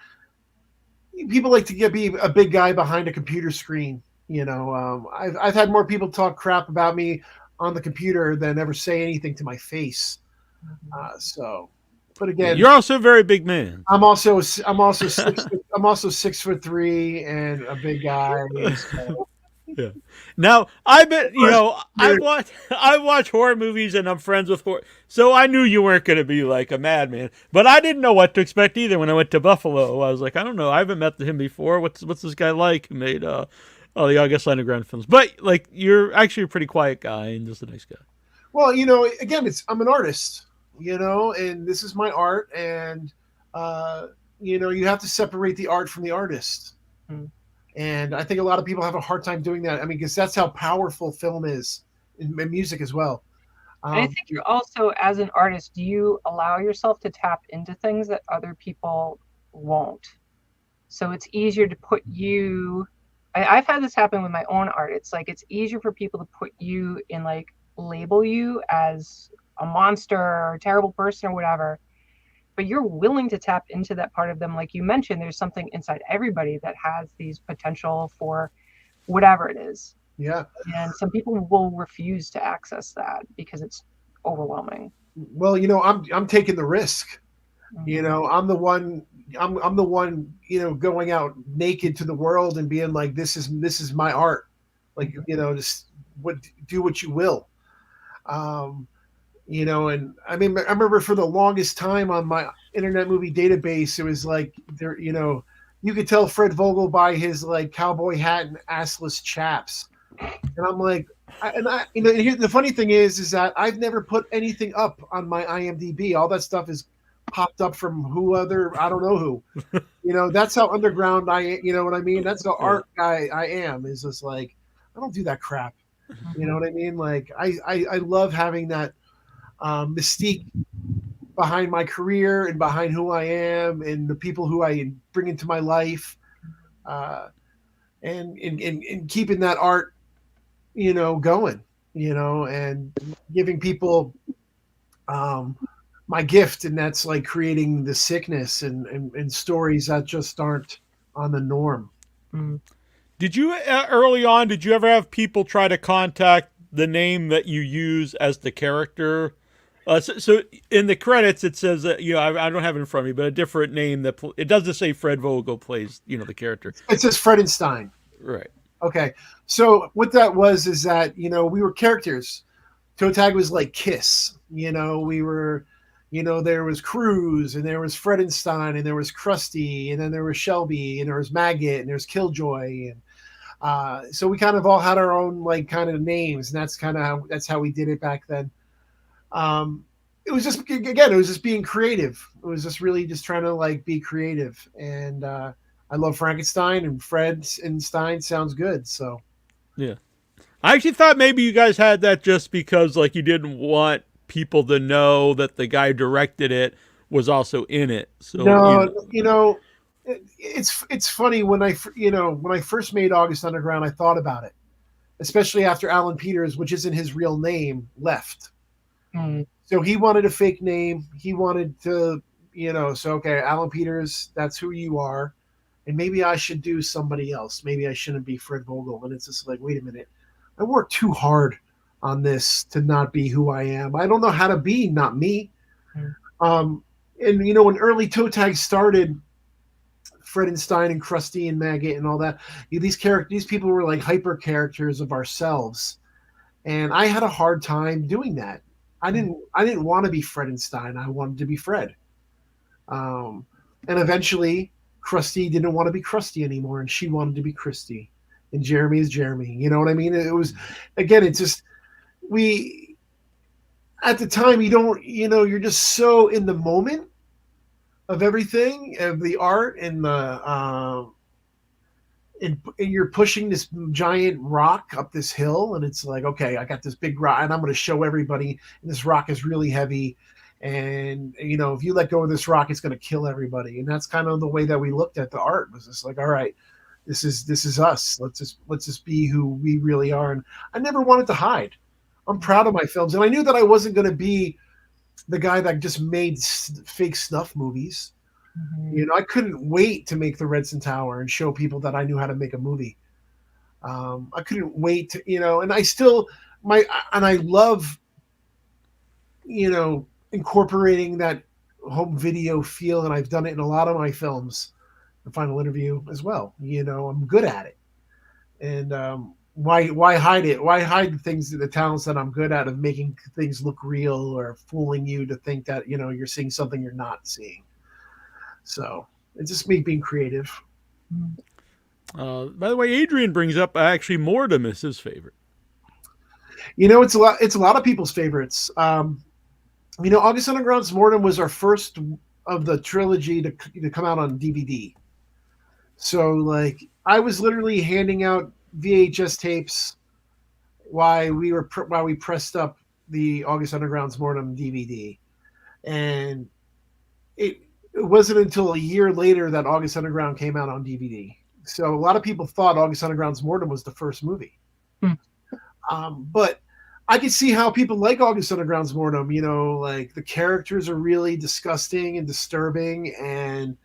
like to be a big guy behind a computer screen. I've had more people talk crap about me on the computer than ever say anything to my face. But again, you're also a very big man. I'm also 6'3" and a big guy. So. Yeah. Now I bet I watch horror movies and I'm friends with horror, so I knew you weren't going to be like a madman. But I didn't know what to expect either. When I went to Buffalo, I was like, I don't know, I haven't met him before. What's this guy like? Who made Oh, the August Underground films. But like, you're actually a pretty quiet guy and just a nice guy. Well, again, I'm an artist, and this is my art, and uh, you have to separate the art from the artist. Mm. And I think a lot of people have a hard time doing that. I mean, because that's how powerful film is, and music as well. And I think you're also, as an artist, you allow yourself to tap into things that other people won't. So it's easier to put you. I've had this happen with my own art. It's like it's easier for people to put you in, like, label you as a monster or a terrible person or whatever. But you're willing to tap into that part of them. Like you mentioned, there's something inside everybody that has these potential for whatever it is. Yeah. And some people will refuse to access that because it's overwhelming. Well, I'm taking the risk. Mm-hmm. I'm the one. I'm the one. Going out naked to the world and being like, this is my art. Like, just do what you will. And I mean, I remember for the longest time on my Internet Movie Database, it was like there. You could tell Fred Vogel by his like cowboy hat and assless chaps. And I'm like, the funny thing is that I've never put anything up on my IMDb. All that stuff is popped up from I don't know who. That's how underground you know what I mean? That's how art guy I am. Is just like, I don't do that crap. You know what I mean? Like, I love having that mystique behind my career and behind who I am and the people who I bring into my life, and keeping that art, going, and giving people my gift, and that's like creating the sickness and stories that just aren't on the norm. Mm. Did you early on? Did you ever have people try to contact the name that you use as the character? So in the credits it says that I don't have it in front of me, but a different name that it doesn't say Fred Vogel plays the character. It says Frankenstein. Right. Okay. So what that was is that we were characters. ToeTag was like Kiss. We were. There was Cruz, and there was Frankenstein, and there was Krusty, and then there was Shelby, and there was Maggot, and there's Killjoy, and so we kind of all had our own like kind of names, and that's how we did it back then. It was just being creative. It was just really just trying to like be creative, and I love Frankenstein, and Fred and Stein sounds good. So yeah, I actually thought maybe you guys had that just because like you didn't want people to know that the guy who directed it was also in it. So no, it's funny when I first made August Underground, I thought about it, especially after Alan Peters, which isn't his real name, left. Mm. So he wanted a fake name. He wanted to, so okay, Alan Peters, that's who you are, and maybe I should do somebody else. Maybe I shouldn't be Fred Vogel. And it's just like, wait a minute, I worked too hard on this to not be who I am. I don't know how to be not me. And when early ToeTag started, Frankenstein and Krusty and Maggot and all that, these people were like hyper characters of ourselves, and I had a hard time doing that. I didn't want to be Frankenstein. I wanted to be Fred. And eventually Krusty didn't want to be Krusty anymore, and she wanted to be Christy, and Jeremy is Jeremy. You know what I mean? It was, again, it's just, at the time, you're just so in the moment of everything, of the art and and you're pushing this giant rock up this hill, and it's like, okay, I got this big rock and I'm going to show everybody, and this rock is really heavy. And, if you let go of this rock, it's going to kill everybody. And that's kind of the way that we looked at the art, was just like, all right, this is us. Let's just be who we really are. And I never wanted to hide. I'm proud of my films, and I knew that I wasn't going to be the guy that just made fake snuff movies. Mm-hmm. I couldn't wait to make the Redson Tower and show people that I knew how to make a movie. I couldn't wait to, and I love, incorporating that home video feel, and I've done it in a lot of my films. The Final Interview as well. I'm good at it, and why hide it? Why hide the talents that I'm good at, of making things look real or fooling you to think that you're seeing something you're not seeing. So it's just me being creative. By the way, Adrian brings up actually Mortem is his favorite. It's a lot of people's favorites. August Underground's Mortem was our first of the trilogy to come out on DVD. So like I was literally handing out VHS tapes while we pressed up the August Underground's Mortem DVD, and it wasn't until a year later that August Underground came out on DVD. So a lot of people thought August Underground's Mortem was the first movie. But I could see how people like August Underground's Mortem. Like the characters are really disgusting and disturbing, and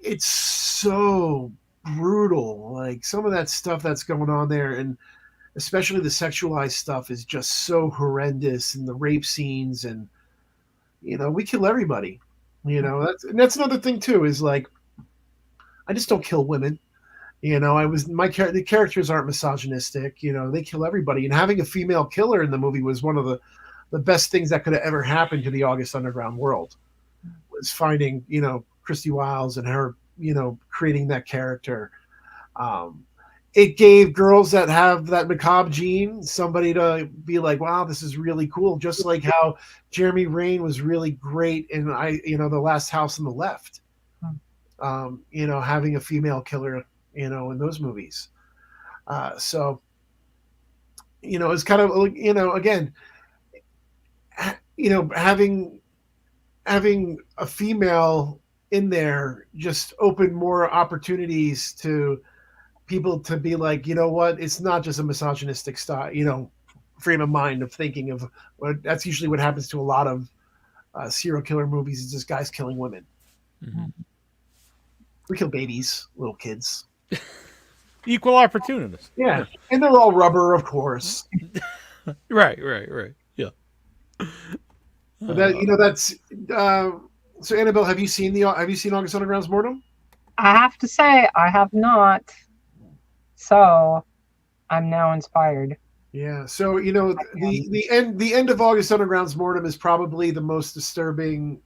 it's so brutal. Like some of that stuff that's going on there, and especially the sexualized stuff, is just so horrendous. And the rape scenes, and we kill everybody. That's another thing too. Is like I just don't kill women. The characters aren't misogynistic. They kill everybody, and having a female killer in the movie was one of the best things that could have ever happened to the August Underground world. Was finding Christy Wiles and her creating that character. It gave girls that have that macabre gene somebody to be like, wow, this is really cool. Just like how Jeremy Rain was really great in The Last House on the Left. Having a female killer in those movies. So it's kind of, again, having a female in there just opened more opportunities to people to be like, what, it's not just a misogynistic style, frame of mind of thinking of that's usually what happens to a lot of serial killer movies, is just guys killing women. Mm-hmm. We kill babies, little kids. Equal opportunities. Yeah. And they're all rubber, of course. Right. Yeah. But that's so Annabelle, have you seen August Underground's Mortem? I have to say I have not. So I'm now inspired. Yeah. So the end of August Underground's Mortem is probably the most disturbing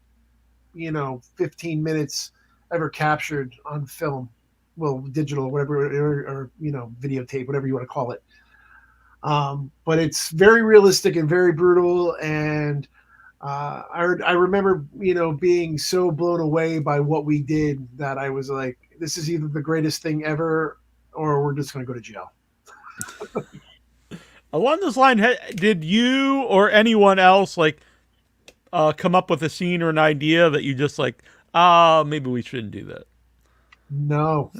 15 minutes ever captured on film. Well, digital, whatever, or videotape, whatever you want to call it. But it's very realistic and very brutal. And I remember, being so blown away by what we did that I was like, this is either the greatest thing ever, or we're just going to go to jail. Along this line, did you or anyone else come up with a scene or an idea that you just like, maybe we shouldn't do that? No.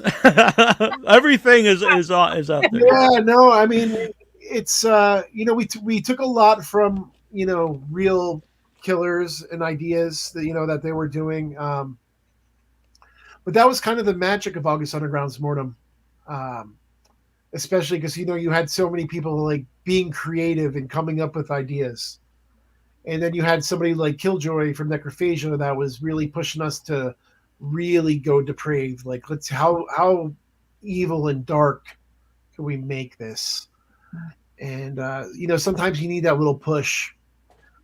Everything is out there. Yeah, no, I mean, it's we took a lot from real killers and ideas that that they were doing, but that was kind of the magic of August Underground's Mortem, especially because you had so many people like being creative and coming up with ideas, and then you had somebody like Killjoy from Necrophagia that was really pushing us to really go depraved. Like, how evil and dark can we make this? And sometimes you need that little push.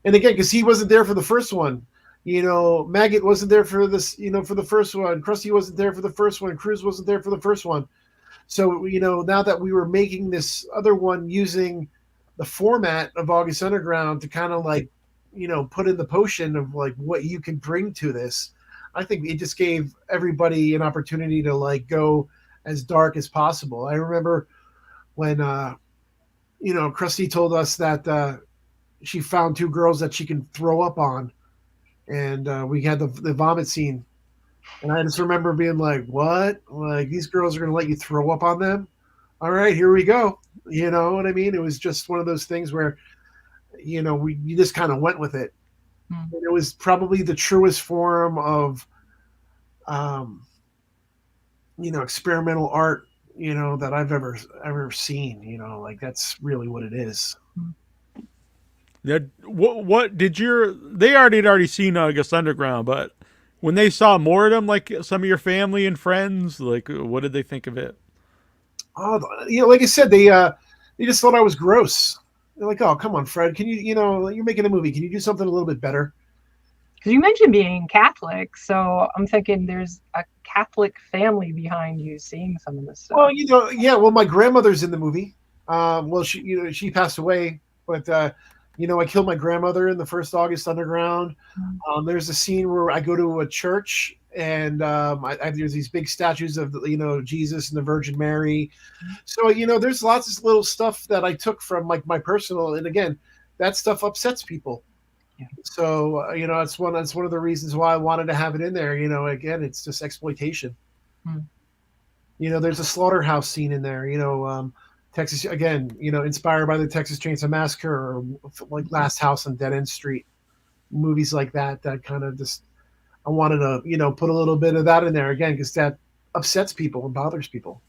And again, because he wasn't there for the first one, Maggot wasn't there for this, for the first one. Krusty wasn't there for the first one. Cruz wasn't there for the first one. So now that we were making this other one using the format of August Underground to kind of like put in the potion of like what you can bring to this, I think it just gave everybody an opportunity to like go as dark as possible. I remember when, Krusty told us that she found two girls that she can throw up on, and we had the vomit scene. And I just remember being like, what? Like, these girls are going to let you throw up on them? All right, here we go. You know what I mean? It was just one of those things where, you just kind of went with it. And it was probably the truest form of, experimental art, that I've ever seen. Like, that's really what it is. Now, what did they had already seen August Underground, but when they saw Mortem, like some of your family and friends, like, what did they think of it? Oh, like I said, they just thought I was gross. They're like, oh, come on, Fred, can you're making a movie, can you do something a little bit better? Because you mentioned being Catholic, so I'm thinking there's a Catholic family behind you seeing some of this stuff. Well, yeah. Well, my grandmother's in the movie. Well, she passed away, but I killed my grandmother in the first August Underground. There's a scene where I go to a church and there's these big statues of Jesus and the Virgin Mary. So there's lots of little stuff that I took from like my personal, and again, that stuff upsets people. Yeah. So that's one of the reasons why I wanted to have it in there. Again, it's just exploitation. There's a slaughterhouse scene in there. Texas, again, inspired by the Texas Chainsaw Massacre or like Last House on Dead End Street, movies like that kind of just, I wanted to, put a little bit of that in there again, because that upsets people and bothers people.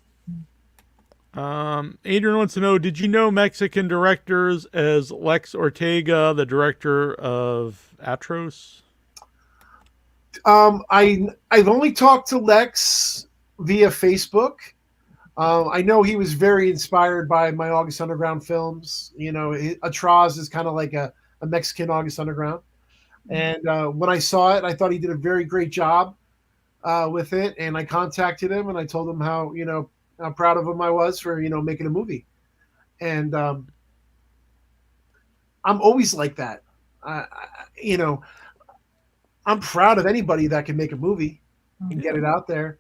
Adrian wants to know, did you know Mexican directors as Lex Ortega, the director of Atros? I've only talked to Lex via Facebook. I know he was very inspired by my August Underground films. Atraz is kind of like a Mexican August Underground. And when I saw it, I thought he did a very great job with it. And I contacted him and I told him how proud of him I was for, making a movie. And I'm always like that. I'm proud of anybody that can make a movie and get it out there.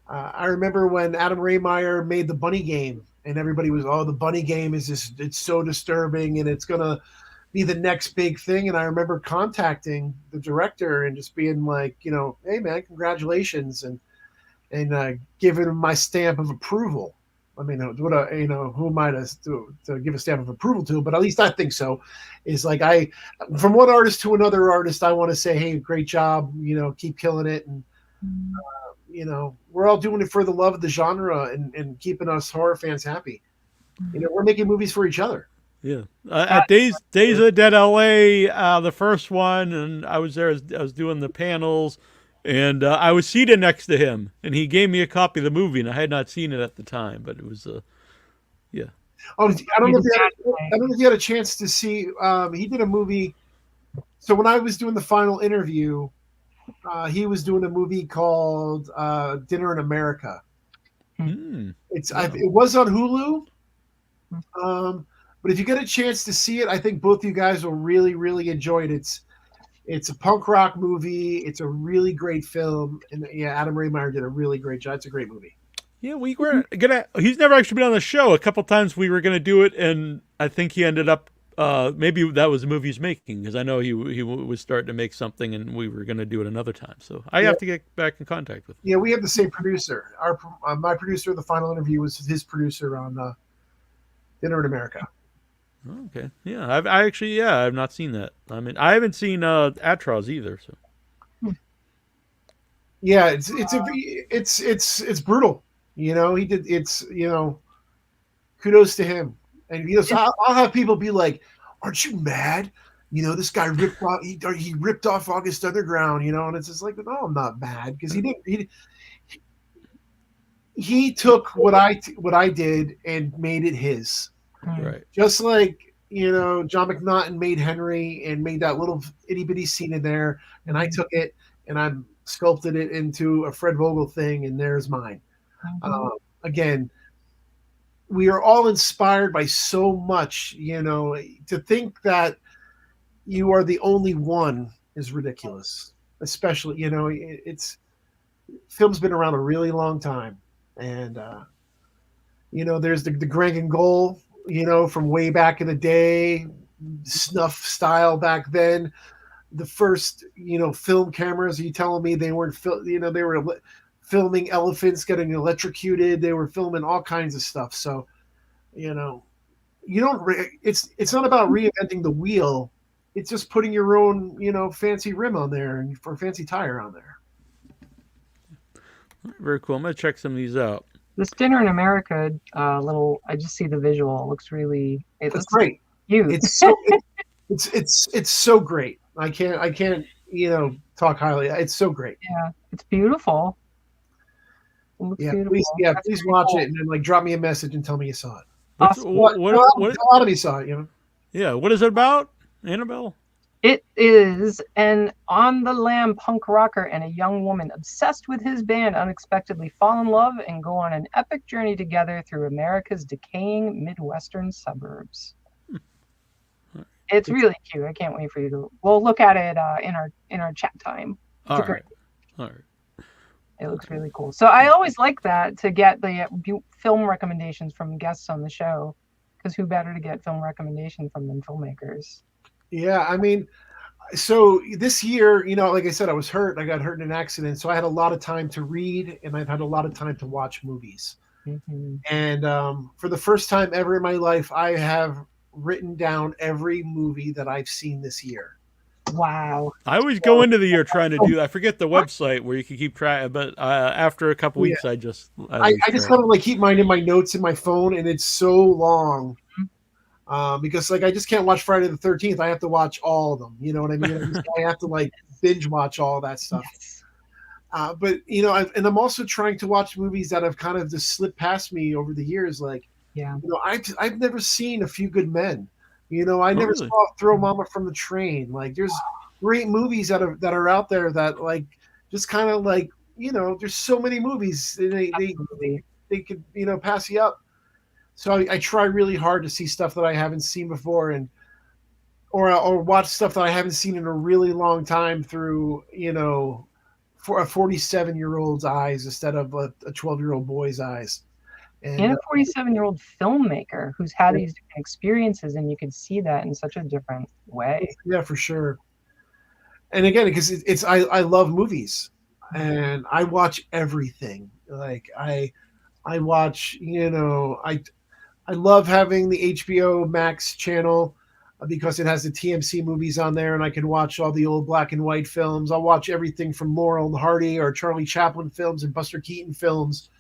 I remember when Adam Raymeyer made The Bunny Game, and everybody was, the Bunny Game is just, it's so disturbing and it's going to be the next big thing. And I remember contacting the director and just being like, hey man, congratulations. And giving him my stamp of approval. I mean, who am I to give a stamp of approval to? But at least I think so. Is like from one artist to another artist, I want to say, hey, great job. Keep killing it, and we're all doing it for the love of the genre and keeping us horror fans happy. We're making movies for each other. Yeah. At Days of Dead LA, the first one, and I was there. I was doing the panels. And I was seated next to him, and he gave me a copy of the movie, and I had not seen it at the time, but it was, yeah. Oh, I don't know if you had a chance to see. He did a movie. So when I was doing the final interview, he was doing a movie called Dinner in America. It was on Hulu. But if you get a chance to see it, I think both you guys will really, really enjoy it. It's a punk rock movie. It's a really great film. And yeah, Adam Raymeyer did a really great job. It's a great movie. Yeah, we were he's never actually been on the show. A couple times we were going to do it, and I think he ended up, maybe that was the movie he's making, because I know he was starting to make something, and we were going to do it another time. So I have to get back in contact with him. Yeah, we have the same producer. My producer of the final interview was his producer on Dinner in America. Okay. Yeah, I've not seen that. I mean, I haven't seen Atros either. So. Yeah, it's brutal. He did. It's kudos to him. And so I'll have people be like, "Aren't you mad? This guy ripped off. He ripped off August Underground. And it's just like, no, I'm not mad, because he didn't. He took what I did and made it his. Right. Just like, John McNaughton made Henry and made that little itty bitty scene in there, and I took it and I sculpted it into a Fred Vogel thing, and there's mine. Again, we are all inspired by so much, to think that you are the only one is ridiculous. Especially, film's been around a really long time, and there's the Grang Goal, from way back in the day, snuff style back then. The first, film cameras. Are you telling me they weren't, they were filming elephants getting electrocuted? They were filming all kinds of stuff. So, you don't. It's not about reinventing the wheel. It's just putting your own, fancy rim on there and for fancy tire on there. Very cool. I'm gonna check some of these out. This Dinner in America, I just see the visual. It looks really. It's great. Cute. It's so great. I can't talk highly. It's so great. Yeah, it's beautiful. It looks beautiful. Please watch it and then drop me a message and tell me you saw it. What a lot of you saw it. Yeah, what is it about, Annabelle? It is an on-the-lam punk rocker and a young woman obsessed with his band unexpectedly fall in love and go on an epic journey together through America's decaying Midwestern suburbs. It's really cute. I can't wait for you to. We'll look at it in our chat time. All right. It looks really cool. So I always like that, to get the film recommendations from guests on the show, because who better to get film recommendation from than filmmakers? Yeah, I mean, so this year, like I said, I was hurt. I got hurt in an accident, so I had a lot of time to read, and I've had a lot of time to watch movies. Mm-hmm. And for the first time ever in my life, I have written down every movie that I've seen this year. Wow. I always go into the year trying to do. I forget the website where you can keep track, but after a couple weeks, I just kind of like keep mine in my notes in my phone, and it's so long. Because I just can't watch Friday the 13th. I have to watch all of them. You know what I mean? I have to like binge watch all that stuff. Yes. But I'm also trying to watch movies that have kind of just slipped past me over the years. I've never seen A Few Good Men. I never saw Throw Mama from the Train. Like, there's great movies that are out there that like just kind of like there's so many movies they could pass you up. So I try really hard to see stuff that I haven't seen before, or watch stuff that I haven't seen in a really long time through for a 47-year-old's eyes instead of a 12-year-old boy's eyes. And a 47-year-old filmmaker who's had these different experiences, and you can see that in such a different way. Yeah, for sure. And again, because I love movies, and I watch everything. Like I watch, I love having the HBO Max channel because it has the TMC movies on there, and I can watch all the old black and white films. I'll watch everything from Laurel and Hardy or Charlie Chaplin films and Buster Keaton films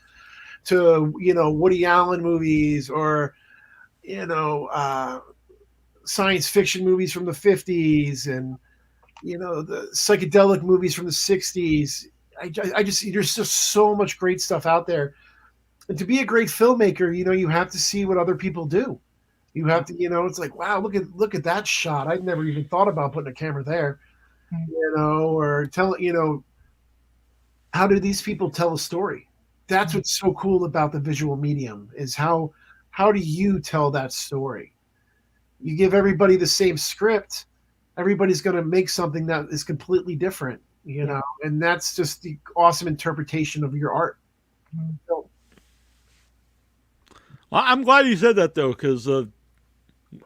to, Woody Allen movies, or, science fiction movies from the 50s, and, the psychedelic movies from the 60s. I just, there's just so much great stuff out there. And to be a great filmmaker, you have to see what other people do. You have to, it's like, wow, look at that shot. I'd never even thought about putting a camera there, or how do these people tell a story? That's what's so cool about the visual medium, is how do you tell that story? You give everybody the same script, everybody's going to make something that is completely different, and that's just the awesome interpretation of your art. So, well, I'm glad you said that, though, because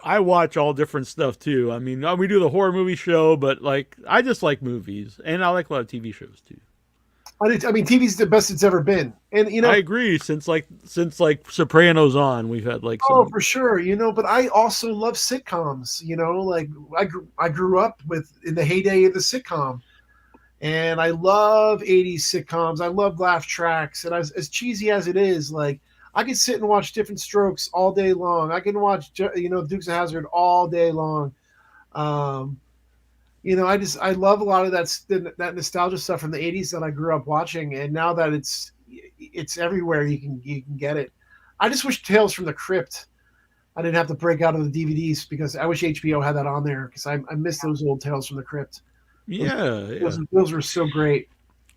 I watch all different stuff, too. I mean, we do the horror movie show, but, I just like movies, and I like a lot of TV shows, too. I mean, TV's the best it's ever been. And, I agree. Since Sopranos on, we've had, Oh, for sure, but I also love sitcoms, I grew up in the heyday of the sitcom. And I love 80s sitcoms. I love laugh tracks. And as cheesy as it is, I can sit and watch Different Strokes all day long. I can watch, Dukes of Hazzard all day long. I love a lot of that nostalgia stuff from the 80s that I grew up watching. And now that it's everywhere, you can get it. I just wish Tales from the Crypt, I didn't have to break out of the DVDs, because I wish HBO had that on there, because I miss those old Tales from the Crypt. Yeah. Those were so great.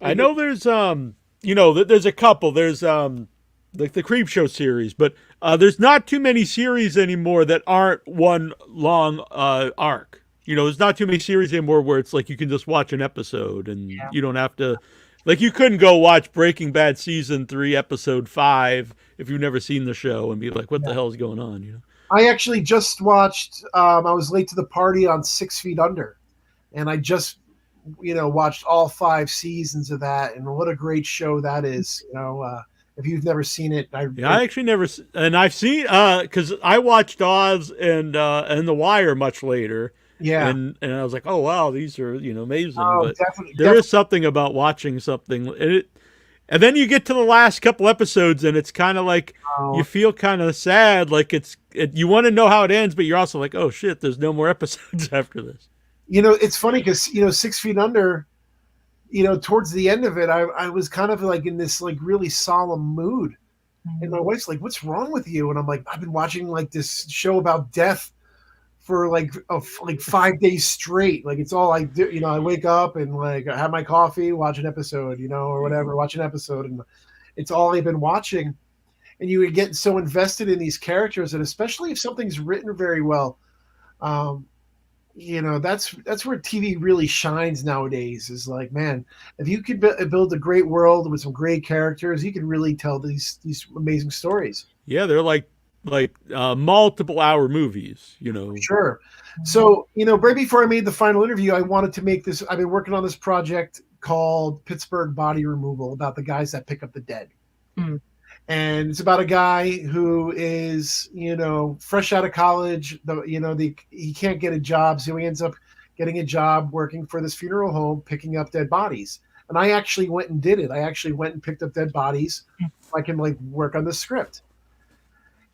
I know there's, there's a couple. There's, the Creep Show series, but there's not too many series anymore that aren't one long arc. There's not too many series anymore where it's like you can just watch an episode and you don't have to, you couldn't go watch Breaking Bad season 3, episode 5 if you've never seen the show and be like, what the hell is going on? I actually just watched, I was late to the party on 6 Feet Under, and I just, watched all 5 seasons of that, and what a great show that is. If you've never seen it, I actually never, and I've seen, because I watched Oz and The Wire much later. Yeah. And I was like, oh, wow, these are, amazing. Oh, but definitely. There is something about watching something. And then you get to the last couple episodes, and it's kind of like you feel kind of sad. You want to know how it ends, but you're also like, oh, shit, there's no more episodes after this. It's funny because, 6 Feet Under, towards the end of it, I was kind of in this really solemn mood. And my wife's like, what's wrong with you? And I'm like, I've been watching this show about death for like 5 days straight. Like it's all I do. You know, I wake up and like I have my coffee, watch an episode, you know, or whatever, watch an episode, and it's all I've been watching. And you get so invested in these characters, and especially if something's written very well, you know, that's where TV really shines nowadays. Is like, man, if you could build a great world with some great characters, you can really tell these amazing stories. Yeah, they're like multiple hour movies, you know. Sure. So, you know, right before I made the final interview, I wanted to make this. I've been working on this project called Pittsburgh Body Removal, about the guys that pick up the dead. Mm. And it's about a guy who is, you know, fresh out of college. He can't get a job, so he ends up getting a job working for this funeral home, picking up dead bodies. And I actually went and did it. I actually went and picked up dead bodies. I can like work on the script.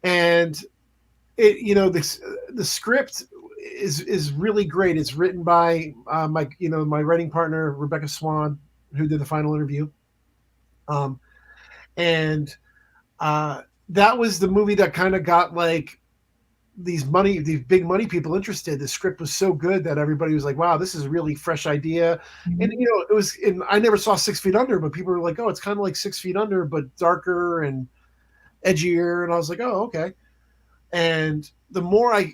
And it, you know, the script is really great. It's written by my writing partner Rebecca Swan, who did the final interview. That was the movie that kind of got like these big money people interested. The script was so good that everybody was like, wow, this is a really fresh idea. Mm-hmm. And, you know, it was, and I never saw 6 Feet Under, but people were like, oh, it's kind of like 6 Feet Under, but darker and edgier. And I was like, oh, okay. And the more I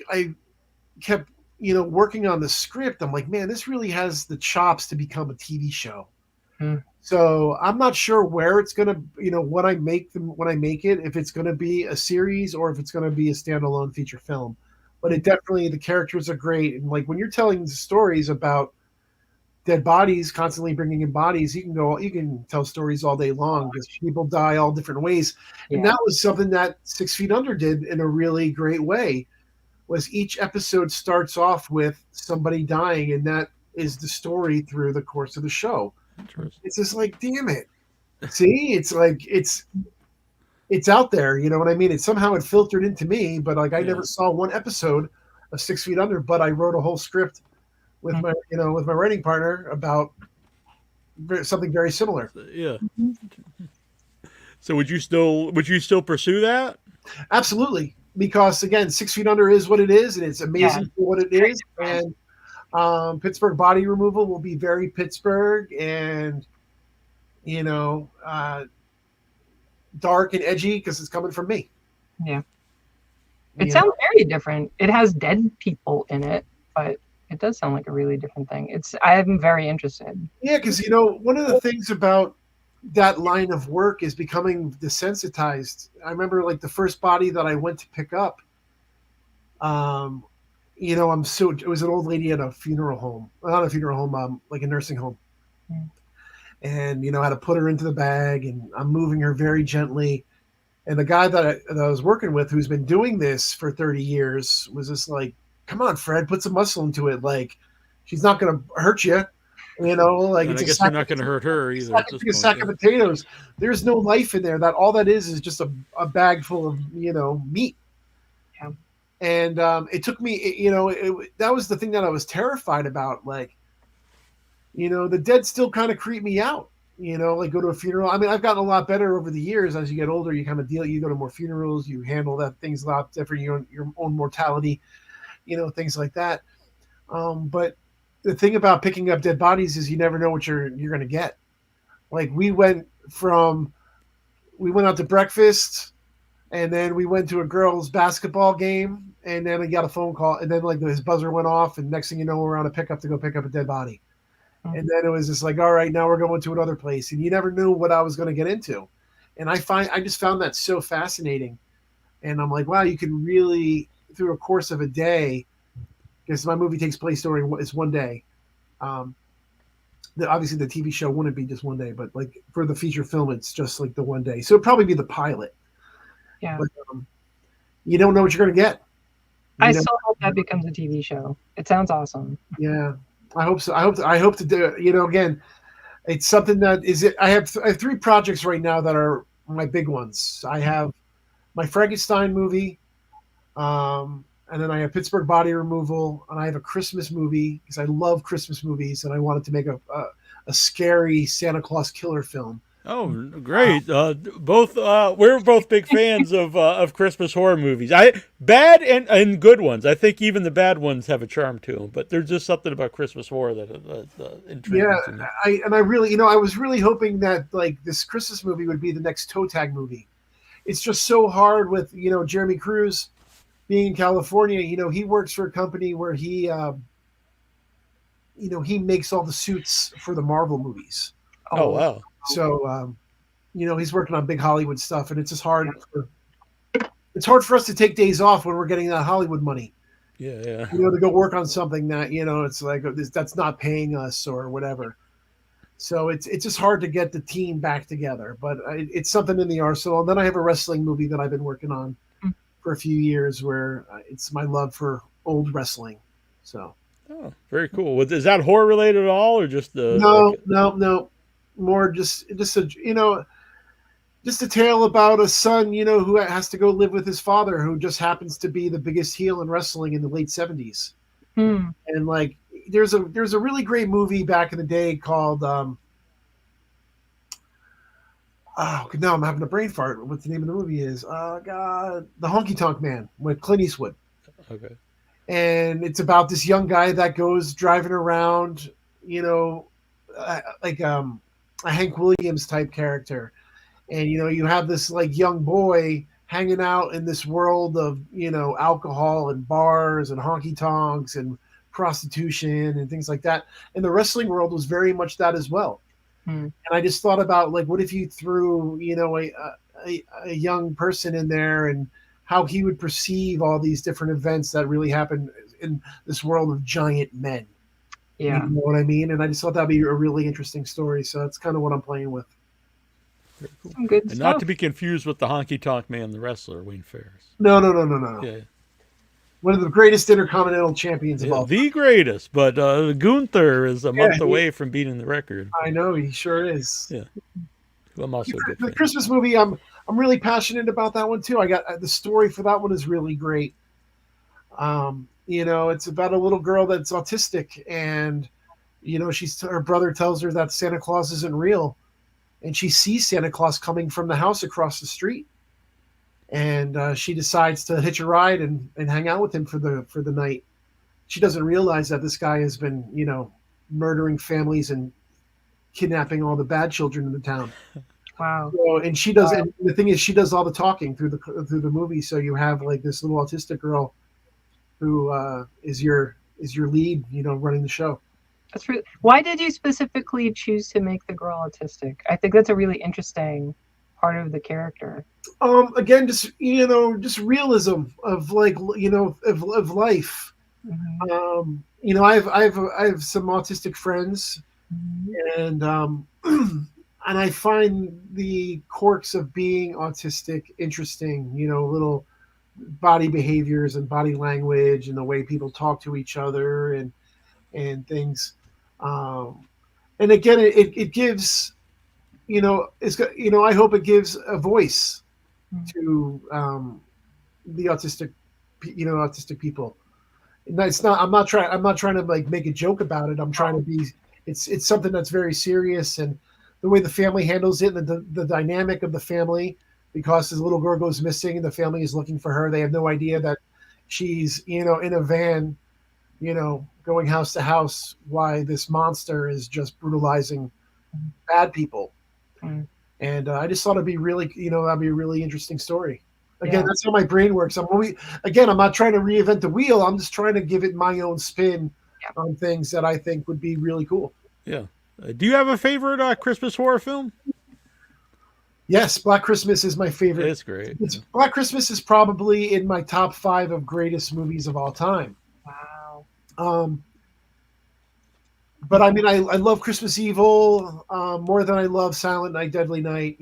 kept, you know, working on the script, I'm like, man, this really has the chops to become a TV show. Hmm. So I'm not sure where it's going to, you know, when I make it, if it's going to be a series or if it's going to be a standalone feature film. But it definitely, the characters are great. And like when you're telling stories about dead bodies, constantly bringing in bodies, you can tell stories all day long because people die all different ways. Yeah. And that was something that 6 Feet Under did in a really great way, was each episode starts off with somebody dying, and that is the story through the course of the show. It's just like, damn it. See, it's like, it's out there. You know what I mean? It filtered into me, but like I never saw one episode of 6 Feet Under, but I wrote a whole script with my writing partner about something very similar. Yeah. So would you still pursue that? Absolutely. Because again, 6 Feet Under is what it is, and it's amazing for what it is. And Pittsburgh Body Removal will be very Pittsburgh and, you know, dark and edgy because it's coming from me. Yeah. It sounds very different. It has dead people in it, but it does sound like a really different thing. I'm very interested. Yeah, because, you know, one of the things about that line of work is becoming desensitized. I remember like the first body that I went to pick up, you know, it was an old lady at a funeral home, not a funeral home, like a nursing home. Mm. And, you know, I had to put her into the bag, and I'm moving her very gently. And the guy that I was working with, who's been doing this for 30 years, was just like, come on, Fred, put some muscle into it. Like, she's not going to hurt you. You know, like, and I guess you're not going to hurt her either. It's a sack of potatoes. There's no life in there. All that is just a bag full of, you know, meat. Yeah. And it took me, you know, that was the thing that I was terrified about. Like, you know, the dead still kind of creep me out. You know, like go to a funeral. I mean, I've gotten a lot better over the years. As you get older, you kind of you go to more funerals, you handle that things a lot different. Your own mortality, you know, things like that. But the thing about picking up dead bodies is you never know what you're going to get. Like we went out to breakfast, and then we went to a girls' basketball game, and then we got a phone call, and then like his buzzer went off, and next thing you know, we're on a pickup to go pick up a dead body. Mm-hmm. And then it was just like, all right, now we're going to another place, and you never knew what I was going to get into. And I just found that so fascinating. And I'm like, wow, you can really, through a course of a day, because my movie takes place it's one day. Obviously, the TV show wouldn't be just one day, but like for the feature film, it's just like the one day. So it'd probably be the pilot. Yeah. But you don't know what you're going to get. I still hope that becomes a TV show. It sounds awesome. Yeah, I hope so. I hope to do it. You know, again, it's something that is it. I have 3 projects right now that are my big ones. I have my Frankenstein movie. And then I have Pittsburgh Body Removal, and I have a Christmas movie because I love Christmas movies, and I wanted to make a scary Santa Claus killer film. Oh, great! We're both big fans of Christmas horror movies. Bad and good ones. I think even the bad ones have a charm to them. But there's just something about Christmas horror that intrigues Yeah, me. I really, I was really hoping that like this Christmas movie would be the next ToeTag movie. It's just so hard with Jeremy Cruz being in California. He works for a company where he makes all the suits for the Marvel movies. Oh wow! So he's working on big Hollywood stuff, and it's just hard. It's hard for us to take days off when we're getting that Hollywood money. Yeah. To go work on something that it's like that's not paying us or whatever. So it's just hard to get the team back together, but it's something in the arsenal. And then I have a wrestling movie that I've been working on for a few years, where it's my love for old wrestling. So. Oh, very cool. Is that horror related at all, or just the? No. More just a tale about a son, who has to go live with his father, who just happens to be the biggest heel in wrestling in the late 70s. And like, there's a really great movie back in the day called oh now I'm having a brain fart. What the name of the movie is? Oh God, The Honky Tonk Man with Clint Eastwood. Okay. And it's about this young guy that goes driving around, like a Hank Williams type character. And, you have this like young boy hanging out in this world of, alcohol and bars and honky tonks and prostitution and things like that. And the wrestling world was very much that as well. And I just thought about like, what if you threw, a young person in there, and how he would perceive all these different events that really happen in this world of giant men. Yeah. You know what I mean? And I just thought that'd be a really interesting story. So that's kind of what I'm playing with. Very cool. Some good and stuff. not to be confused with the Honky Tonk Man, the wrestler, Wayne Ferris. No. Yeah. One of the greatest intercontinental champions of all time. The greatest, but Gunther is a month away from beating the record. I know, he sure is. Yeah. I'm also a big fan. The Christmas movie, I'm really passionate about that one too. I got the story for that one is really great. It's about a little girl that's autistic, and her brother tells her that Santa Claus isn't real, and she sees Santa Claus coming from the house across the street, and she decides to hitch a ride and hang out with him for the night. She doesn't realize that this guy has been murdering families and kidnapping all the bad children in the town. Wow. So, and she does. And the thing is, she does all the talking through the movie. So you have like this little autistic girl who is your lead, running the show. That's really. Why did you specifically choose to make the girl autistic? I think that's a really interesting part of the character. Again, just realism of like of life. Mm-hmm. I have some autistic friends, and and I find the quirks of being autistic interesting. Little body behaviors and body language and the way people talk to each other and things. And again, it gives, I hope it gives a voice to the autistic people. And I'm not trying to like make a joke about it. I'm trying to be. It's something that's very serious, and the way the family handles it, and the dynamic of the family, because this little girl goes missing and the family is looking for her. They have no idea that she's, in a van, going house to house, why this monster is just brutalizing bad people. And I just thought it'd be really, that'd be a really interesting story. Again, that's how my brain works. I'm not trying to reinvent the wheel. I'm just trying to give it my own spin on things that I think would be really cool. Yeah. Do you have a favorite Christmas horror film? Yes, Black Christmas is my favorite. It's great. Black Christmas is probably in my top 5 of greatest movies of all time. Wow. But I mean, I love Christmas Evil more than I love Silent Night, Deadly Night.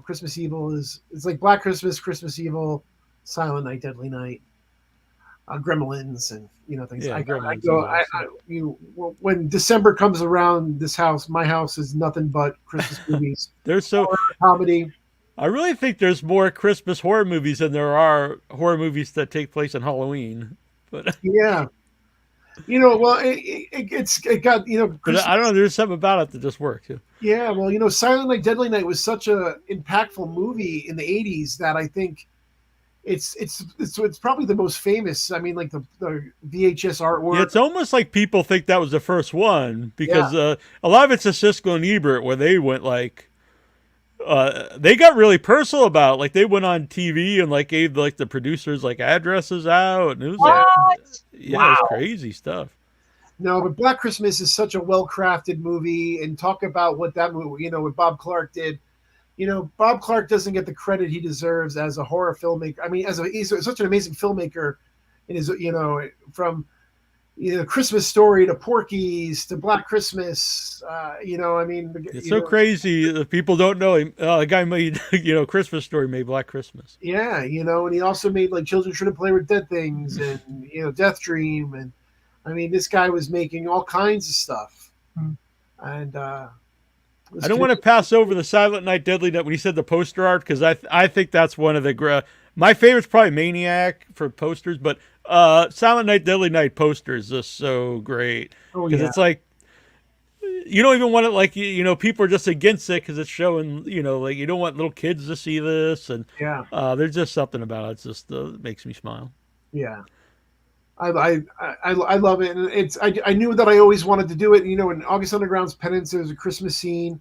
Christmas Evil it's like Black Christmas, Christmas Evil, Silent Night, Deadly Night, Gremlins, and things. Yeah, when December comes around, my house is nothing but Christmas movies. There's horror, comedy. I really think there's more Christmas horror movies than there are horror movies that take place on Halloween. But yeah. Well, it got But I don't know. There's something about it that just works. Yeah. Yeah, well, Silent Night, Deadly Night was such a impactful movie in the '80s that I think it's probably the most famous. I mean, like the VHS artwork. Yeah, it's almost like people think that was the first one because a lot of it's a Siskel and Ebert where they went like. They got really personal about it. Like they went on TV and like gave like the producers like addresses out, and it was What? it was Wow. crazy stuff. No, but Black Christmas is such a well-crafted movie, and talk about what that movie, what Bob Clark did. Bob Clark doesn't get the credit he deserves as a horror filmmaker. I mean, he's such an amazing filmmaker in his, from Christmas Story to Porky's to Black Christmas. I mean, It's so crazy that people don't know him. The guy made, Christmas Story made Black Christmas. Yeah, and he also made like Children Shouldn't Play with Dead Things and Death Dream, and I mean, this guy was making all kinds of stuff. And I don't want to pass over the Silent Night, Deadly Night when he said the poster art because I think that's one of the my favorite's probably Maniac for posters, but Silent Night, Deadly Night posters is so great because it's like you don't even want it like people are just against it because it's showing like you don't want little kids to see this and there's just something about it. It's just makes me smile. Yeah. I love it, and I knew that I always wanted to do it. In August Underground's Penance, there's a Christmas scene,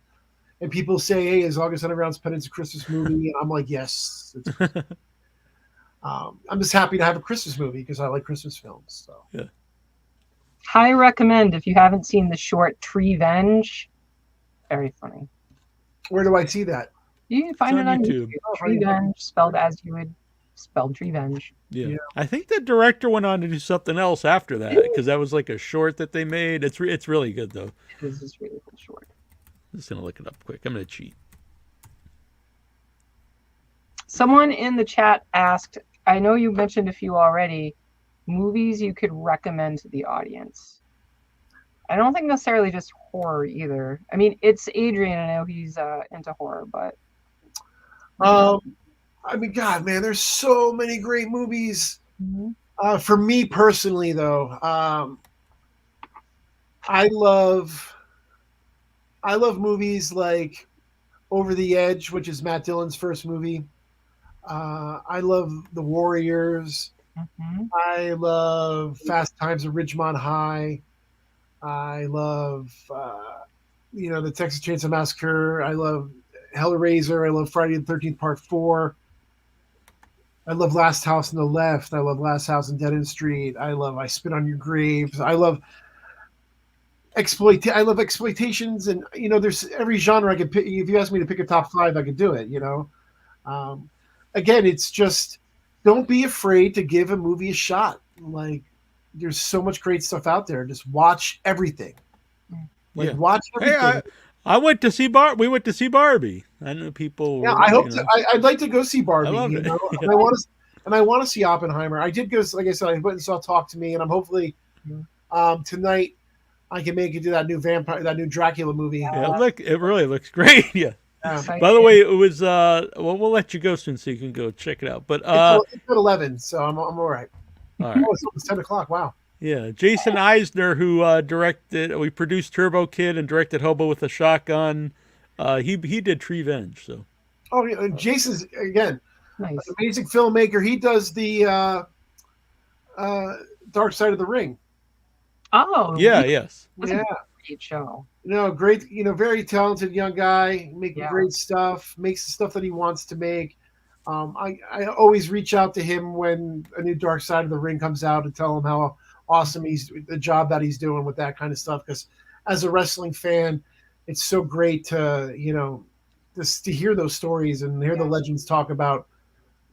and people say, "Hey, is August Underground's Penance a Christmas movie?" And I'm like, "Yes." I'm just happy to have a Christmas movie because I like Christmas films. So yeah, I recommend if you haven't seen the short Treevenge. Very funny. Where do I see that? You can find it on YouTube. Oh, Treevenge, spelled as you would spell Treevenge. Yeah. I think the director went on to do something else after that because that was like a short that they made. It's really good though. This is really cool short. I'm just gonna look it up quick. I'm gonna cheat. Someone in the chat asked, I know you mentioned a few already, movies you could recommend to the audience. I don't think necessarily just horror either. I mean, it's Adrian. I know he's into horror, but I mean, God, man, there's so many great movies. For me personally, though, I love movies like Over the Edge, which is Matt Dillon's first movie. I love The Warriors. I love Fast Times at Ridgemont High. I love, the Texas Chainsaw Massacre. I love Hellraiser. I love Friday the 13th Part 4. I love Last House on the Left. I love Last House on Dead End Street. I love I Spit on Your Grave. I love exploitations, and there's every genre I could pick. If you ask me to pick a top 5, I could do it. Again, it's just don't be afraid to give a movie a shot. Like there's so much great stuff out there. Just watch everything. Watch everything. Hey, I went to see we went to see Barbie. I know people. Yeah, I hope I'd like to go see Barbie. I loved it. And I want to see Oppenheimer. I did go. Like I said, I went and saw Talk to Me, and I'm hopefully tonight I can make it to that new Dracula movie. Yeah, it really looks great. Yeah. By the way, it was. We'll let you go soon so you can go check it out. But it's at 11, so I'm all right. All right. Oh, it's 10 o'clock. Wow. Yeah, Jason Eisner, who we produced Turbo Kid and directed Hobo with a Shotgun. He did Treevenge. So. Oh, yeah, Jason's again, nice. An amazing filmmaker. He does the Dark Side of the Ring. Oh. Yeah. Yes. That's a great show. Great. Very talented young guy, making great stuff. Makes the stuff that he wants to make. I always reach out to him when a new Dark Side of the Ring comes out and tell him how awesome the job that he's doing with that kind of stuff. Because as a wrestling fan, it's so great to just to hear those stories and hear the legends talk about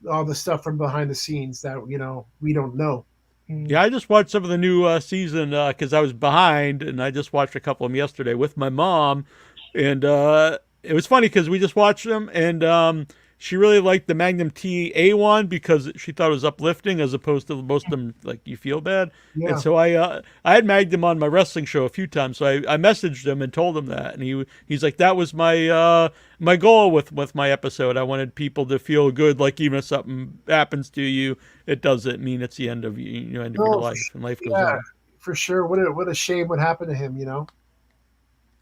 all the stuff from behind the scenes that we don't know. Yeah, I just watched some of the new season because I was behind, and I just watched a couple of them yesterday with my mom, and it was funny because we just watched them, and she really liked the Magnum TA one because she thought it was uplifting as opposed to most of them like you feel bad. Yeah. And so I had Magnum on my wrestling show a few times, so I messaged him and told him that, and he's like, that was my my goal with my episode. I wanted people to feel good, like even if something happens to you, it doesn't mean it's the end of end of your life, and life goes on. for sure. What a shame what happened to him, you know.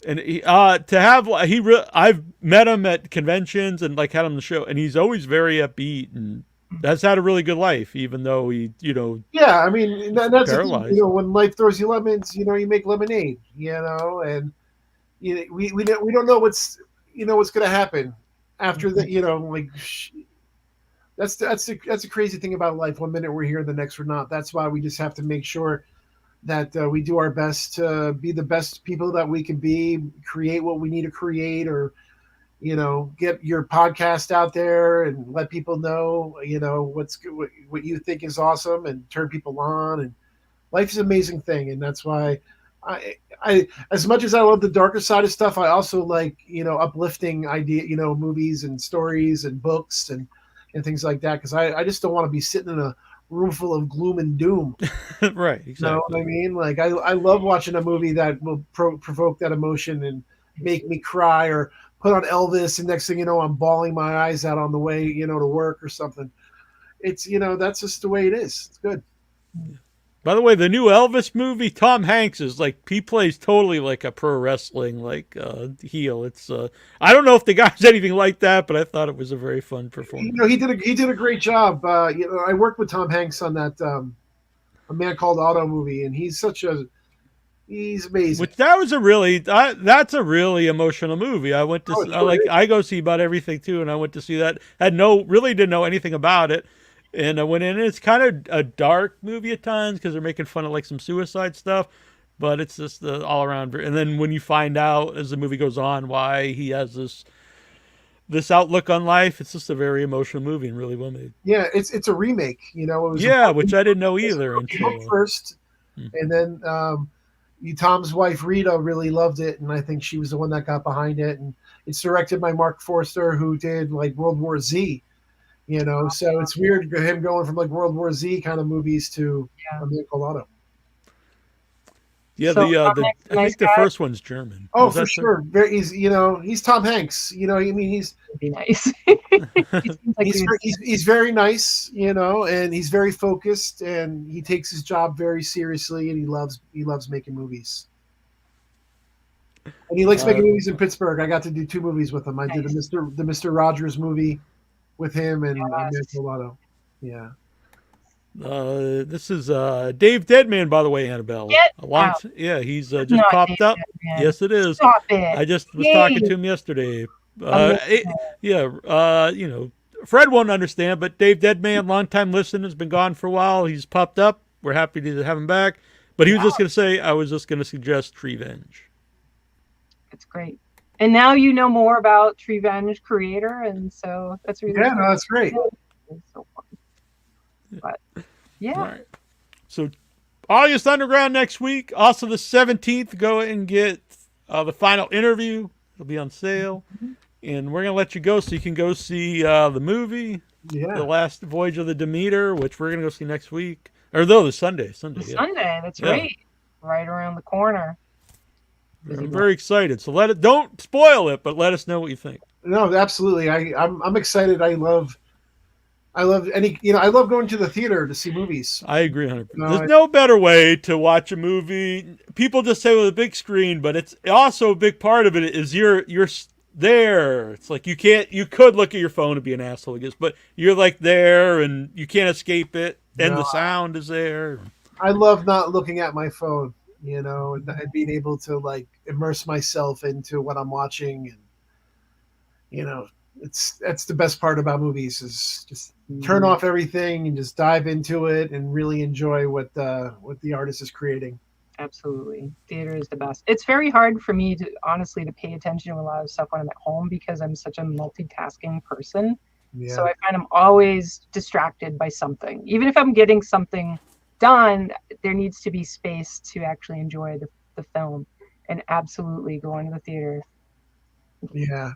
And I've met him at conventions and like had him on the show, and he's always very upbeat and has had a really good life, even though he, Yeah, I mean that's the thing, paralyzed. when life throws you lemons, you make lemonade, and we don't know what's going to happen after that, like that's a crazy thing about life. One minute we're here, the next we're not. That's why we just have to make sure that we do our best to be the best people that we can be, create what we need to create, or get your podcast out there and let people know, what you think is awesome, and turn people on. And life is an amazing thing, and that's why I as much as I love the darker side of stuff, I also like uplifting movies and stories and books and things like that, because I just don't want to be sitting in a room full of gloom and doom. Right, exactly. You know what I mean? Like I love watching a movie that will provoke that emotion and make me cry, or put on Elvis, and next thing you know, I'm bawling my eyes out on the way, to work or something. It's, that's just the way it is. It's good. By the way, the new Elvis movie, Tom Hanks is he plays totally like a pro wrestling heel. It's I don't know if the guy's anything like that, but I thought it was a very fun performance. He did a great job. I worked with Tom Hanks on that A Man Called Otto movie, and he's amazing. Which that's a really emotional movie. I went to I go see about everything too, and I went to see that. Really didn't know anything about it. And I went in, and it's kind of a dark movie at times because they're making fun of some suicide stuff, but it's just all around. And then when you find out as the movie goes on why he has this outlook on life, it's just a very emotional movie and really well made. Yeah, it's a remake. Which I didn't know either until first, and then Tom's wife Rita really loved it, and I think she was the one that got behind it. And it's directed by Mark Forster, who did World War Z. So it's weird him going from World War Z kind of movies to A Man Called Otto. Yeah, so, I think the first one's German. Oh, for sure. He's Tom Hanks. He's be nice. he's very nice, and he's very focused, and he takes his job very seriously, and he loves making movies. And he likes making movies in Pittsburgh. I got to do 2 movies with him. I did the Mr. Rogers movie with him, and Man Called Otto. Yeah. This is Dave Deadman, by the way, Annabelle. Yeah, he's just popped up. Deadman. Yes, it is. Stop it. I just was talking to him yesterday. Fred won't understand, but Dave Deadman, longtime listener, has been gone for a while. He's popped up. We're happy to have him back. But he was just going to say, I was just going to suggest Treevenge. It's great. And now you know more about Treevenge creator, and so that's really that's great. It's so fun. But yeah. All right. So August Underground next week. Also the 17th, go and get the final interview. It'll be on sale. Mm-hmm. And we're going to let you go so you can go see the movie, The Last Voyage of the Demeter, which we're going to go see next week. Or the Sunday. Sunday, that's right. Right around the corner. I'm very excited. So don't spoil it, but let us know what you think. No, absolutely. I'm excited. I love going to the theater to see movies. I agree 100%. There's no better way to watch a movie. People just say with a big screen, but it's also a big part of it is you're there. It's like you could look at your phone and be an asshole, I guess, but you're there and you can't escape it. And the sound is there. I love not looking at my phone, and being able to immerse myself into what I'm watching. And, that's the best part about movies is just turn off everything and just dive into it and really enjoy what the artist is creating. Absolutely. Theater is the best. It's very hard for me to pay attention to a lot of stuff when I'm at home because I'm such a multitasking person. Yeah. So I find I'm always distracted by something. Even if I'm getting something done, there needs to be space to actually enjoy the film, and absolutely going to the theater. Yeah.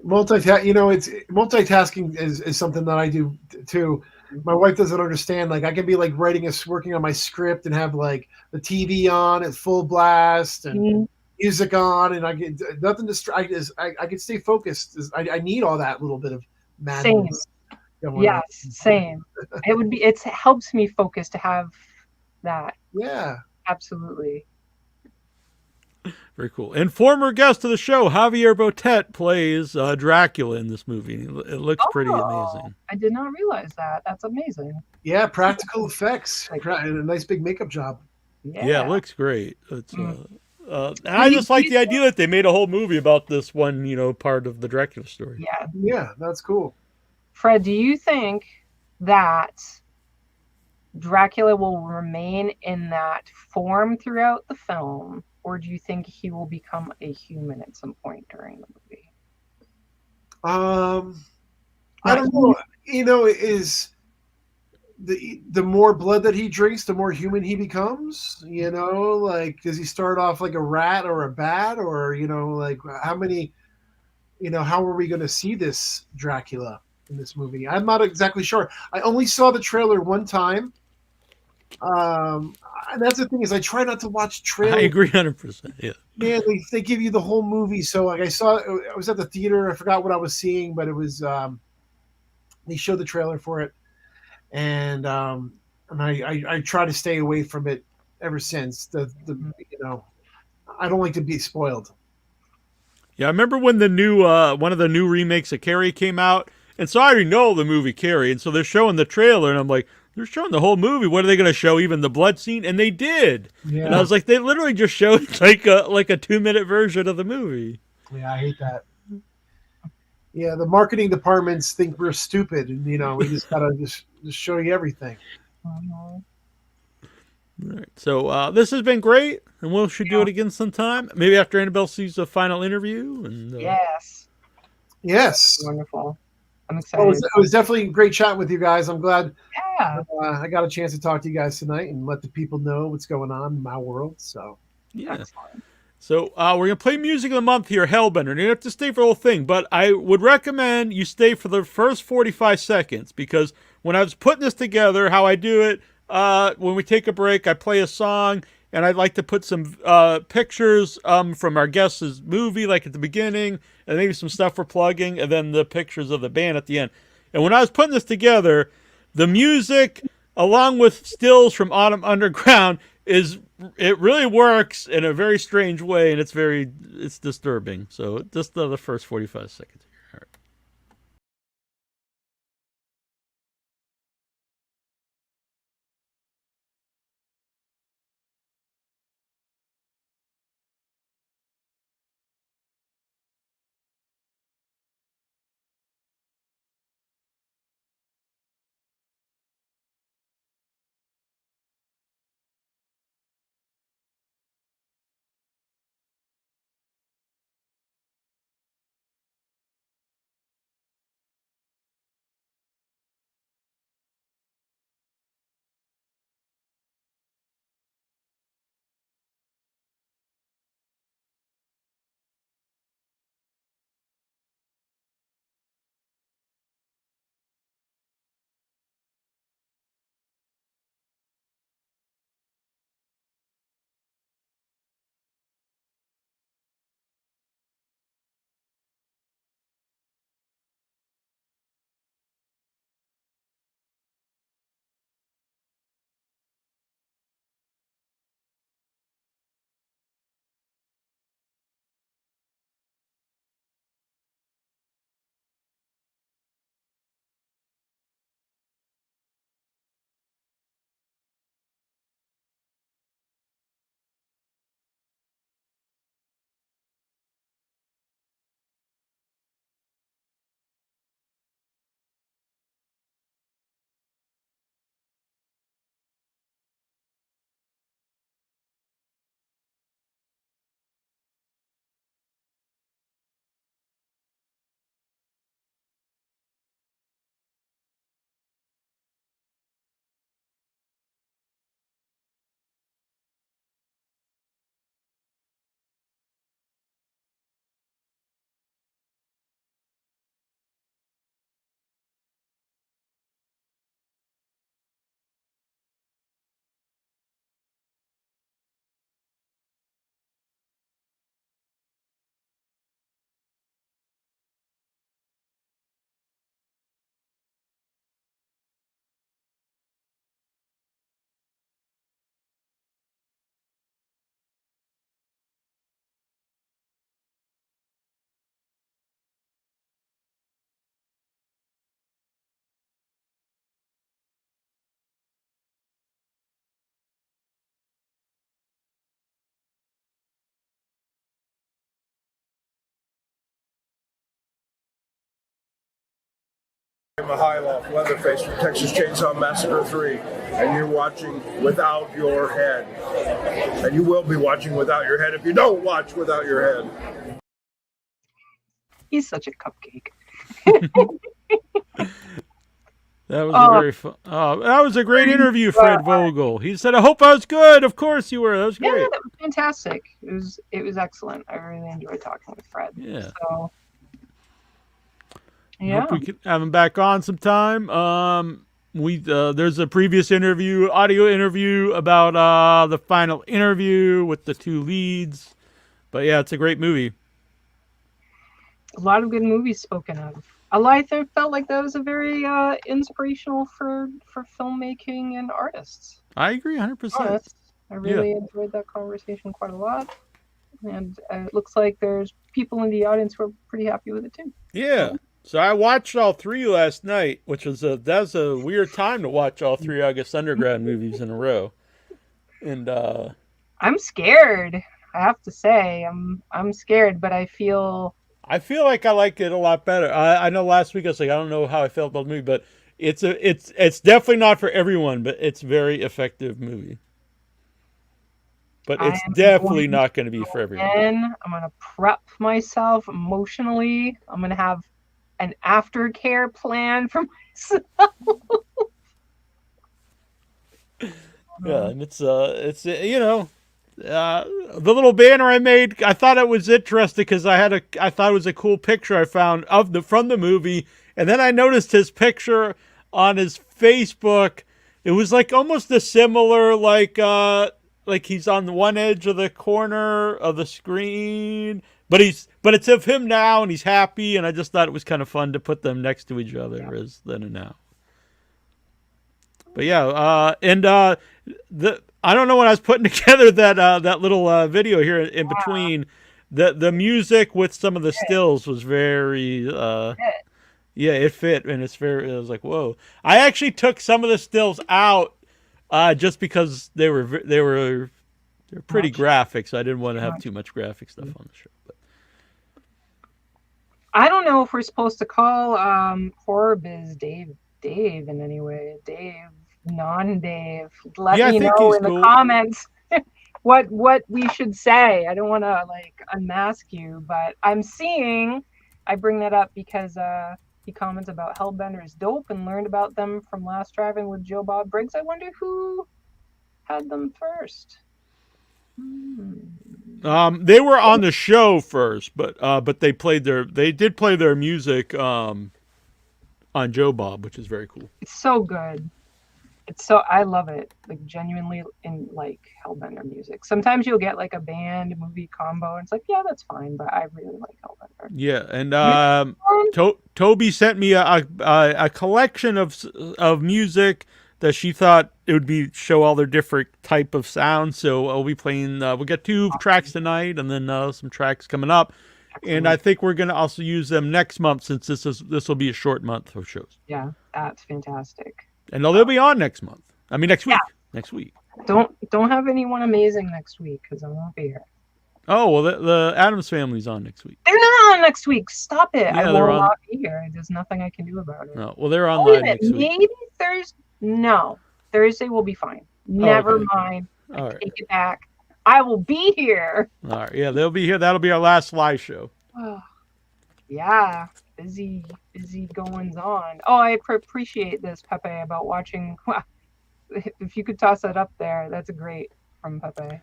Multitasking is something that I do too. My wife doesn't understand. I can be working on my script and have the TV on at full blast and music on, and I get nothing distracted. I can stay focused. I need all that little bit of madness. Same. Yes, same. It helps me focus to have that. Yeah. Absolutely. Very cool. And former guest of the show, Javier Botet, plays Dracula in this movie. It looks pretty amazing. I did not realize that. That's amazing. Yeah, practical effects. And a nice big makeup job. Yeah, it looks great. It's and Well, I just like the idea that they made a whole movie about this one, part of the Dracula story. Yeah. Yeah, that's cool. Fred, do you think that Dracula will remain in that form throughout the film, or do you think he will become a human at some point during the movie? I don't know. Is the more blood that he drinks, the more human he becomes? Like, does he start off like a rat or a bat, or like how many? How are we going to see this Dracula in this movie? I'm not exactly sure. I only saw the trailer one time. And that's the thing, is I try not to watch trailers. I agree 100%. Yeah. Yeah, they give you the whole movie. So like I was at the theater. I forgot what I was seeing, but it was they showed the trailer for it, and I try to stay away from it ever since. I don't like to be spoiled. Yeah, I remember when the new one of the new remakes of Carrie came out, and so I already know the movie Carrie, and so they're showing the trailer, and I'm like, they're showing the whole movie. What are they going to show? Even the blood scene? And they did. Yeah. And I was like, they literally just showed like a 2-minute version of the movie. Yeah, I hate that. Yeah, the marketing departments think we're stupid, and we just gotta just show you everything. All right. So this has been great, and we should do it again sometime. Maybe after Annabelle sees the final interview. And Yes. Wonderful. I'm excited. It was definitely great chatting with you guys. I'm glad I got a chance to talk to you guys tonight and let the people know what's going on in my world. So yeah. Excellent. So we're going to play music of the month here, Hellbender. You don't have to stay for the whole thing, but I would recommend you stay for the first 45 seconds, because when I was putting this together, how I do it, when we take a break, I play a song, and I'd like to put some pictures from our guest's movie, like at the beginning, and maybe some stuff we're plugging, and then the pictures of the band at the end. And when I was putting this together, the music, along with stills from Autumn Underground, it really works in a very strange way, and it's disturbing. So just the first 45 seconds. I'm a high loft Leatherface from Texas Chainsaw Massacre 3, and you're watching without your head. And you will be watching without your head if you don't watch without your head. He's such a cupcake. That was a very fun. That was a great interview, Fred Vogel. He said, "I hope I was good." Of course you were. That was great. Yeah, that was fantastic. It was excellent. I really enjoyed talking with Fred. Yeah. So, yeah. Hope we can have him back on sometime. There's a previous audio interview about the final interview with the two leads. But yeah, it's a great movie. A lot of good movies spoken of. I felt like that was a very inspirational for filmmaking and artists. I agree 100%. I really enjoyed that conversation quite a lot. And it looks like there's people in the audience who are pretty happy with it too. Yeah. So I watched all three last night, which was that's a weird time to watch all three August Underground movies in a row. And I'm scared. I have to say, I'm scared, but I feel like I like it a lot better. I know last week I was like, I don't know how I felt about the movie, but it's definitely not for everyone, but it's a very effective movie. But it's definitely not going to be for everyone. I'm going to prep myself emotionally. I'm going to have an aftercare plan for myself. Yeah, and it's the little banner I made, I thought it was interesting because I thought it was a cool picture I found from the movie, and then I noticed his picture on his Facebook. It was like almost a similar like he's on the one edge of the corner of the screen, but it's of him now and he's happy, and I just thought it was kind of fun to put them next to each other as then and now. But yeah, I don't know when I was putting together that little video here in between, the music with some of the stills was very it fit, and it was like, whoa. I actually took some of the stills out just because they were pretty graphic, so I didn't want to have too much graphic stuff on the show. But I don't know if we're supposed to call Horror Biz Dave in any way. Dave, non-Dave. Let me know in the comments what we should say. I don't want to unmask you, but I bring that up because he comments about Hellbender's dope and learned about them from last driving with Joe Bob Briggs. I wonder who had them first. They were on the show first, but they did play their music on Joe Bob, which is very cool. It's so good. I love it, genuinely, in Hellbender music. Sometimes you'll get a band movie combo, and it's yeah, that's fine, but I really like Hellbender. Yeah, and Toby sent me a collection of music that she thought it would show all their different type of sounds. So we'll be playing. We'll get 2 tracks tonight, and then some tracks coming up. Excellent. And I think we're going to also use them next month, since this will be a short month of shows. Yeah, that's fantastic. And they'll be on next month. I mean, next week. Yeah. Next week. Don't have anyone amazing next week because I won't be here. Oh, well, the Addams Family's on next week. They're not on next week. Stop it. Yeah, I will not be here. There's nothing I can do about it. No, well, they're on live next week. Maybe Thursday. No, Thursday will be fine. Never mind. I take it back. I will be here. All right. Yeah, they'll be here. That'll be our last live show. Yeah. Busy goings on. Oh, I appreciate this, Pepe, about watching. If you could toss that up there, that's great from Pepe.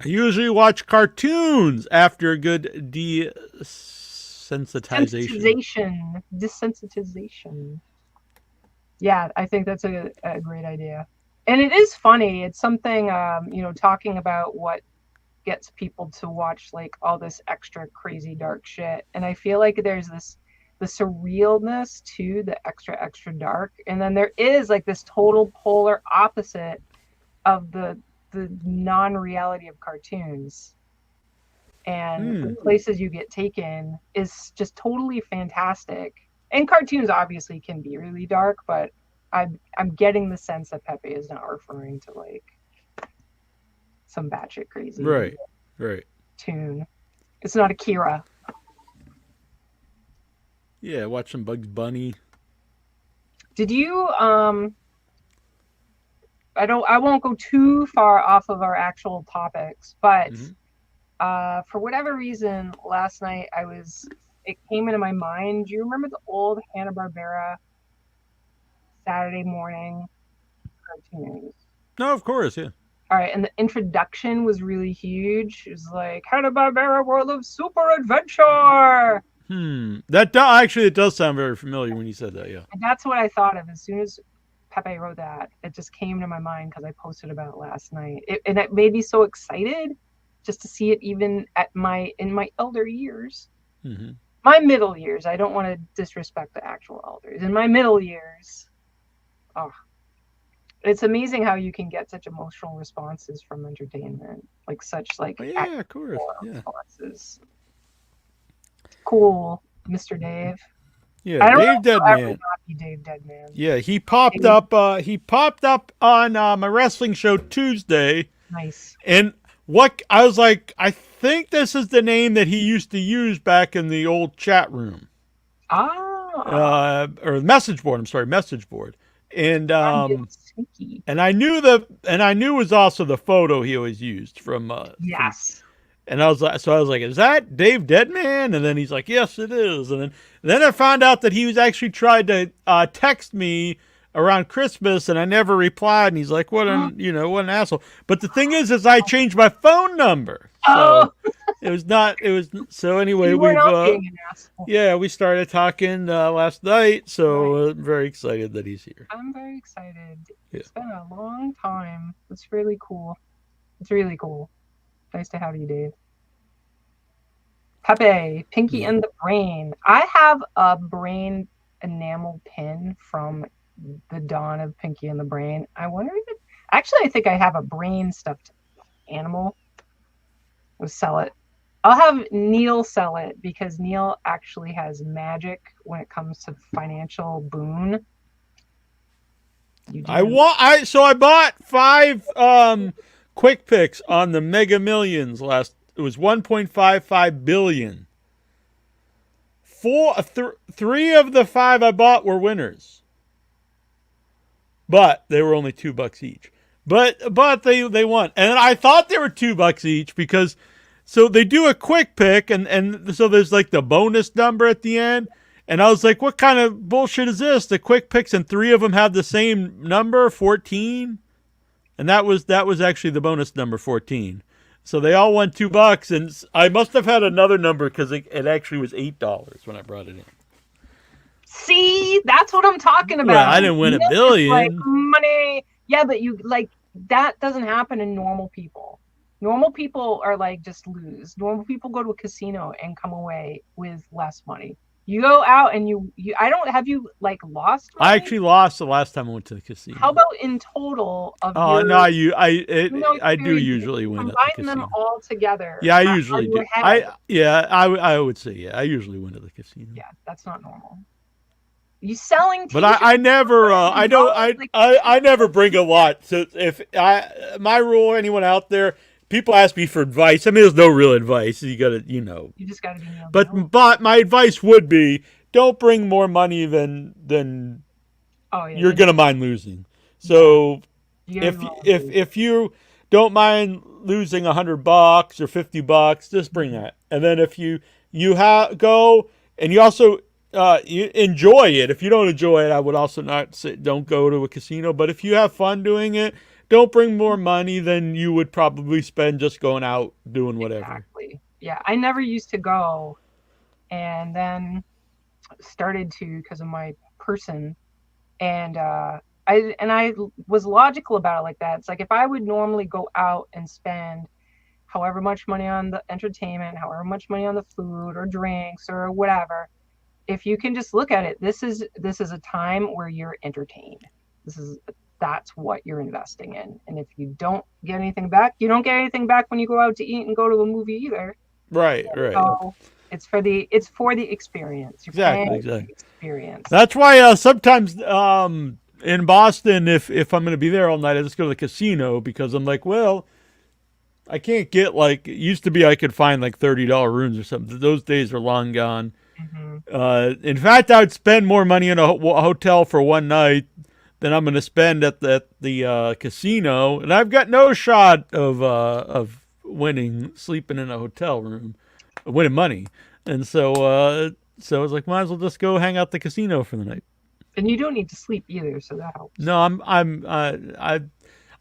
I usually watch cartoons after a good desensitization. Yeah, I think that's a great idea. And it is funny. It's something, talking about what gets people to watch all this extra crazy dark shit. And I feel like there's the surrealness to the extra dark, and then there is this total polar opposite of the non-reality of cartoons, and the places you get taken is just totally fantastic. And cartoons obviously can be really dark, but I'm getting the sense that Pepe is not referring to some batshit crazy right tune. It's not Akira. Yeah, watch some Bugs Bunny. Did you I won't go too far off of our actual topics, but for whatever reason, last night it came into my mind. Do you remember the old Hanna-Barbera Saturday morning cartoons? No, of course, yeah. All right, and the introduction was really huge. It was like Hanna-Barbera World of Super Adventure. Actually, it does sound very familiar when you said that, yeah. And that's what I thought of as soon as Pepe wrote that. It just came to my mind because I posted about it last night. And it made me so excited just to see it even in my elder years. My middle years. I don't want to disrespect the actual elders. In my middle years, it's amazing how you can get such emotional responses from entertainment, like such like yeah, of course, yeah. Responses. Cool, Mr. Dave. Yeah, Dave Deadman. Dave Deadman. Yeah, he popped up. He popped up on my wrestling show Tuesday. Nice. And what I was like, I think this is the name that he used to use back in the old chat room. Or message board. I'm sorry, message board. And I knew it was also the photo he always used from yes. And I was like, is that Dave Deadman? And then he's like, yes, it is. And then I found out that he was actually tried to text me around Christmas, and I never replied. And he's like, what an asshole. But the thing is I changed my phone number. So so anyway, we started talking last night. So I'm very excited that he's here. I'm very excited. Yeah. It's been a long time. It's really cool. It's really cool. Nice to have you, Dave. Pepe, Pinky and the Brain. I have a brain enamel pin from the dawn of Pinky and the Brain. I wonder if I think I have a brain stuffed animal. We'll sell it. I'll have Neil sell it because Neil actually has magic when it comes to financial boon. I bought 5 quick picks on the Mega Millions it was 1.55 billion. 3 of the 5 I bought were winners. But they were only $2 each. But they won. And I thought they were $2 each because so they do a quick pick and so there's like the bonus number at the end. And I was like, what kind of bullshit is this? The quick picks and 3 of them have the same number, 14. And that was actually the bonus number, 14. So they all won $2, and I must have had another number because it actually was $8 when I brought it in. See, that's what I'm talking about. Well, I didn't win $1 billion. Like money, yeah, but that doesn't happen in normal people. Normal people are like just lose. Normal people go to a casino and come away with less money. You go out and you have you like lost money? I actually lost the last time I went to the casino. How about in total of I do usually win at the casino. Combine them all together. Yeah, I usually do. I would say I usually win at the casino. Yeah, that's not normal. You selling t-shirts? But I never I never bring a lot. So if my rule, anyone out there, people ask me for advice. I mean, there's no real advice. You gotta, You just gotta be. But my advice would be, don't bring more money than you're gonna mind losing. So if you don't mind losing $100 or $50, just bring that. And then if you go and you also you enjoy it. If you don't enjoy it, I would also not say don't go to a casino. But if you have fun doing it, don't bring more money than you would probably spend just going out doing whatever. Exactly. Yeah, I never used to go, and then started to because of my person, and I was logical about it like that. It's like if I would normally go out and spend however much money on the entertainment, however much money on the food or drinks or whatever, if you can just look at it, this is a time where you're entertained. That's what you're investing in. And if you don't get anything back, you don't get anything back when you go out to eat and go to a movie either. Right. So it's for the experience. Exactly. Experience. That's why sometimes in Boston, if I'm going to be there all night, I just go to the casino because I'm like, well, I can't get it used to be I could find $30 rooms or something. Those days are long gone. Mhm. In fact, I would spend more money in a hotel for one night than I'm going to spend at the casino, and I've got no shot of winning sleeping in a hotel room, winning money. And so I was like, might as well just go hang out at the casino for the night. And you don't need to sleep either, so that helps. No,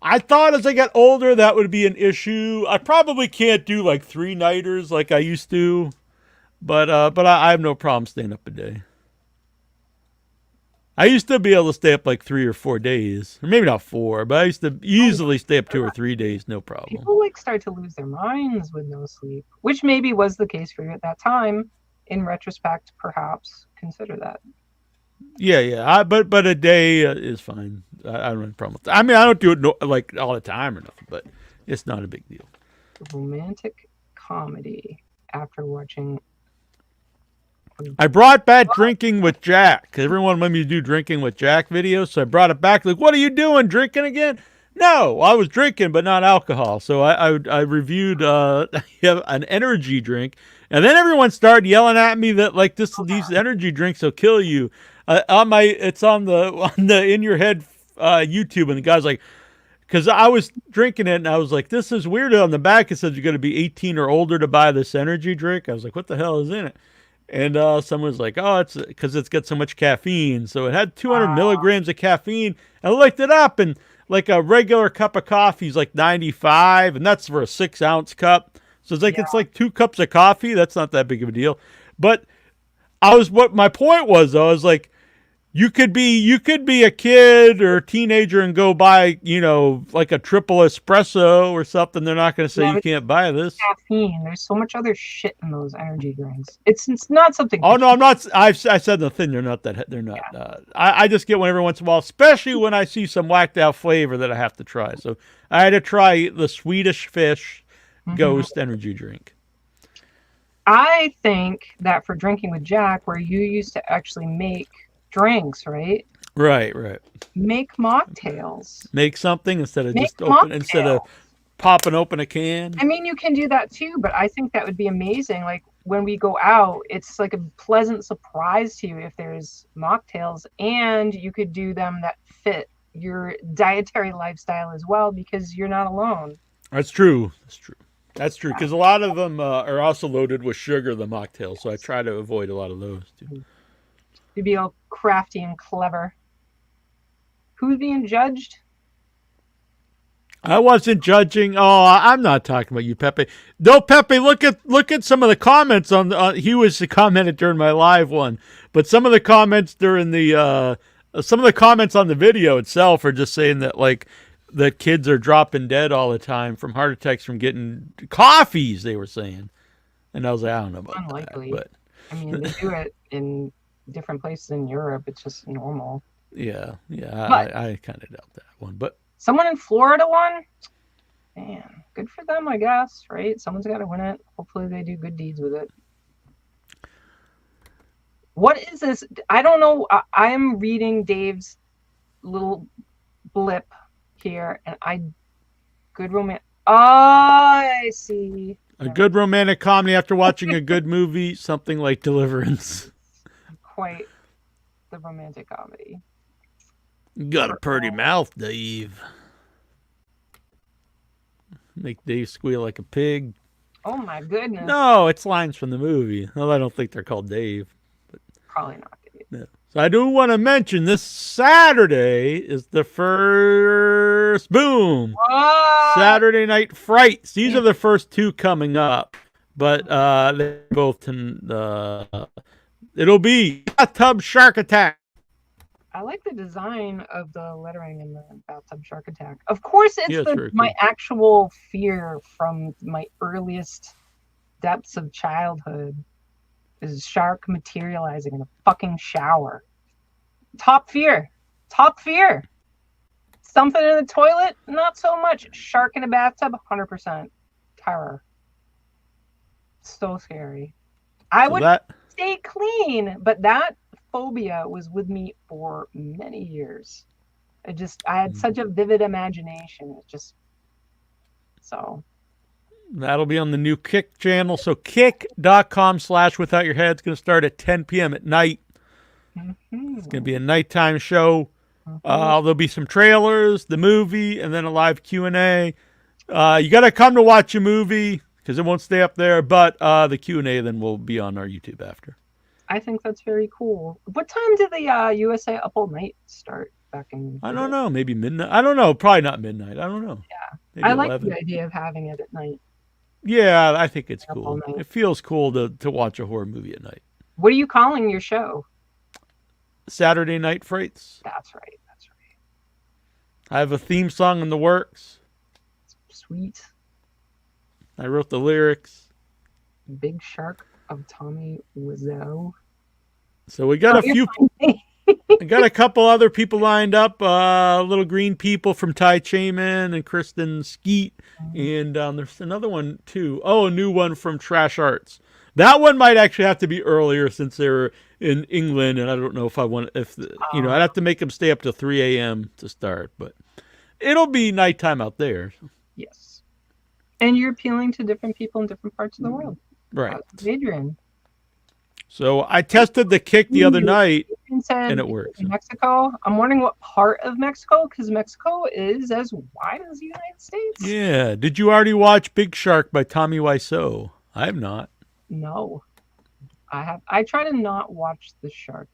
I thought as I got older that would be an issue. I probably can't do like 3-nighters like I used to, but I have no problem staying up a day. I used to be able to stay up like 3 or 4 days, or maybe not 4, but I used to easily stay up 2 or 3 days, no problem. People like start to lose their minds with no sleep, which maybe was the case for you at that time. In retrospect, perhaps consider that. Yeah. But a day is fine. I don't have a problem with that. I mean, I don't do it like all the time or nothing, but it's not a big deal. Romantic comedy after watching. I brought back Drinking with Jack, because everyone wanted me to do Drinking with Jack videos, so I brought it back. Like, what are you doing, drinking again? No, I was drinking, but not alcohol. So I reviewed an energy drink, and then everyone started yelling at me that like these energy drinks will kill you. It's on the In Your Head YouTube, and the guy's like, because I was drinking it, and I was like, this is weird. On the back it says you're going to be 18 or older to buy this energy drink. I was like, what the hell is in it? And someone was like, oh, it's because it's got so much caffeine. So it had 200 milligrams of caffeine. And I looked it up, and like a regular cup of coffee is like 95, and that's for a 6-ounce cup. So it's like it's like 2 cups of coffee. That's not that big of a deal. But what my point was, though, I was like, you could be a kid or a teenager and go buy, like a triple espresso or something. They're not going to say you can't buy this. Caffeine. There's so much other shit in those energy drinks. It's not something. Oh no, I'm not. I said nothing. They're not that. They're not. Yeah. I just get one every once in a while, especially when I see some whacked out flavor that I have to try. So I had to try the Swedish Fish Ghost energy drink. I think that for Drinking with Jack, where you used to actually make drinks, right? Right. Make mocktails. Make something instead of Instead of popping open a can. I mean, you can do that too, but I think that would be amazing. Like when we go out, it's like a pleasant surprise to you if there's mocktails, and you could do them that fit your dietary lifestyle as well, because you're not alone. That's true. Because a lot of them are also loaded with sugar, the mocktails. So I try to avoid a lot of those too. You'd be all crafty and clever. Who's being judged? I wasn't judging. Oh, I'm not talking about you, Pepe. No, Pepe. Look at some of the comments on. He was commented during my live one, but some of the comments during some of the comments on the video itself are just saying that like the kids are dropping dead all the time from heart attacks from getting coffees. They were saying, and I was like, I don't know about Unlikely. that, but I mean, they do it in different places in Europe. It's just normal. Yeah. I kind of doubt that one, but. Someone in Florida won? Man, good for them, I guess, right? Someone's got to win it. Hopefully they do good deeds with it. What is this? I don't know. I'm reading Dave's little blip here, and good romance. Oh, I see. A good romantic comedy after watching a good movie, something like Deliverance. Quite the romantic comedy. You got a pretty mouth, Dave. Make Dave squeal like a pig. Oh my goodness. No, it's lines from the movie. Well, I don't think they're called Dave. But probably not Dave. No. So I do want to mention this Saturday is the first Saturday Night Frights. These are the first 2 coming up, but they both it'll be Bathtub Shark Attack. I like the design of the lettering in the Bathtub Shark Attack. Of course, it's my actual fear from my earliest depths of childhood is shark materializing in a fucking shower. Top fear. Something in the toilet, not so much. Shark in a bathtub, 100% terror. So scary. I would stay clean, but that phobia was with me for many years. I had such a vivid imagination. That'll be on the new Kick channel. So kick.com/without-your-head. It's going to start at 10 p.m. at night. It's going to be a nighttime show. There'll be some trailers, the movie, and then a live Q&A. You got to come to watch a movie because it won't stay up there, but the Q&A then will be on our YouTube after. I think that's very cool. What time did the USA Up All Night start back in? I don't know. Maybe midnight. I don't know. Probably not midnight. I don't know. Yeah. Maybe I like 11. the idea of having it at night. Yeah, I think it's Up all cool. night. It feels cool to watch a horror movie at night. What are you calling your show? Saturday Night Frights. That's right. That's right. I have a theme song in the works. Sweet. I wrote the lyrics. Big Shark of Tommy Wiseau. So we got I got a couple other people lined up. Little green people from Ty Chaman and Kristen Skeet. And there's another one too. Oh, a new one from Trash Arts. That one might actually have to be earlier since they're in England, and I don't know if I'd have to make them stay up to 3 a.m. to start, but it'll be nighttime out there. Yes. And you're appealing to different people in different parts of the world. Right. Adrian. So I tested the Kick the other night, and it works. In Mexico. I'm wondering what part of Mexico, because Mexico is as wide as the United States. Yeah. Did you already watch Big Shark by Tommy Wiseau? I have not. No. I try to not watch the shark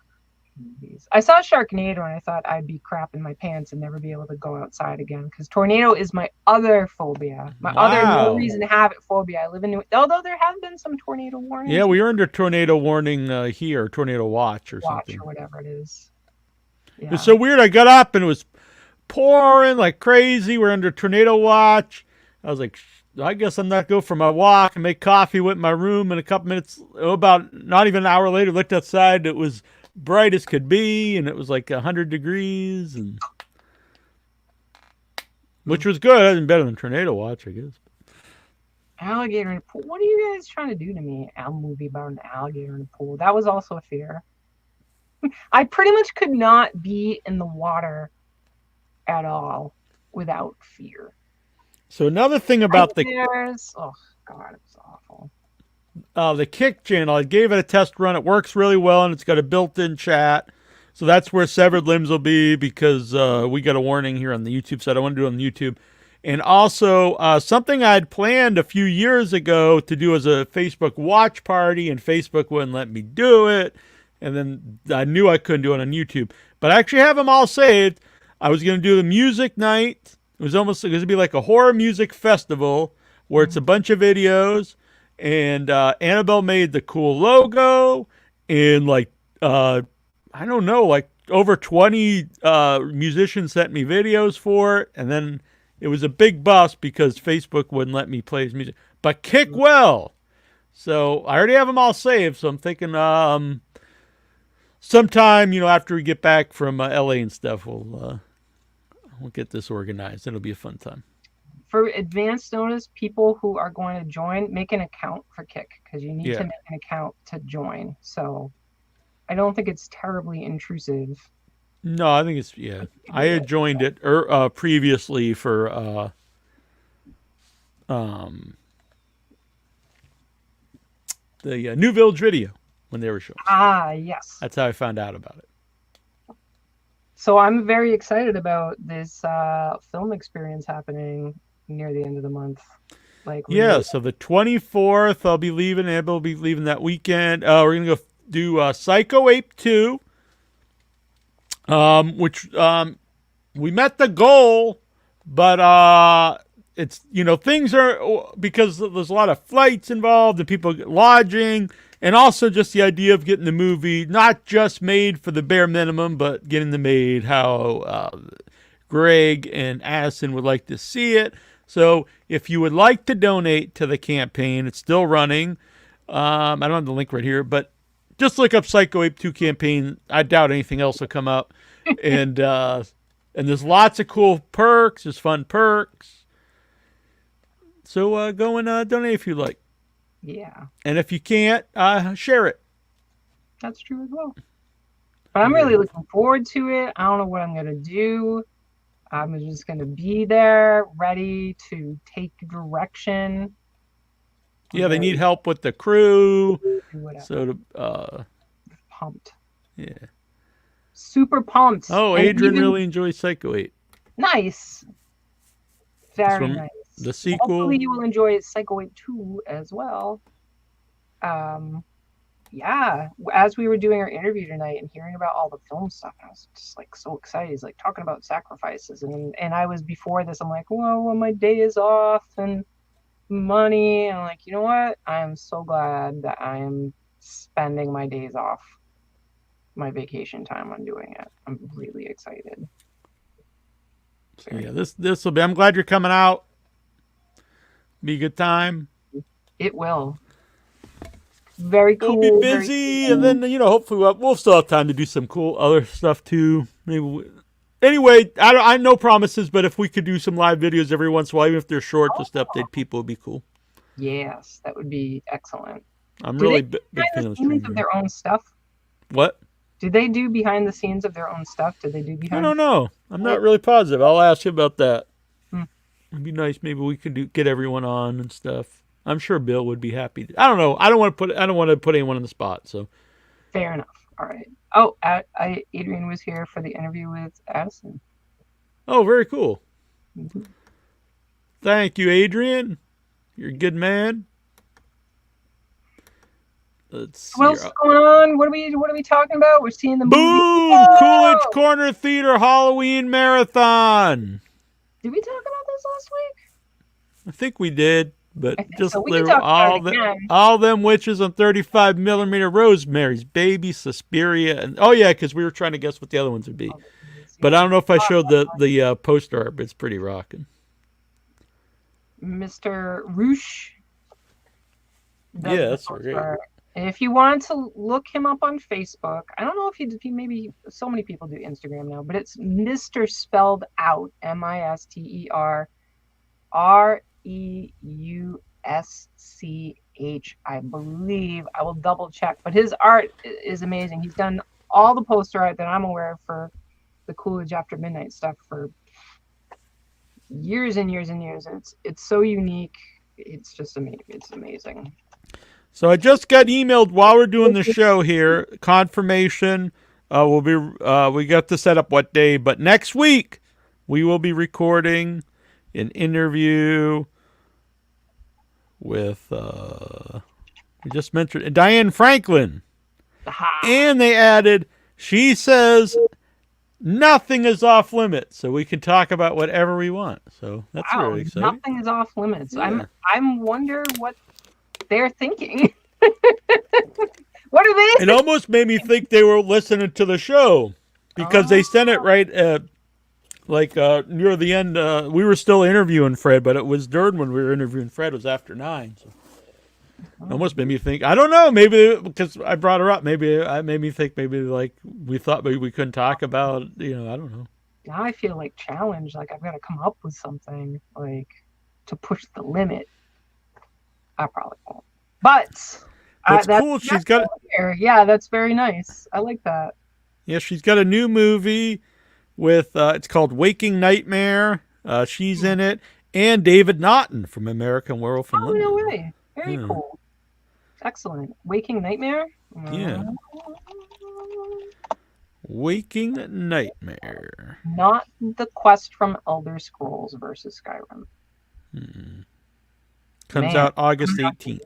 movies. I saw Sharknado and I thought I'd be crapping my pants and never be able to go outside again, because tornado is my other phobia. My other no reason to have it phobia. I live in although there have been some tornado warnings. Yeah, we are under tornado warning here, tornado watch or something. Or whatever it is. Yeah. It was so weird. I got up and it was pouring like crazy. We're under tornado watch. I was like, I guess I'm not go for my walk and make coffee, went in my room, and a couple minutes, about not even an hour later, looked outside. It was bright as could be, and it was like 100 degrees, and which was good. Better than tornado watch, I guess. Alligator in a pool. What are you guys trying to do to me? A movie about an alligator in a pool. That was also a fear. I pretty much could not be in the water at all without fear. So another thing about oh god, it's awful. The Kick channel, I gave it a test run. It works really well, and it's got a built-in chat. So that's where Severed Limbs will be, because we got a warning here on the YouTube side. I want to do it on YouTube. And also something I'd planned a few years ago to do as a Facebook watch party, and Facebook wouldn't let me do it. And then I knew I couldn't do it on YouTube. But I actually have them all saved. I was going to do the music night. It was almost going to be like a horror music festival where it's a bunch of videos, and Annabelle made the cool logo, and like, I don't know, like over 20 musicians sent me videos for it. And then it was a big bust because Facebook wouldn't let me play his music, but Kick well. So I already have them all saved. So I'm thinking, sometime, after we get back from LA and stuff, we'll get this organized. It'll be a fun time. For advance notice, people who are going to join, make an account for Kick, because you need to make an account to join. So I don't think it's terribly intrusive. No, I think it's, I had joined it previously for the New Village video when they were showing. Ah, yes. That's how I found out about it. So I'm very excited about this film experience happening near the end of the month. So the 24th, I'll be leaving. Abel will be leaving that weekend. We're going to go do Psycho Ape 2, which we met the goal, but it's, things are, because there's a lot of flights involved and people get lodging, and also just the idea of getting the movie not just made for the bare minimum, but getting them made how Greg and Addison would like to see it. So if you would like to donate to the campaign, it's still running. I don't have the link right here, but just look up Psycho Ape 2 campaign. I doubt anything else will come up. And there's lots of cool perks. There's fun perks. So go and donate if you like. Yeah. And if you can't, share it. That's true as well. But I'm really looking forward to it. I don't know what I'm going to do. I'm just going to be there, ready to take direction. Yeah, they need help with the crew. Whatever. So, Pumped. yeah. Super pumped. Oh, And Adrian even- really enjoys Psycho Ape. Nice. Very from nice. the sequel. Hopefully you will enjoy Psycho Ape 2 as well. Yeah, as we were doing our interview tonight and hearing about all the film stuff, I was just like so excited. He's like talking about sacrifices, and I was before this. I'm like, well, my day is off and money. And I'm like, you know what? I am so glad that I am spending my days off, my vacation time on doing it. I'm really excited. So yeah, this will be. I'm glad you're coming out. Be a good time. It will. Very cool. We'll be busy, and then hopefully we'll still have time to do some cool other stuff too. Anyway, I no promises, but if we could do some live videos every once in a while, even if they're short, just to update people, would be cool. Yes, that would be excellent. I'm Do really they big fan of behind the scenes of their own stuff? What? Do they do behind the scenes of their own stuff? Do they do behind? I don't know. I'm not really positive. I'll ask you about that. Hmm. It'd be nice. Maybe we could get everyone on and stuff. I'm sure Bill would be happy. I don't know. I don't want to put anyone on the spot. So Fair enough. All right. Oh, Adrian was here for the interview with Addison. Oh, very cool. Mm-hmm. Thank you, Adrian. You're a good man. Let's see. What else is going on? What are we talking about? We're seeing the movie. Boom! Oh! Coolidge Corner Theater Halloween Marathon. Did we talk about this last week? I think we did, but I think just so. We can talk about it again. all them witches on 35mm Rosemary's Baby, Suspiria, and because we were trying to guess what the other ones would be. But I don't know if I showed the poster art, but it's pretty rocking. Mr. Roosh. Yeah, that's great. If you want to look him up on Facebook, I don't know if he maybe so many people do Instagram now, but it's Mr. spelled out MISTER REUSCH, I believe. I will double check, but his art is amazing. He's done all the poster art that I'm aware of for the Coolidge After Midnight stuff for years and years and years. It's so unique. It's just amazing. It's amazing. So I just got emailed while we're doing the show here, confirmation. We got to set up what day, but next week we will be recording an interview with we just mentioned Diane Franklin. And they added, she says nothing is off limits, so we can talk about whatever we want. So that's really exciting. Nothing is off limits. Yeah. I'm wonder what they're thinking. What are they It almost made me think they were listening to the show because they sent it right at near the end. We were still interviewing Fred, but it was during when we were interviewing Fred. It was after 9. So it almost made me think. I don't know. Maybe because I brought her up. Maybe it made me think. Maybe we thought maybe we couldn't talk about. I don't know. Now I feel like challenged. Like I've got to come up with something to push the limit. I probably won't. But that's cool. She's got. Yeah, that's very nice. I like that. Yeah, she's got a new movie with. It's called Waking Nightmare. She's in it, and David Naughton from American Werewolf in London. No way! Very cool. Excellent. Waking Nightmare. Yeah. Waking Nightmare. Not the quest from Elder Scrolls versus Skyrim. Comes out August 18th.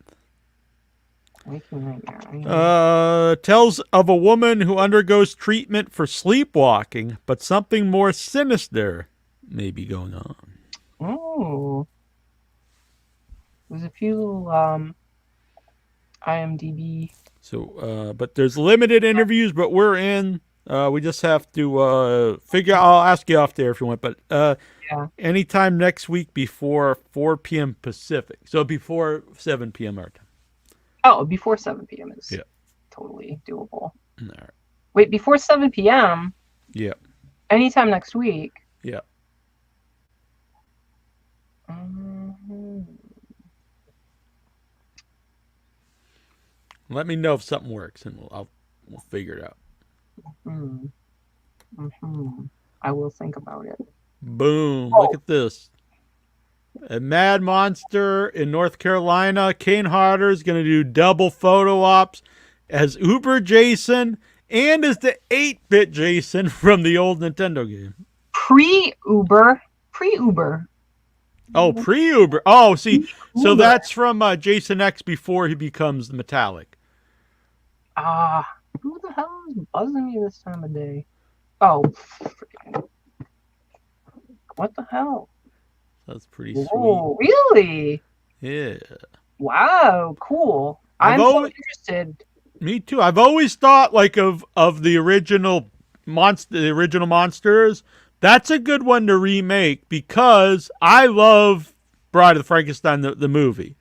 Waking Nightmare. Tells of a woman who undergoes treatment for sleepwalking, but something more sinister may be going on. Oh. There's a few IMDb. So, but there's limited interviews, but we're in. We just have to figure. I'll ask you off there if you want, but anytime next week before 4 p.m. Pacific, so before 7 p.m. our time. Oh, before 7 p.m. is totally doable. All right. Wait, before 7 p.m.? Yeah. Anytime next week? Yeah. Let me know if something works, and we'll figure it out. I will think about it. Boom! Look at this. A Mad Monster in North Carolina. Kane Hodder is going to do double photo ops as Uber Jason and as the 8-bit Jason from the old Nintendo game. Pre-Uber. Oh, pre-Uber. Oh, see, so that's from Jason X before he becomes the metallic. Who the hell is buzzing me this time of day? Oh, freaking. What the hell? That's pretty sweet. Oh, really? Yeah. Wow, cool. I'm so interested. Me too. I've always thought like of the original monsters. That's a good one to remake because I love Bride of Frankenstein, the movie.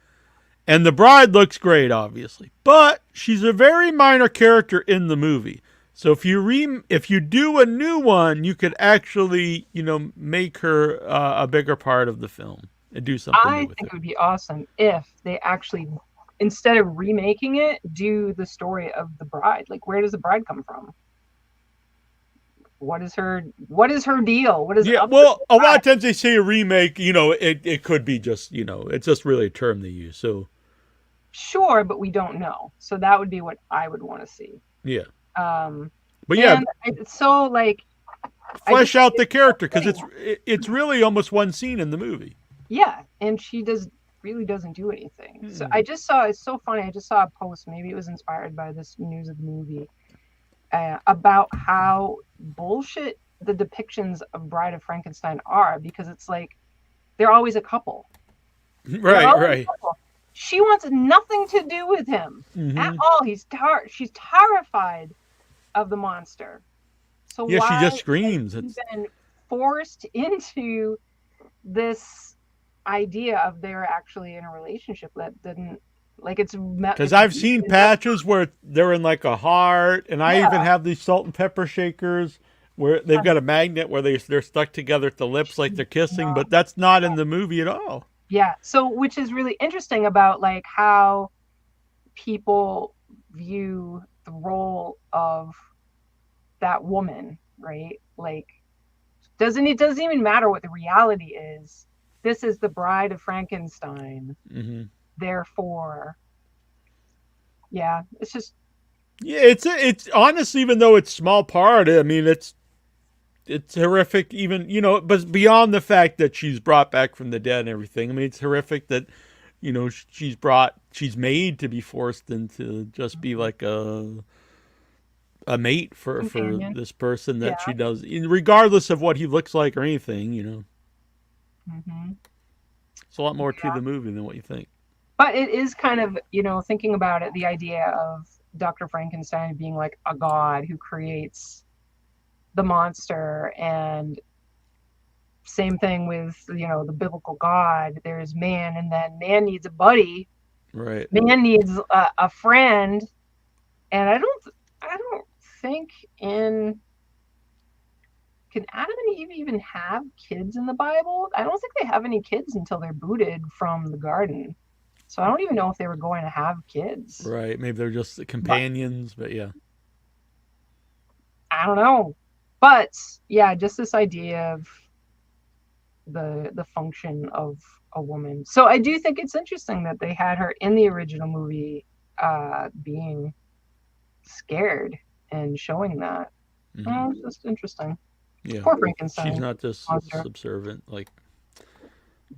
And the bride looks great, obviously. But she's a very minor character in the movie. So if you do a new one, you could actually, make her a bigger part of the film and do something new with her. I think it would be awesome if they actually, instead of remaking it, do the story of the bride. Like, where does the bride come from? What is her deal? What is a lot of times they say a remake, it could be just, it's just really a term they use. So sure, but we don't know. So that would be what I would want to see. Yeah. But yeah, so like flesh out the character because it's really almost one scene in the movie. Yeah, and she really doesn't do anything. So I just saw, it's so funny. I just saw a post. Maybe it was inspired by this news of the movie. About how bullshit the depictions of Bride of Frankenstein are, because it's like they're always a couple. Right. She wants nothing to do with him at all. She's terrified of the monster. So yeah, she just screams. She's been forced into this idea of they're actually in a relationship that didn't. Like it's because I've seen patches where they're in like a heart, and I even have these salt and pepper shakers where they've got a magnet where they're stuck together at the lips like they're kissing, but that's not in the movie at all. Yeah, so which is really interesting about like how people view the role of that woman, right? Like it doesn't even matter what the reality is. This is the Bride of Frankenstein. Mm-hmm. Therefore, yeah, it's just it's honestly, even though it's small part, I mean it's horrific, even but beyond the fact that she's brought back from the dead and everything. I mean, it's horrific that she's made to be forced into just be like a mate for this person that she does, regardless of what he looks like or anything. Mm-hmm. It's a lot more to the movie than what you think. But it is kind of, thinking about it, the idea of Dr. Frankenstein being like a god who creates the monster, and same thing with, the biblical God. There's man, and then man needs a buddy. Right. Man needs a friend. And I don't think can Adam and Eve even have kids in the Bible? I don't think they have any kids until they're booted from the garden. So I don't even know if they were going to have kids. Right. Maybe they're just the companions, but yeah. I don't know. But yeah, just this idea of the function of a woman. So I do think it's interesting that they had her in the original movie being scared and showing that. Mm-hmm. It's just interesting. Yeah. Poor Frankenstein. She's not just subservient. Like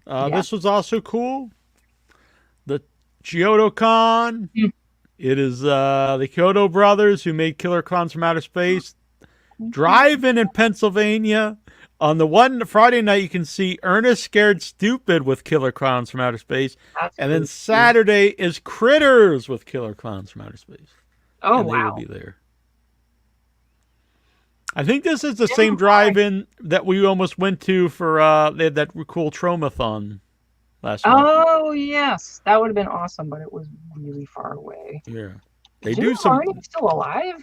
this was also cool. The Kyoto Con. It is the Kyoto brothers who made Killer Clowns from Outer Space. Drive-in in Pennsylvania. On the one Friday night, you can see Ernest Scared Stupid with Killer Clowns from Outer Space. And then Saturday is Critters with Killer Clowns from Outer Space. Oh, and wow. They will be there. I think this is the same drive-in that we almost went to for they had that cool Traumathon last month. Oh, yes. That would have been awesome, but it was really far away. Yeah. Is Jim Varney still alive?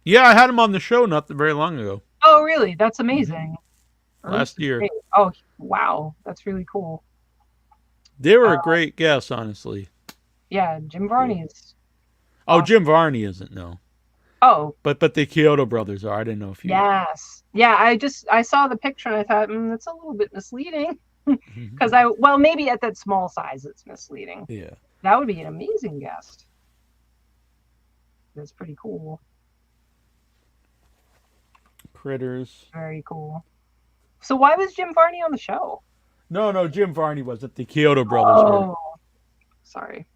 Yeah, I had him on the show not very long ago. Oh, really? That's amazing. Last year. Oh, wow. That's really cool. They were a great guest, honestly. Yeah, Jim Varney is... Oh, awesome. Jim Varney isn't, no. Oh. But the Kyoto brothers are. I didn't know if you... Yes. Yeah, I saw the picture and I thought, that's a little bit misleading. Because maybe at that small size, it's misleading. Yeah. That would be an amazing guest. That's pretty cool. Critters. Very cool. So why was Jim Varney on the show? No, Jim Varney wasn't. The Kyoto brothers were. Sorry.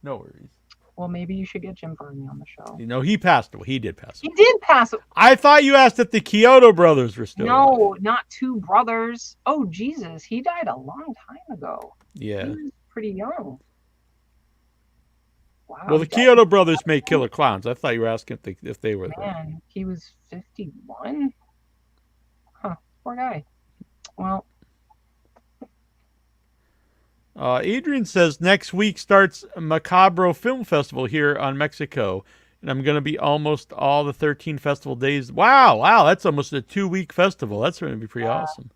No worries. Well, maybe you should get Jim Varney on the show. You know, he passed away. He did pass away. He did pass away. I thought you asked if the Kyoto brothers were still alive. No, not two brothers. Oh, Jesus. He died a long time ago. Yeah. He was pretty young. Wow. Well, the Kyoto brothers made Killer Clowns. I thought you were asking if they were there. Man, he was 51? Huh. Poor guy. Well. Adrian says next week starts Macabro Film Festival here on Mexico, and I'm going to be almost all the 13 festival days. Wow, that's almost a 2-week festival. That's going to be pretty awesome.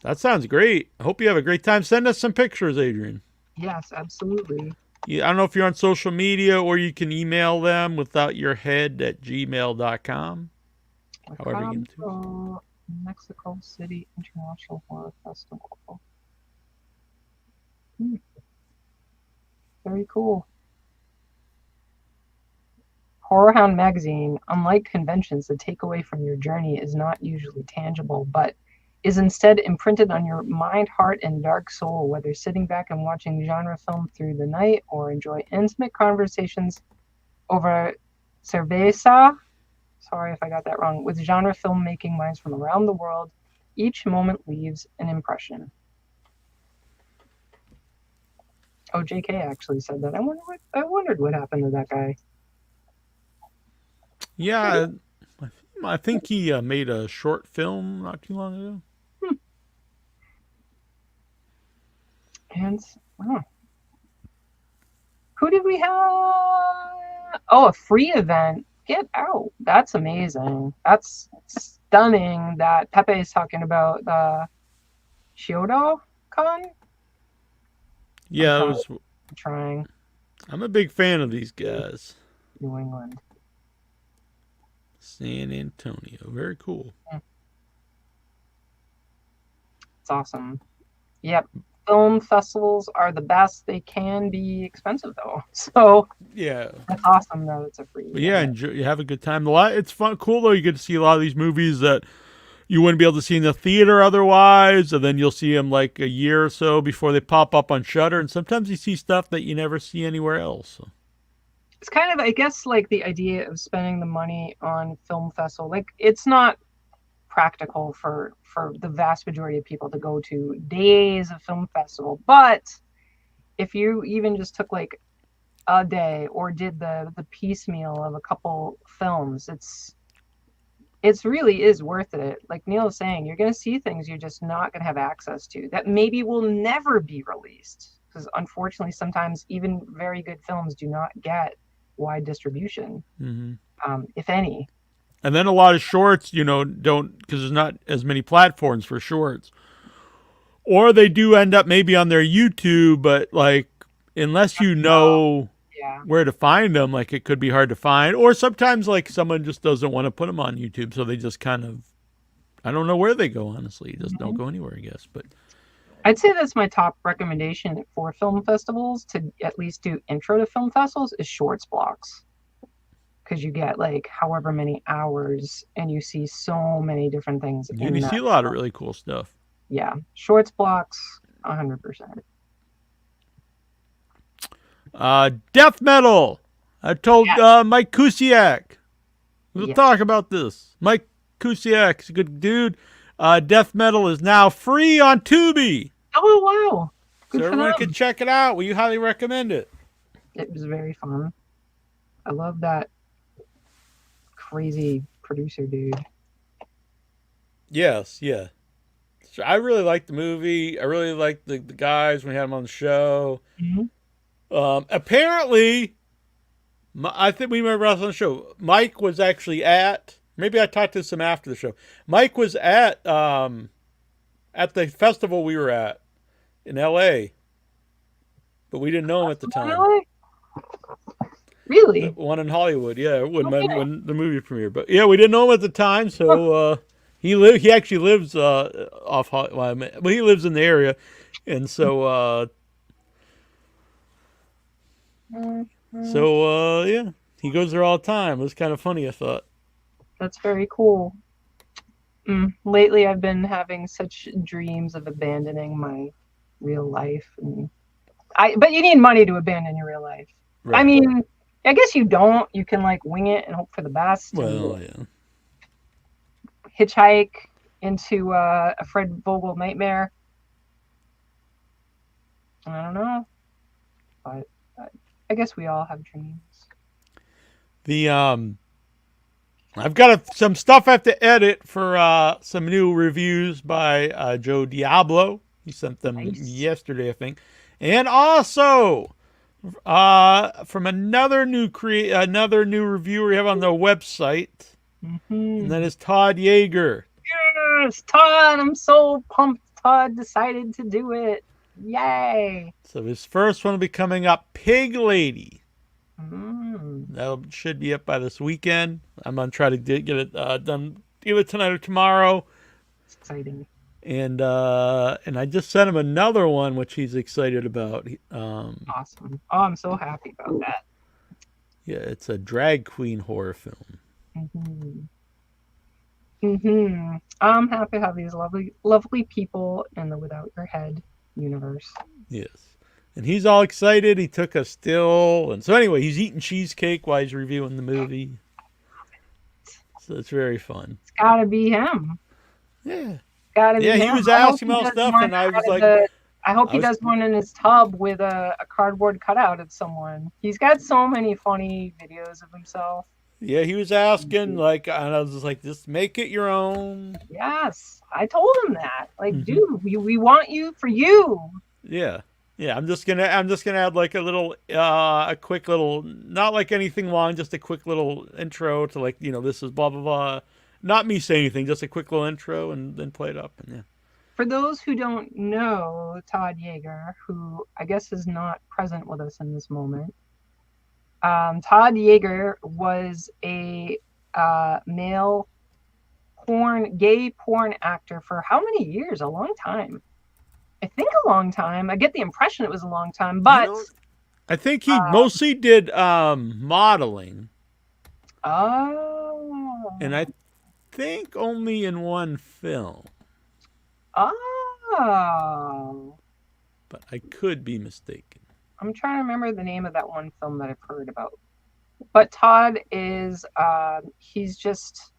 That sounds great. I hope you have a great time. Send us some pictures, Adrian. Yes, absolutely. I don't know if you're on social media or you can email them withoutyourhead@gmail.com. However you get to. Mexico City International Horror Festival. Very cool. Horror Hound magazine, unlike conventions, the takeaway from your journey is not usually tangible, but is instead imprinted on your mind, heart, and dark soul, whether sitting back and watching genre film through the night or enjoy intimate conversations over cerveza, sorry if I got that wrong, with genre filmmaking minds from around the world. Each moment leaves an impression. Oh, JK actually said that. I wondered what happened to that guy. Yeah, I think he made a short film not too long ago. And who did we have? Oh, a free event. Get out. That's amazing. That's stunning that Pepe is talking about the Shiodo Con. Yeah, I'm trying. I'm a big fan of these guys. New England. San Antonio. Very cool. It's awesome. Yep. Film festivals are the best. They can be expensive though. So yeah, that's awesome that it's a free. But yeah, enjoy, you have a good time. It's fun, cool though. You get to see a lot of these movies that you wouldn't be able to see in the theater otherwise, and then you'll see them like a year or so before they pop up on Shudder. And sometimes you see stuff that you never see anywhere else. So. It's kind of, I guess, like the idea of spending the money on film festival. Like, it's not practical for the vast majority of people to go to days of film festival. But if you even just took like a day or did the piecemeal of a couple films, it's really is worth it. Like Neil is saying, you're going to see things you're just not going to have access to that maybe will never be released. Because unfortunately, sometimes even very good films do not get wide distribution, if any. And then a lot of shorts, don't, because there's not as many platforms for shorts. Or they do end up maybe on their YouTube, but like, unless you know where to find them, like it could be hard to find. Or sometimes like someone just doesn't want to put them on YouTube, so they just kind of, I don't know where they go, honestly. Just don't go anywhere, I guess. But I'd say that's my top recommendation for film festivals, to at least do intro to film festivals, is shorts blocks. Because you get like however many hours and you see so many different things. And you see a lot of really cool stuff. Yeah. Shorts blocks, 100%. Death metal. I told Mike Kusiak. We'll talk about this. Mike Kusiak's a good dude. Death metal is now free on Tubi. Oh, wow. Good so everyone can check it out. We highly recommend it. It was very fun. I love that crazy producer dude. Yes, yeah. So I really liked the movie. I really liked the guys when we had them on the show. Apparently, I think we remember us on the show. Mike was actually maybe I talked to him after the show. Mike was at the festival we were at in L.A., but we didn't know him at the time. Really? The one in Hollywood, yeah. When the movie premiered. But yeah, we didn't know him at the time, so He actually lives off. Well, he lives in the area, and so yeah, he goes there all the time. It was kind of funny, I thought. That's very cool. Lately, I've been having such dreams of abandoning my real life, but you need money to abandon your real life. Right. I mean, I guess you don't. You can like wing it and hope for the best. Well, yeah. Hitchhike into a Fred Vogel nightmare. I don't know, but I guess we all have dreams. I've got some stuff I have to edit for some new reviews by Joe Diablo. He sent them yesterday, I think, and also from another new reviewer we have on the website, and that is Todd Yeager. Yes, Todd! I'm so pumped. Todd decided to do it. Yay! So his first one will be coming up, Pig Lady. That should be up by this weekend. I'm gonna try to get it done either tonight or tomorrow. It's exciting. And I just sent him another one, which he's excited about. Awesome! Oh, I'm so happy about that. Yeah, it's a drag queen horror film. I'm happy to have these lovely people in the Without Your Head universe. Yes. And he's all excited. He took a still. And so anyway, he's eating cheesecake while he's reviewing the movie. So it's very fun. It's got to be him. Yeah. Gotta be him. He was asking all stuff, and I was like... I hope he does one in his tub with a cardboard cutout of someone. He's got so many funny videos of himself. Yeah, he was asking, and I was just like, just make it your own. Yes. I told him that. Dude, we want you for you. Yeah. Yeah, I'm just gonna add like a quick little, not like anything long, just a quick little intro to this is blah blah blah. Not me saying anything, just a quick little intro, and then play it up. And yeah. For those who don't know Todd Yeager, who I guess is not present with us in this moment, Todd Yeager was a male gay porn actor for how many years? A long time. I think a long time. I get the impression it was a long time, but I think he mostly did modeling. Oh. And I think only in one film. Oh. But I could be mistaken. I'm trying to remember the name of that one film that I've heard about. But Todd is he's just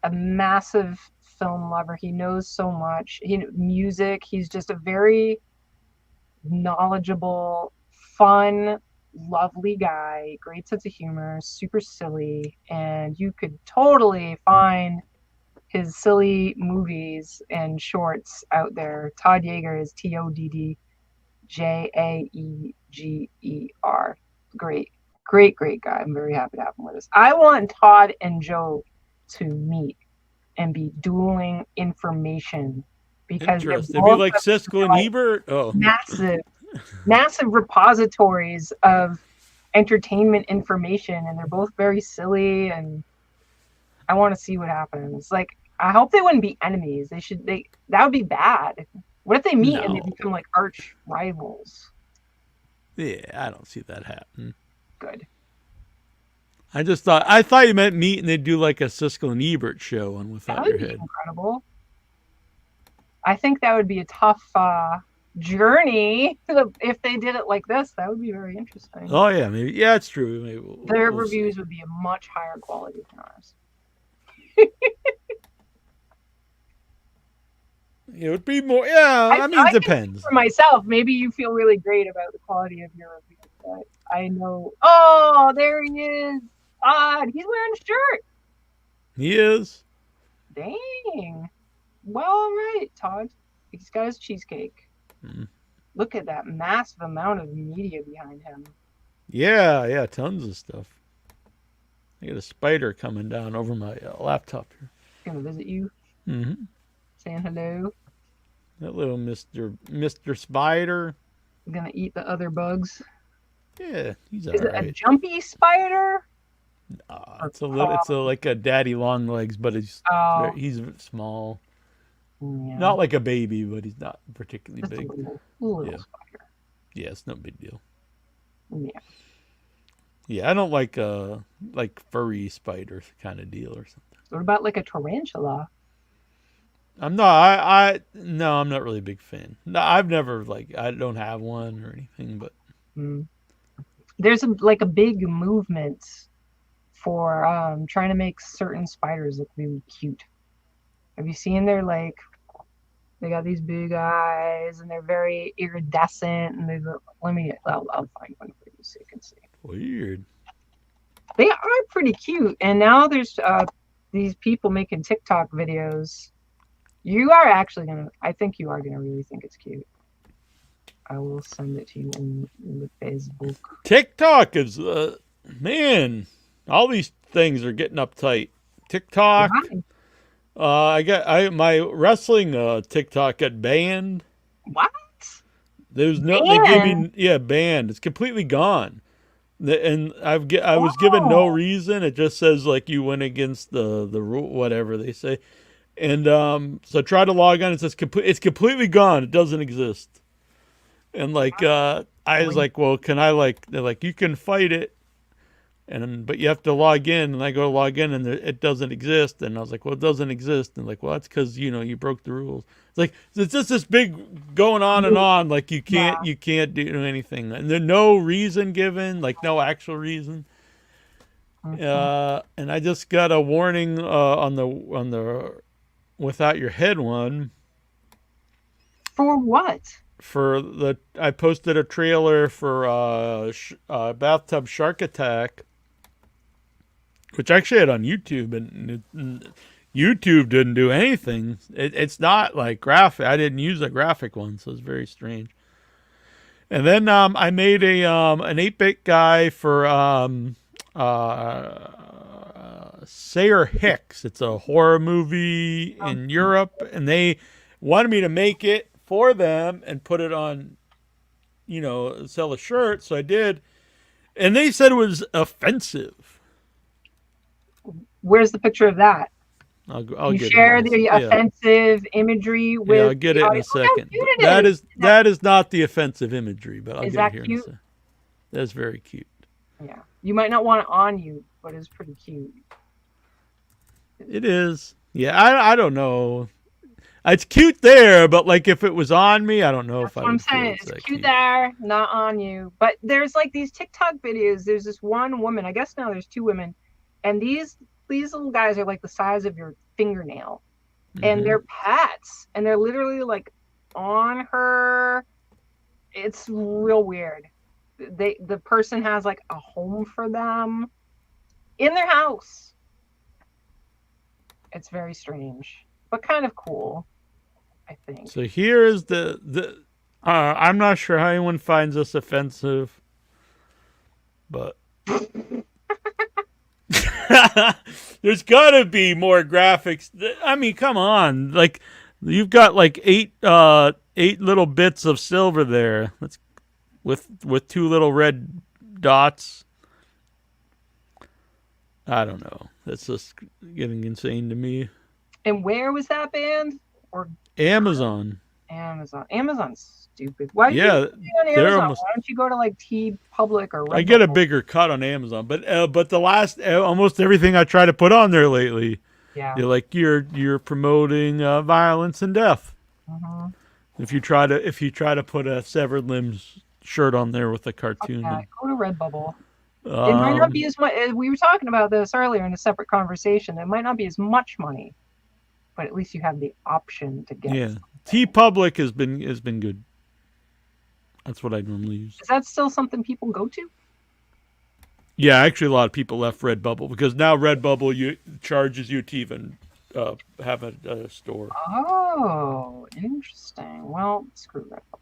a massive film lover. He knows so much. Music. He's just a very knowledgeable, fun, lovely guy. Great sense of humor. Super silly, and you could totally find his silly movies and shorts out there. Todd Yeager is ToddJaeger. Great guy. I'm very happy to have him with us. I want Todd and Joe to meet and be dueling information, because it'd be like Siskel and Ebert. Oh, massive repositories of entertainment information, and they're both very silly, and I want to see what happens. I hope they wouldn't be enemies. That would be bad. What if they meet and they become like arch rivals? Yeah, I don't see that happen. Good. I thought you meant meet and they'd do like a Siskel and Ebert show on Without Your Head. That would be incredible. I think that would be a tough journey if they did it like this. That would be very interesting. Oh yeah, maybe. Yeah, it's true. Maybe their reviews would be a much higher quality than ours. It would be more. Yeah, it depends. For myself, maybe you feel really great about the quality of your review, but I know. Oh, there he is. Odd. He's wearing a shirt. He is. Dang. Well, all right, Todd. He's got his cheesecake. Look at that massive amount of media behind him. Yeah, tons of stuff. I got a spider coming down over my laptop here. He's gonna visit you. Mm-hmm. Saying hello. That little Mr. Spider. Gonna eat the other bugs. Yeah, he's all right. Is it a jumpy spider? It's like a daddy long legs, but Oh, he's small. yeah. Not like a baby, but he's not particularly Just big. a little Yeah. spider. Yeah, it's no big deal. Yeah. Yeah, I don't like furry spider kind of deal or something. What about like a tarantula? I'm not. No, I'm not really a big fan. No, I've never I don't have one or anything, but There's like a big movement for trying to make certain spiders look really cute. Have you seen their they got these big eyes and they're very iridescent and I'll find one for you so you can see. weird. They are pretty cute. And now there's these people making TikTok videos. I think you are gonna really think it's cute. I will send it to you in the Facebook. TikTok is man, all these things are getting uptight. TikTok. My wrestling TikTok got banned. What? There's no they gave me banned. It's completely gone. And I was given no reason. It just says you went against the rule, whatever they say. And so I tried to log on. It says it's completely gone. It doesn't exist. And I was like, well, can I they're like, you can fight it, but you have to log in. And I go to log in, and it doesn't exist. And I was like, well, it doesn't exist. And well, that's because you broke the rules. It's just this big going on and on. You can't do anything, and there's no reason given, no actual reason. And I just got a warning on the without your head one. For what? I posted a trailer for Bathtub Shark Attack, which I actually had on YouTube, and YouTube didn't do anything. It's not graphic. I didn't use a graphic one, so it's very strange. And then I made an 8-bit guy for Sayer Hicks. It's a horror movie in Europe, and they wanted me to make it for them and put it on, sell a shirt. So I did, and they said it was offensive. Where's the picture of that? I'll you get share it. The offensive imagery with. Yeah, I'll get it in a second. That is not the offensive imagery, but I'll get it here in a second. That's very cute. Yeah, you might not want it on you, but it's pretty cute. It is. Yeah, I don't know. It's cute there, but if it was on me, I don't know if I would. That's what I'm saying. It's cute there, not on you. But there's these TikTok videos. There's this one woman. I guess now there's two women, and these little guys are the size of your fingernail, and they're pets, and they're literally on her. It's real weird. The person has a home for them in their house. It's very strange, but kind of cool, I think. So here is the I'm not sure how anyone finds this offensive, but there's gotta be more graphics. I mean, come on. You've got 8 little bits of silver there. That's with 2 little red dots. I don't know. That's just getting insane to me. And where was that banned? Or Amazon. Amazon's stupid. Why? Yeah, on Amazon? Why don't you go to T Public or? I get a bigger cut on Amazon, but the last almost everything I try to put on there lately, they're you're promoting violence and death. Mm-hmm. If you try to put a severed limbs shirt on there with a cartoon, go to Redbubble. It might not be as much. We were talking about this earlier in a separate conversation. It might not be as much money, but at least you have the option to get. Yeah, T Public has been good. That's what I normally use. Is that still something people go to? Yeah, actually, a lot of people left Redbubble because now Redbubble charges you to even have a store. Oh, interesting. Well, screw Redbubble.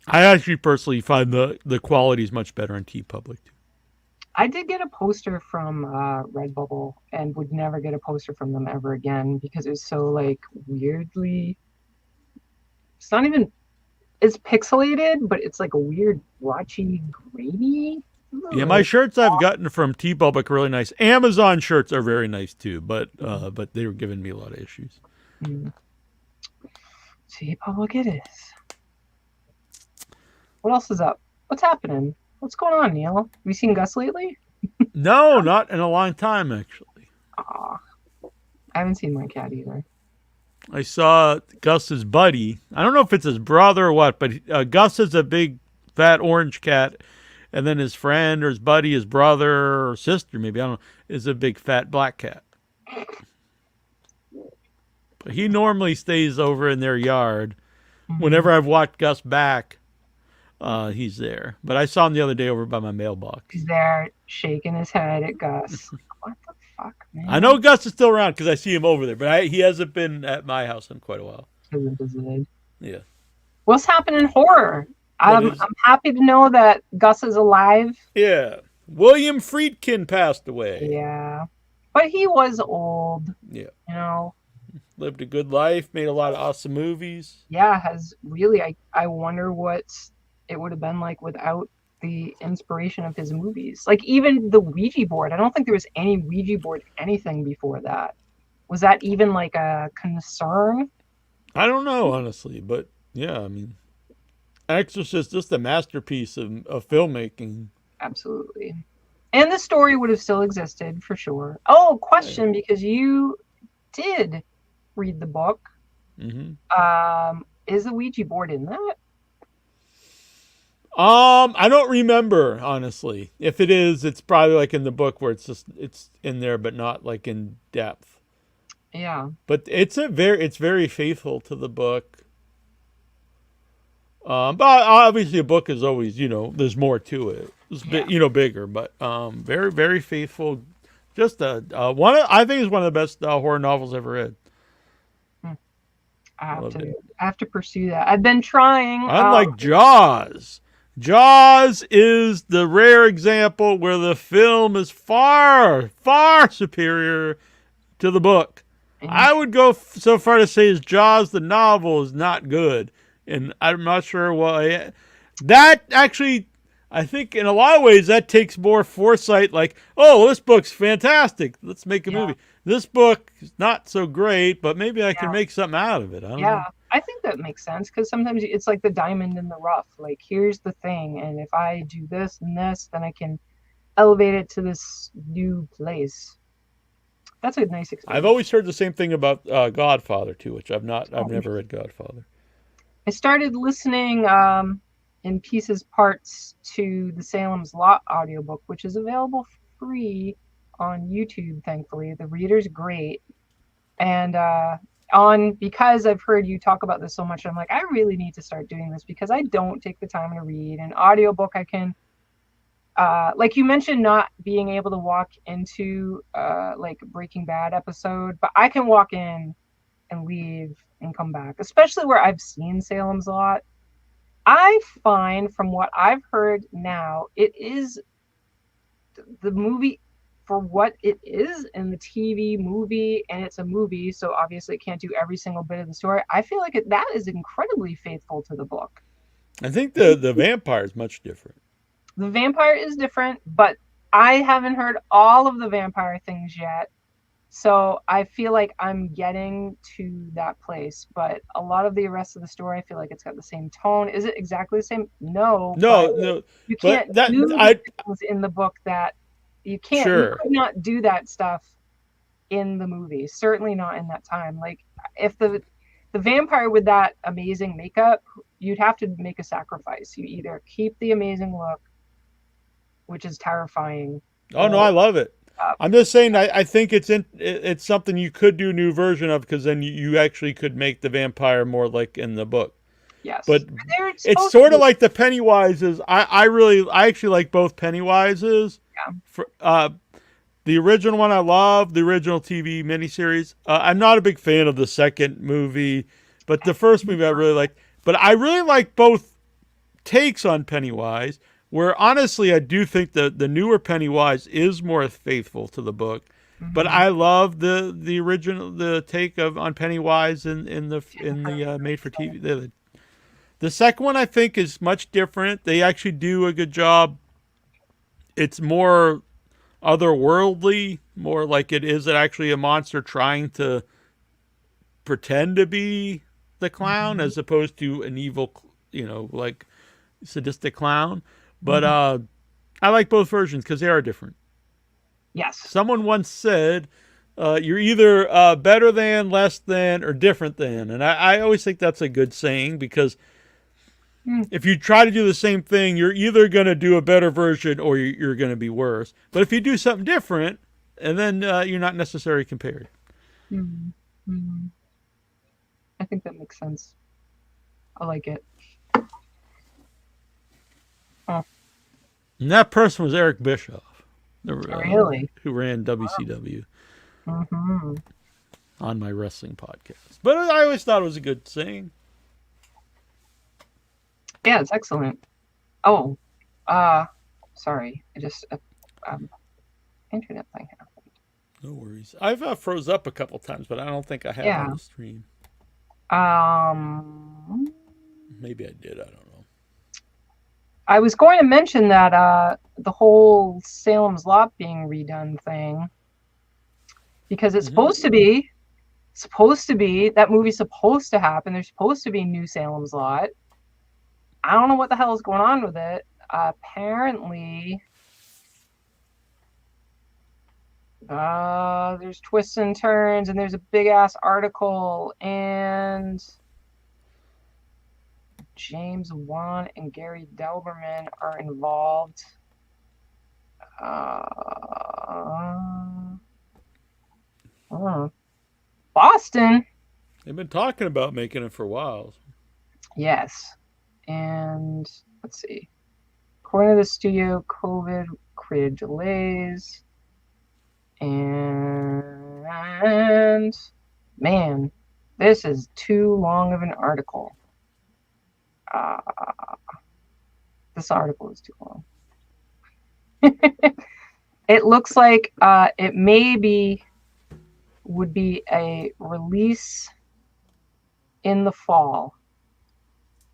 I actually personally find the quality is much better on TeePublic. I did get a poster from Redbubble and would never get a poster from them ever again because it was so weirdly. It's pixelated, but it's a weird blotchy, grainy Yeah, my shirts I've gotten from TeePublic are really nice. Amazon shirts are very nice too, but they were giving me a lot of issues. TeePublic it is. What else is up? What's happening? What's going on, Neil? Have you seen Gus lately? No, not in a long time, actually. Aw. I haven't seen my cat either. I saw Gus's buddy. I don't know if it's his brother or what, but Gus is a big, fat orange cat. And then his friend or his buddy, his brother or sister, maybe, I don't know, is a big, fat black cat. But he normally stays over in their yard. Whenever I've walked Gus back, he's there. But I saw him the other day over by my mailbox. He's there shaking his head at Gus. What the fuck, man? I know Gus is still around because I see him over there, but he hasn't been at my house in quite a while. Yeah. What's happening in horror? I'm happy to know that Gus is alive. Yeah. William Friedkin passed away. Yeah. But he was old. Yeah. You know. Lived a good life, made a lot of awesome movies. Yeah, has really, I wonder what it would have been like without the inspiration of his movies. Like even the Ouija board. I don't think there was any Ouija board anything before that. Was that even like a concern? I don't know, honestly, but yeah, I mean, Exorcist, just a masterpiece of filmmaking. Absolutely. And the story would have still existed for sure. Oh, question, because you did read the book. Mm-hmm. Is the Ouija board in that? I don't remember, honestly. If it is, it's probably like in the book where it's in there, but not like in depth. Yeah. But it's very faithful to the book. But obviously a book is always, there's more to it. It's bigger, but very, very faithful. Just I think it's one of the best horror novels I've ever read. I have to pursue that. I've been trying. Unlike Jaws. Jaws is the rare example where the film is far, far superior to the book. I would go so far to say Jaws, the novel, is not good. And I'm not sure why. That actually, I think in a lot of ways, that takes more foresight. Like, oh, this book's fantastic. Let's make a movie. This book is not so great, but maybe I can make something out of it. I don't know. I think that makes sense because sometimes it's like the diamond in the rough. Like, here's the thing. And if I do this and this, then I can elevate it to this new place. That's a nice experience. I've always heard the same thing about Godfather, too, which I've never read Godfather. I started listening in parts to the Salem's Lot audiobook, which is available free on YouTube, thankfully. The reader's great. And because I've heard you talk about this so much, I'm like, I really need to start doing this because I don't take the time to read. An audiobook I can, like you mentioned, not being able to walk into like a Breaking Bad episode, but I can walk in and leave and come back, especially where I've seen Salem's Lot. I find from what I've heard now, it is the movie for what it is in the TV movie, and it's a movie, so obviously it can't do every single bit of the story. I feel like that is incredibly faithful to the book. I think the vampire is much different. The vampire is different, but I haven't heard all of the vampire things yet. So I feel like I'm getting to that place, but a lot of the rest of the story, I feel like it's got the same tone. Is it exactly the same? No. You can't do things in the book that you can't. Sure. You could not do that stuff in the movie. Certainly not in that time. Like if the vampire with that amazing makeup, you'd have to make a sacrifice. You either keep the amazing look, which is terrifying. Oh no, I love it. I'm just saying, I think it's something you could do a new version of because then you actually could make the vampire more like in the book. Yes, but it's sort of like the Pennywises. I actually like both Pennywises. Yeah. The original one I love, the original TV miniseries. I'm not a big fan of the second movie, but the first movie I really liked. But I really like both takes on Pennywise. Where honestly, I do think the newer Pennywise is more faithful to the book, but I love the original take on Pennywise in the made for TV. The second one I think is much different. They actually do a good job it's more otherworldly, more like it is actually a monster trying to pretend to be the clown as opposed to an evil, like sadistic clown. But I like both versions because they are different. Yes. Someone once said, you're either better than, less than, or different than. And I always think that's a good saying because if you try to do the same thing, you're either going to do a better version or you're going to be worse. But if you do something different, and then you're not necessarily compared. Mm-hmm. I think that makes sense. I like it. And that person was Eric Bischoff. Really? Who ran WCW on my wrestling podcast. But I always thought it was a good saying. Yeah, it's excellent. Oh, sorry. I just internet thing happened. No worries. I've froze up a couple times, but I don't think I have on the stream. Maybe I did. I don't know. I was going to mention that the whole Salem's Lot being redone thing, because it's supposed to be that movie's supposed to happen. There's supposed to be new Salem's Lot. I don't know what the hell is going on with it. Apparently, there's twists and turns, and there's a big ass article, and James Wan and Gary Delberman are involved. Boston. They've been talking about making it for a while. Yes. And let's see. According to the studio, COVID created delays. And man, this is too long of an article. This article is too long. It looks like it would be a release in the fall,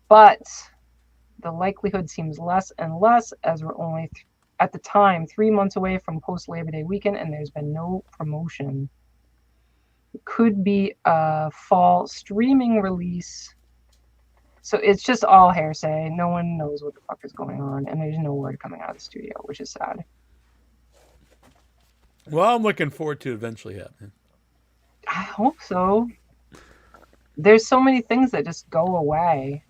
but the likelihood seems less and less as we're only at the time 3 months away from post Labor Day weekend, and there's been no promotion. It could be a fall streaming release. So it's just all hearsay. No one knows what the fuck is going on, and there's no word coming out of the studio, which is sad. Well, I'm looking forward to it eventually happening. I hope so. There's so many things that just go away.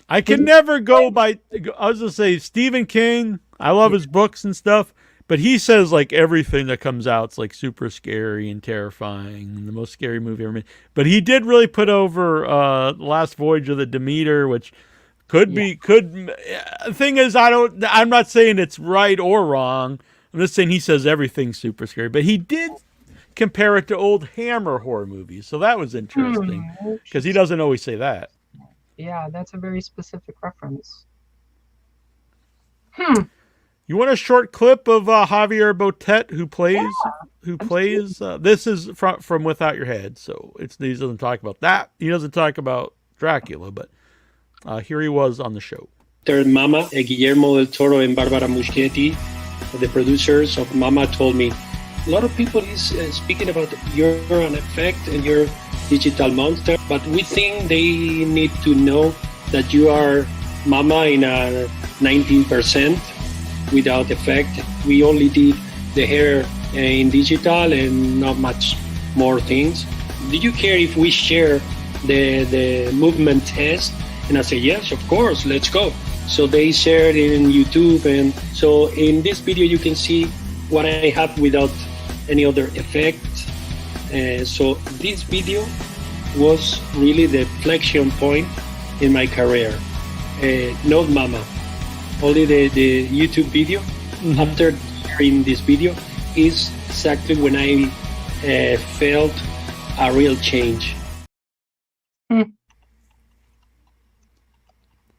I can never go by. I was going to say Stephen King. I love his books and stuff, but he says like everything that comes out's like super scary and terrifying, the most scary movie ever made. But he did really put over Last Voyage of the Demeter, which could be. The thing is, I'm not saying it's right or wrong. I'm just saying he says everything's super scary, but he did compare it to old Hammer horror movies, so that was interesting because he doesn't always say that. Yeah, that's a very specific reference. You want a short clip of Javier Botet who plays? This is from Without Your Head, so he doesn't talk about that. He doesn't talk about Dracula, but here he was on the show. Mama, Guillermo del Toro and Barbara Muschietti, the producers of Mama, told me a lot of people is speaking about you're an effect and you're digital monster, but we think they need to know that you are Mama in a 19% without effect. We only did the hair in digital and not much more things. Do you care if we share the movement test? And I say, yes, of course, let's go. So they shared in YouTube, and so in this video you can see what I have without any other effect. So this video was really the inflection point in my career. Not Mama, only the YouTube video. After hearing this video is exactly when I felt a real change.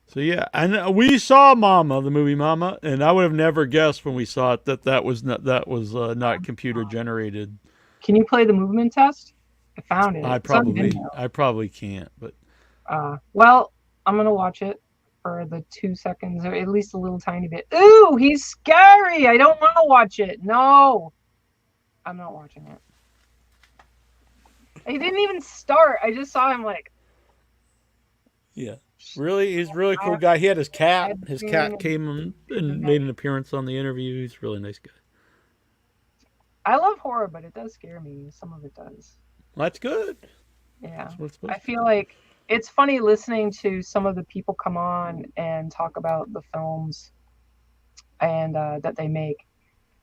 So yeah, and we saw Mama, the movie Mama, and I would have never guessed when we saw it that was not computer generated. Can you play the movement test? I found it. I probably can't, but well, I'm gonna watch it. for the 2 seconds, or at least a little tiny bit. Ooh, he's scary. I don't want to watch it. No, I'm not watching it. He didn't even start. I just saw him like. Yeah. Really, he's a really cool guy. He had his cat. His cat came and made an appearance on the interview. He's a really nice guy. I love horror, but it does scare me. Some of it does. Well, that's good. Yeah. That's I feel like it's funny listening to some of the people come on and talk about the films and that they make.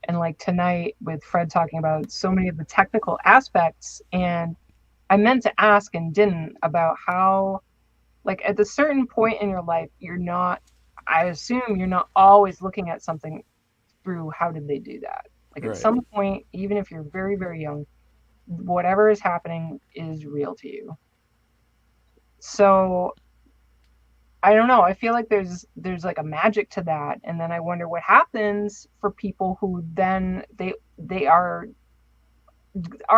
And like tonight with Fred talking about so many of the technical aspects. And I meant to ask and didn't about how, like at a certain point in your life, I assume you're not always looking at something through how did they do that. Like at some point, even if you're very, very young, whatever is happening is real to you. So I don't know. I feel like there's like a magic to that. And then I wonder what happens for people who then they are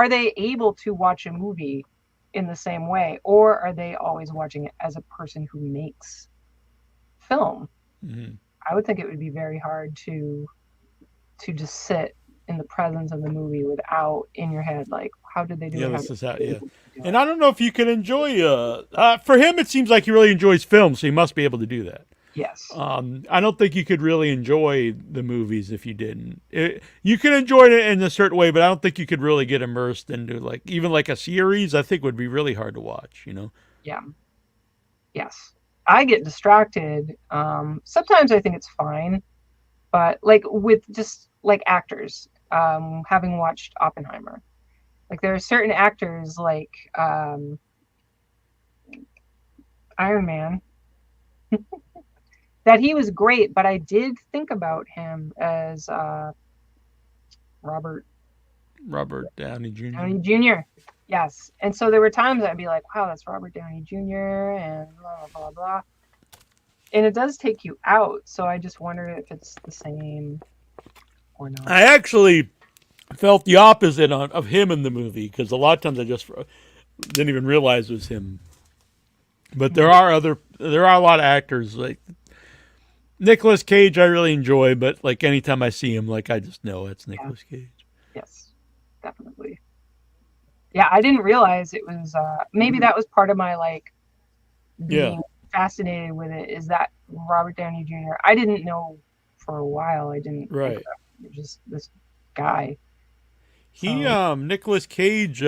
they able to watch a movie in the same way, or are they always watching it as a person who makes film? Mm-hmm. I would think it would be very hard to just sit in the presence of the movie without in your head like, how did they do it? Yeah, this is how. Yeah, and I don't know if you can enjoy. For him, it seems like he really enjoys film, so he must be able to do that. Yes. I don't think you could really enjoy the movies if you didn't. You can enjoy it in a certain way, but I don't think you could really get immersed into like even like a series. I think would be really hard to watch. You know. Yeah. Yes. I get distracted. Sometimes I think it's fine, but like with just like actors, having watched Oppenheimer, like there are certain actors like Iron Man that he was great, but I did think about him as Robert Downey Jr. Downey Jr. Yes, and so there were times I'd be like, wow, that's Robert Downey Jr. and blah blah blah blah, and it does take you out. So I just wonder if it's the same or not. I actually felt the opposite of him in the movie because a lot of times I just didn't even realize it was him. But there are a lot of actors like Nicolas Cage. I really enjoy, but like anytime I see him, like I just know it's Nicolas Cage. Yes, definitely. Yeah, I didn't realize it was. Maybe that was part of my like being fascinated with it. Is that Robert Downey Jr.? I didn't know for a while. I didn't. Right. Think about it. Just this guy. He Nicolas Cage.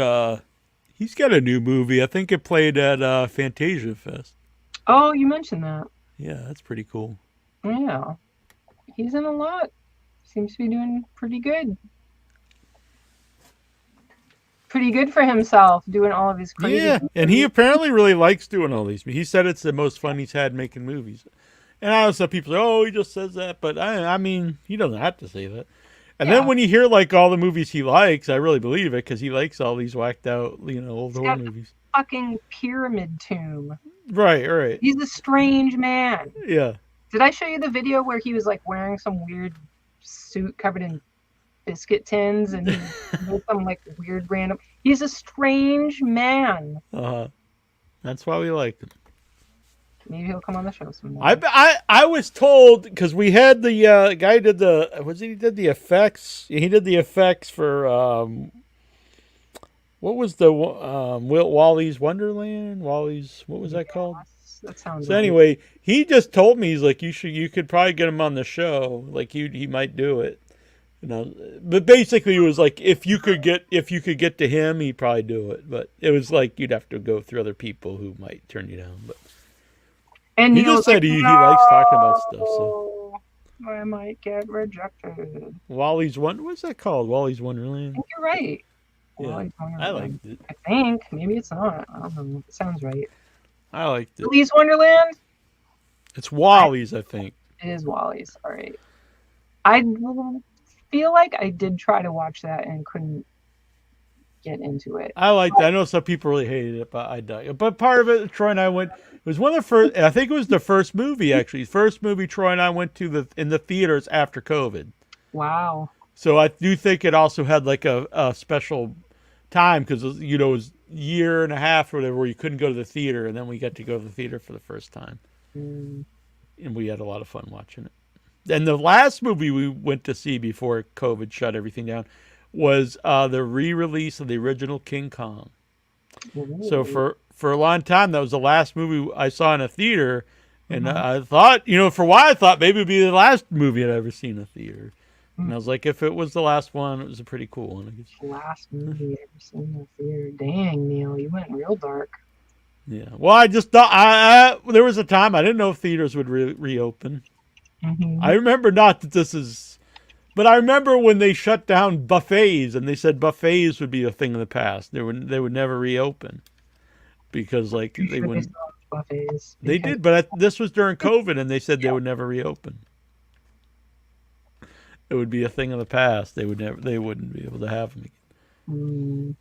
He's got a new movie. I think it played at Fantasia Fest. Oh, you mentioned that. Yeah, that's pretty cool. Yeah, he's in a lot. Seems to be doing pretty good. Pretty good for himself, doing all of his crazy. Yeah, and he apparently really likes doing all these. He said it's the most fun he's had making movies. And I know some people say, "Oh, he just says that," but I mean, he doesn't have to say that. And then when you hear like all the movies he likes, I really believe it because he likes all these whacked out, old horror movies. Fucking Pyramid Tomb. Right. He's a strange man. Yeah. Did I show you the video where he was like wearing some weird suit covered in biscuit tins and he did some like weird random? He's a strange man. That's why we like him. Maybe he'll come on the show someday. I was told because we had the guy did he did the effects. He did the effects for what was the Wally's Wonderland? What was that called? That sounds. So anyway, he just told me he's like you could probably get him on the show. Like he might do it. But basically it was like if you could get to him, he'd probably do it. But it was like you'd have to go through other people who might turn you down. But and he just said he likes talking about stuff. So I might get rejected. What's that called? Wally's Wonderland. I think you're right. Yeah, I liked it. I think maybe it's not. I don't know. It sounds right. I liked it. Wally's Wonderland. It's Wally's, I think. It is Wally's. All right. I feel like I did try to watch that and couldn't get into it. I liked it. I know some people really hated it, but I dug it. But part of it, Troy and I went. It was one of the first. I think it was the first movie actually. First movie Troy and I went to in the theaters after COVID. Wow. So I do think it also had like a special time because it was a year and a half or whatever where you couldn't go to the theater, and then we got to go to the theater for the first time. and we had a lot of fun watching it. And the last movie we went to see before COVID shut everything down was the re-release of the original King Kong. Ooh. So for a long time, that was the last movie I saw in a theater. And I thought, for a while, I thought maybe it would be the last movie I'd ever seen in a theater. And I was like, if it was the last one, it was a pretty cool one. I guess. Last movie I ever seen in the theater. Dang, Neil, you went real dark. Yeah. Well, I just thought there was a time I didn't know if theaters would reopen. I remember not that this is, but I remember when they shut down buffets and they said buffets would be a thing of the past. They would never reopen because they wouldn't. Buffets. They did, but this was during COVID, and they said they would never reopen. It would be a thing of the past. They wouldn't be able to have them again.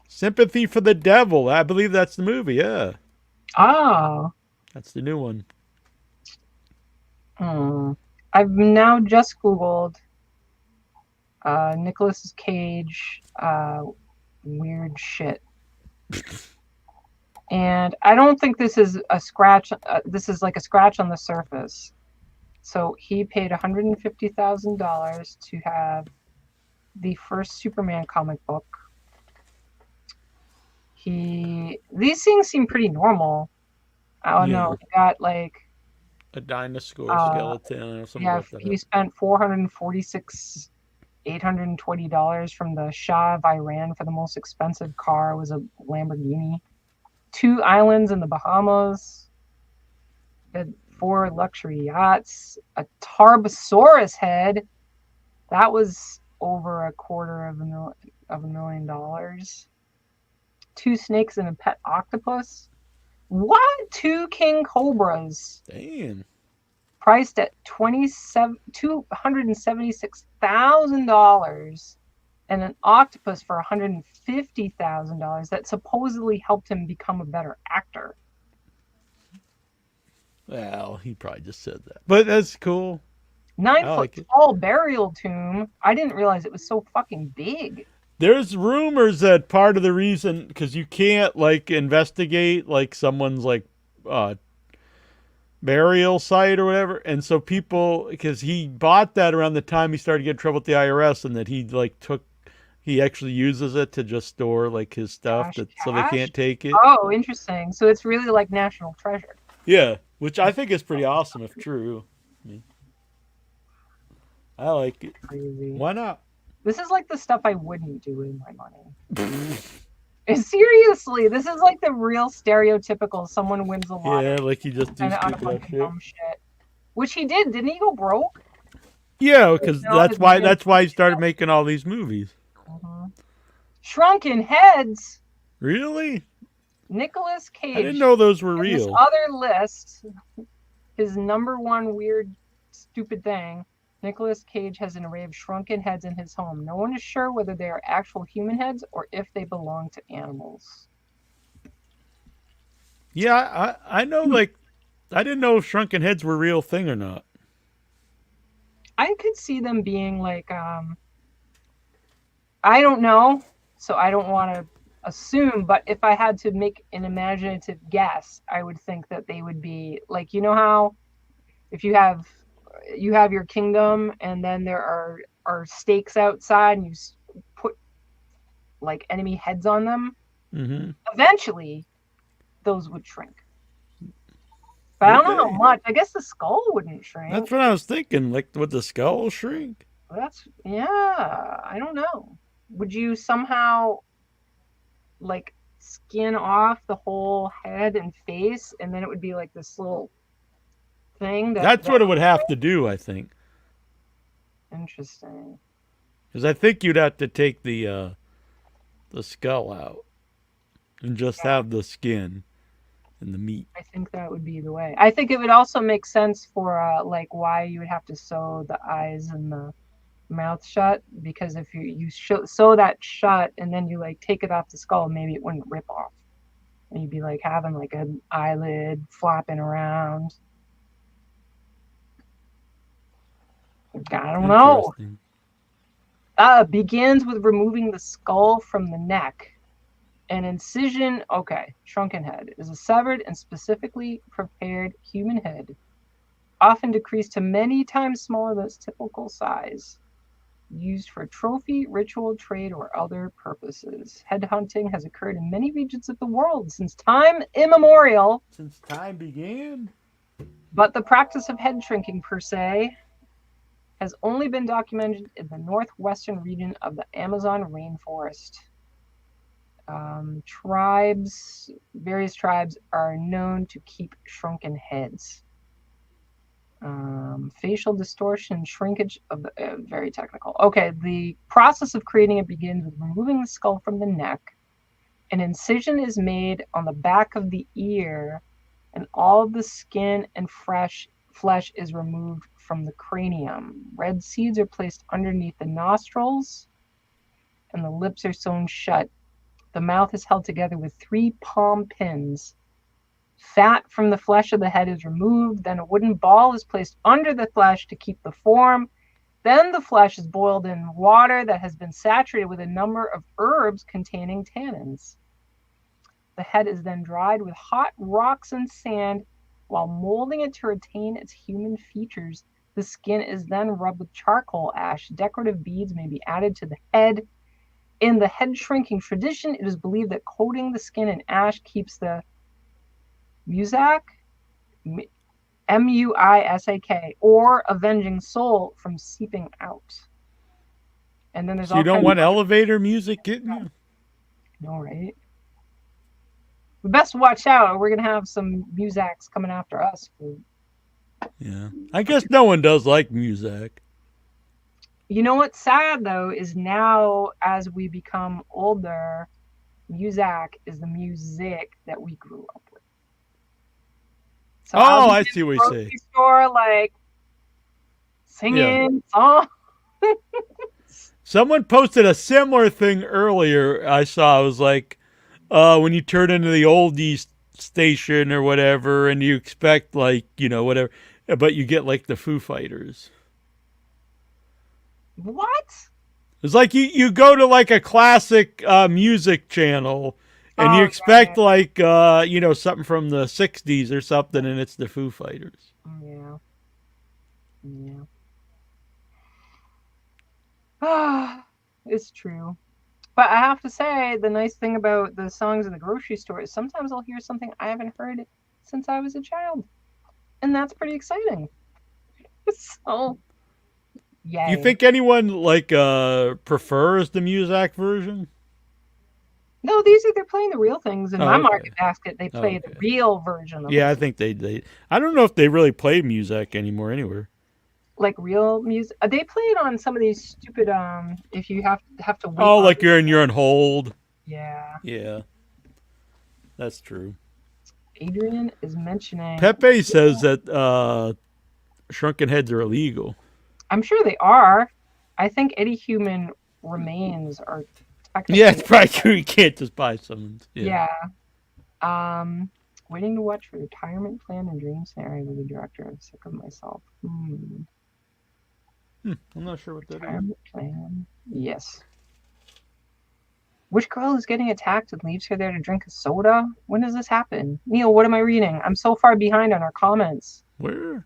Sympathy for the Devil. I believe that's the movie. Yeah. Oh. That's the new one. I've now just Googled Nicolas Cage weird shit. And I don't think this is a scratch. This is like a scratch on the surface. So he paid $150,000 to have the first Superman comic book. These things seem pretty normal. I don't know. He got like a dinosaur skeleton or something like that. He spent $820 from the Shah of Iran for the most expensive car. It was a Lamborghini. 2 islands in the Bahamas. Had 4 luxury yachts. A Tarbosaurus head. That was over $250,000. 2 snakes and a pet octopus. What? 2 king cobras. Damn. Priced at $276,000, and an octopus for $150,000 that supposedly helped him become a better actor. Well, he probably just said that, but that's cool. 9-foot tall burial tomb. I didn't realize it was so fucking big. There's rumors that part of the reason, because you can't investigate someone's burial site or whatever, and so people, because he bought that around the time he started to get in trouble with the IRS, and that he actually uses it to just store his stuff so they can't take it. Oh, interesting. So it's really like national treasure. Yeah, which I think is pretty awesome if true. I like it. Crazy. Why not? This is like the stuff I wouldn't do with my money. Seriously, this is like the real stereotypical someone wins a lot. Yeah, like you just do stupid dumb shit. Which he did. Didn't he go broke? Yeah, because that's why he started making all these movies. Shrunken Heads. Really? Nicolas Cage. I didn't know those were real. This other list, his number one weird, stupid thing. Nicolas Cage has an array of shrunken heads in his home. No one is sure whether they are actual human heads or if they belong to animals. Yeah, I know, I didn't know if shrunken heads were a real thing or not. I could see them being I don't know, so I don't want to assume, but if I had to make an imaginative guess, I would think that they would be how if you have your kingdom and then there are stakes outside and you put enemy heads on them, eventually those would shrink. But I don't know how much. I guess the skull wouldn't shrink. That's what I was thinking. Would the skull shrink? I don't know. Would you somehow skin off the whole head and face, and then it would be this little thing? That's what it would have to do, I think. Interesting. Because I think you'd have to take the skull out and just have the skin and the meat. I think that would be the way. I think it would also make sense for why you would have to sew the eyes and the mouth shut, because if you sew that shut and then you take it off the skull, maybe it wouldn't rip off, and you'd be having an eyelid flapping around. I don't know. Begins with removing the skull from the neck. An incision, shrunken head, is a severed and specifically prepared human head often decreased to many times smaller than its typical size. Used for trophy, ritual, trade, or other purposes. Head hunting has occurred in many regions of the world since time immemorial. Since time began? But the practice of head shrinking, per se, has only been documented in the northwestern region of the Amazon rainforest. Various tribes are known to keep shrunken heads. Facial distortion, shrinkage of very technical. Okay, the process of creating it begins with removing the skull from the neck. An incision is made on the back of the ear, and all the skin and flesh is removed from the cranium. Red seeds are placed underneath the nostrils, and the lips are sewn shut. The mouth is held together with 3 palm pins. Fat from the flesh of the head is removed. Then a wooden ball is placed under the flesh to keep the form. Then the flesh is boiled in water that has been saturated with a number of herbs containing tannins. The head is then dried with hot rocks and sand while molding it to retain its human features. The skin is then rubbed with charcoal ash. Decorative beads may be added to the head. In the head shrinking tradition, it is believed that coating the skin in ash keeps the Musak, Muisak, or avenging soul from seeping out. And then there's So you don't want elevator music getting you? No, right? We best watch out, or we're gonna have some Musaks coming after us. Yeah, I guess no one does like music. You know what's sad though is now as we become older, Musak is the music that we grew up with. So I see what you're saying. Store, like singing songs. Someone posted a similar thing earlier. I saw. I was like, when you turn into the oldies station or whatever, and you expect like whatever, but you get like the Foo Fighters. What? It's like you go to like a classic music channel and you expect like something from the 60s or something, and it's the Foo Fighters. Yeah. It's true. But I have to say, the nice thing about the songs in the grocery store is sometimes I'll hear something I haven't heard since I was a child. And that's pretty exciting. So, yay. You think anyone like prefers the Muzak version? No, they're playing the real things. In my market basket, they play the real version of it. I think they I don't know if they really play Muzak anymore anywhere. Like real music. They play it on some of these stupid if you have to wait. Oh, like you're on hold. Yeah. Yeah. That's true. Adrian is mentioning Pepe says that shrunken heads are illegal. I'm sure they are. I think any human remains are technically. Yeah, it's probably true. You can't just buy someone's. Yeah. Waiting to watch retirement plan and dream scenario with the director. I'm sick of myself. I'm not sure what that retirement plan. Yes. Which girl is getting attacked and leaves her there to drink a soda? When does this happen? Neil, what am I reading? I'm so far behind on our comments. Where?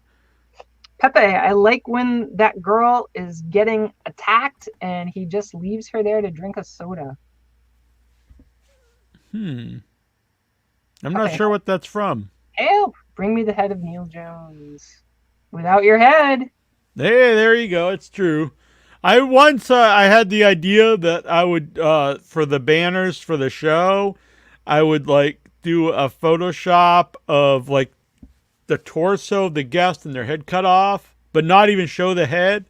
Pepe, I like when that girl is getting attacked and he just leaves her there to drink a soda. I'm not sure what that's from. Help! Bring me the head of Neil Jones. Without your head. Hey, there you go. It's true. I once I had the idea that I would for the banners for the show, I would like do a Photoshop of like the torso of the guest and their head cut off, but not even show the head.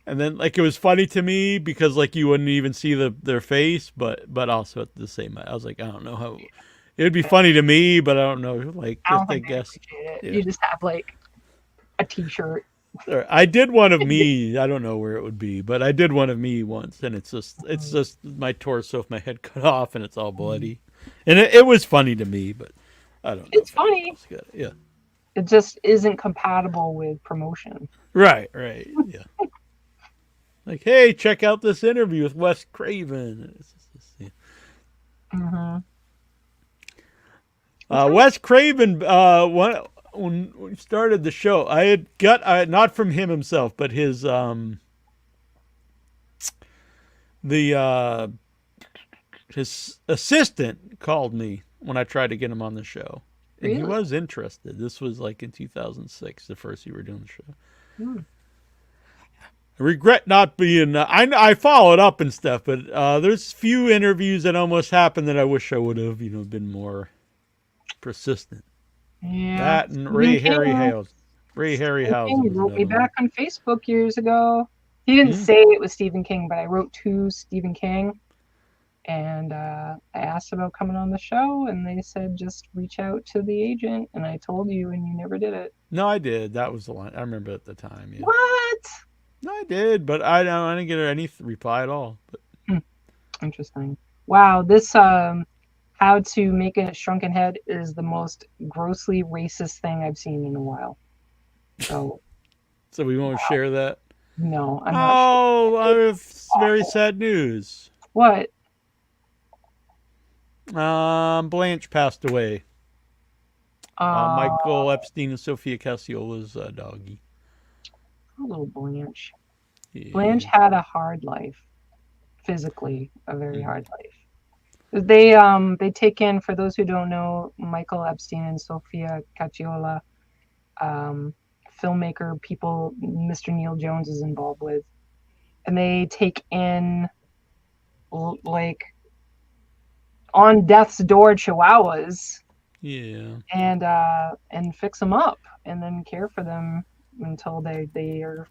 And then like it was funny to me because like you wouldn't even see their face, but also at the same I was like, I don't know how it would be funny to me, but I don't know, like just I guess you just have like a t-shirt. I did one of me. I don't know where it would be, but I did one of me once, and it's just my torso with my head cut off, and it's all bloody. And it was funny to me, but I don't know. It's funny. Yeah. It just isn't compatible with promotion. Right. Yeah. Like, hey, check out this interview with Wes Craven. Wes Craven, when we started the show, I had got not from him himself, but his his assistant called me when I tried to get him on the show. And he was interested. This was like in 2006, the first year we were doing the show. Hmm. I regret not being. I followed up and stuff, but there's few interviews that almost happened that I wish I would have, been more persistent. Yeah. That and Ray Harryhausen. Ray Harryhausen He wrote me back on Facebook years ago. He didn't say it was Stephen King, but I wrote to Stephen King. And I asked about coming on the show, and they said just reach out to the agent. And I told you, and you never did it. No, I did. That was the line. I remember at the time. Yeah. What? No, I did, but I didn't get any reply at all. But. Interesting. Wow, this how to make a shrunken head is the most grossly racist thing I've seen in a while. So we won't share that? No, I'm not sure. I have very sad news. What? Blanche passed away. Michael Epstein and Sophia Cassiola's doggy. Little Blanche. Yeah. Blanche had a hard life. Physically, a very hard life. They take in, for those who don't know, Michael Epstein and Sophia Cacciola, filmmaker, people Mr. Neil Jones is involved with. And they take in, like, on death's door chihuahuas. Yeah. And fix them up and then care for them until they're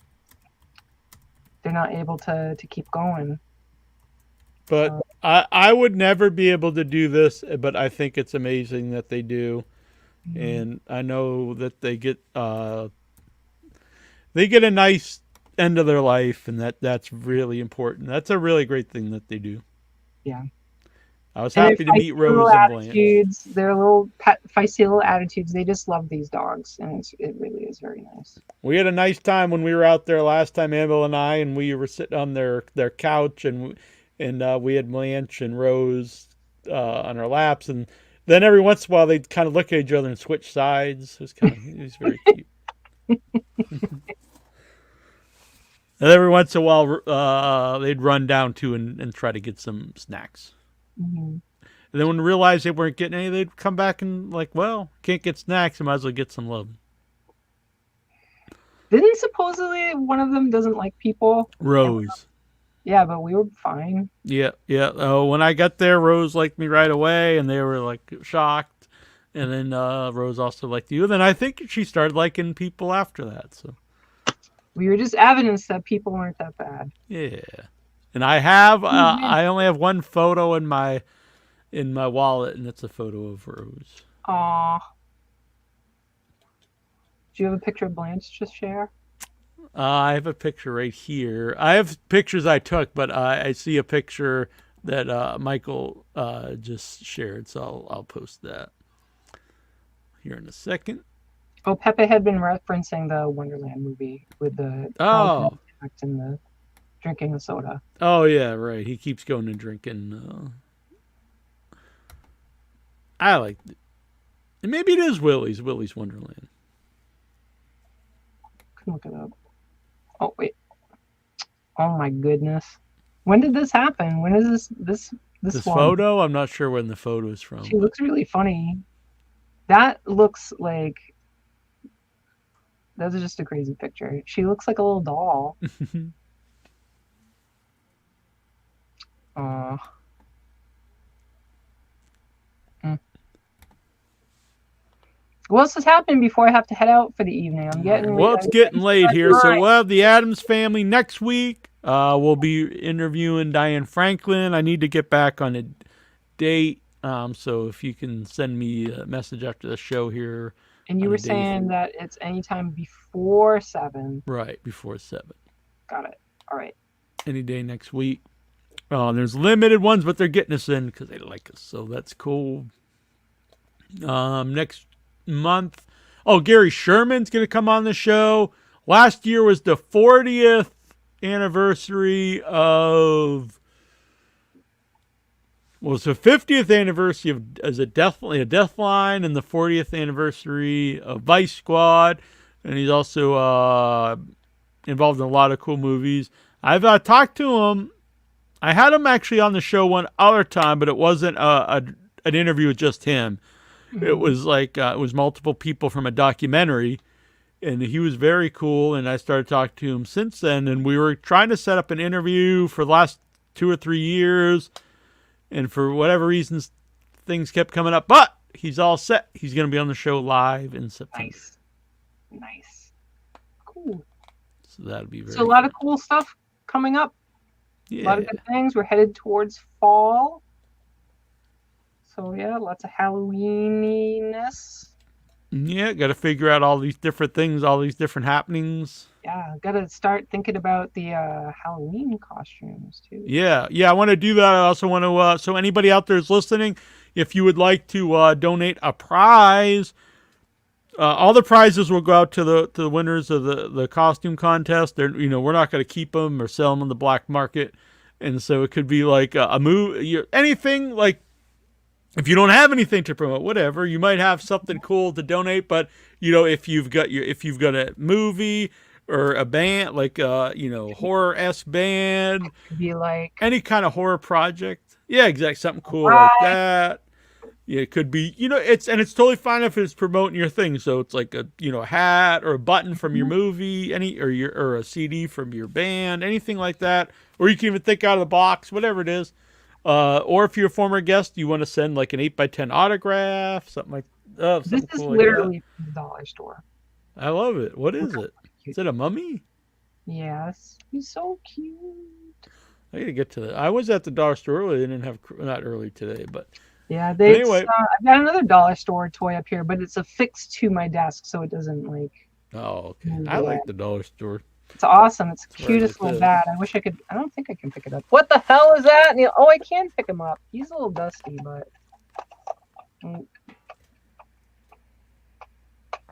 not able to keep going. But I would never be able to do this, but I think it's amazing that they do. Mm-hmm. And I know that they get a nice end of their life, and that's really important. That's a really great thing that they do. Yeah. I was happy to meet Rose and Blanche. Their little feisty little attitudes. They just love these dogs, and it really is very nice. We had a nice time when we were out there last time, Annabelle and I, and we were sitting on their couch, and we had Blanche and Rose on our laps, and then every once in a while they'd kind of look at each other and switch sides. It was very cute. And every once in a while they'd run down too and try to get some snacks. Mm-hmm. And then when they realized they weren't getting any, they'd come back and like, well, can't get snacks, I might as well get some love. Didn't supposedly one of them doesn't like people? Rose. Yeah, but we were fine. Yeah. Oh, when I got there, Rose liked me right away, and they were like shocked. And then Rose also liked you. And then I think she started liking people after that. So we were just evidence that people weren't that bad. Yeah. And I have I only have one photo in my wallet, and it's a photo of Rose. Aw. Do you have a picture of Blanche to share? I have a picture right here. I have pictures I took, but I see a picture that Michael just shared, so I'll post that here in a second. Oh, Pepe had been referencing the Wonderland movie with the act and the drinking the soda. Oh yeah, right. He keeps going and drinking. I like it. And maybe it is Willy's Wonderland. Can look it up. Oh wait. Oh my goodness. When did this happen? When is this photo? I'm not sure when the photo is from. She looks really funny. That looks like that's just a crazy picture. She looks like a little doll. What else has happened before I have to head out for the evening? It's getting late here, so we'll have the Addams Family next week. We'll be interviewing Diane Franklin. I need to get back on a date, so if you can send me a message after the show here. And you were saying that it's anytime before 7. Right, before 7. Got it. All right. Any day next week. There's limited ones, but they're getting us in because they like us, so that's cool. Next month, Gary Sherman's going to come on the show. Last year was the 40th anniversary of Well, it's the 50th anniversary of definitely a Deathline, and the 40th anniversary of Vice Squad, and he's also involved in a lot of cool movies. I've talked to him. I had him actually on the show one other time, but it wasn't an interview with just him. It was like it was multiple people from a documentary, and he was very cool. And I started talking to him since then, and we were trying to set up an interview for the last 2 or 3 years, and for whatever reasons, things kept coming up. But he's all set. He's going to be on the show live in September. Nice, cool. So that'll be very. So a lot of cool stuff coming up. Yeah. A lot of good things. We're headed towards fall. So yeah, lots of Halloweeniness. Yeah, got to figure out all these different things, all these different happenings. Yeah, got to start thinking about the Halloween costumes too. Yeah, I want to do that. I also want to, so anybody out there is listening, if you would like to donate a prize, all the prizes will go out to the winners of the costume contest. They're, we're not going to keep them or sell them on the black market. And so it could be like a movie, anything like, if you don't have anything to promote, whatever, you might have something cool to donate. But if you've got a movie or a band, like horror-esque band, Could be like any kind of horror project, yeah, exactly, something cool like that. Yeah, it could be, it's totally fine if it's promoting your thing. So it's like a hat or a button from your movie, or a CD from your band, anything like that. Or you can even think out of the box, whatever it is. Or if you're a former guest, you want to send like an 8x10 autograph, something like that. this is cool like literally from the dollar store. I love it. What is it? Is it a mummy? Yes, he's so cute. I gotta get to that. I was at the dollar store earlier. They didn't have, not early today, but Yeah, anyway. I've got another dollar store toy up here, but it's affixed to my desk, so it doesn't like. Oh, okay. I like the dollar store. It's awesome. It's the That's where I cutest get little that. bat. I wish I could. I don't think I can pick it up. What the hell is that? Oh, I can pick him up. He's a little dusty, but. Oh,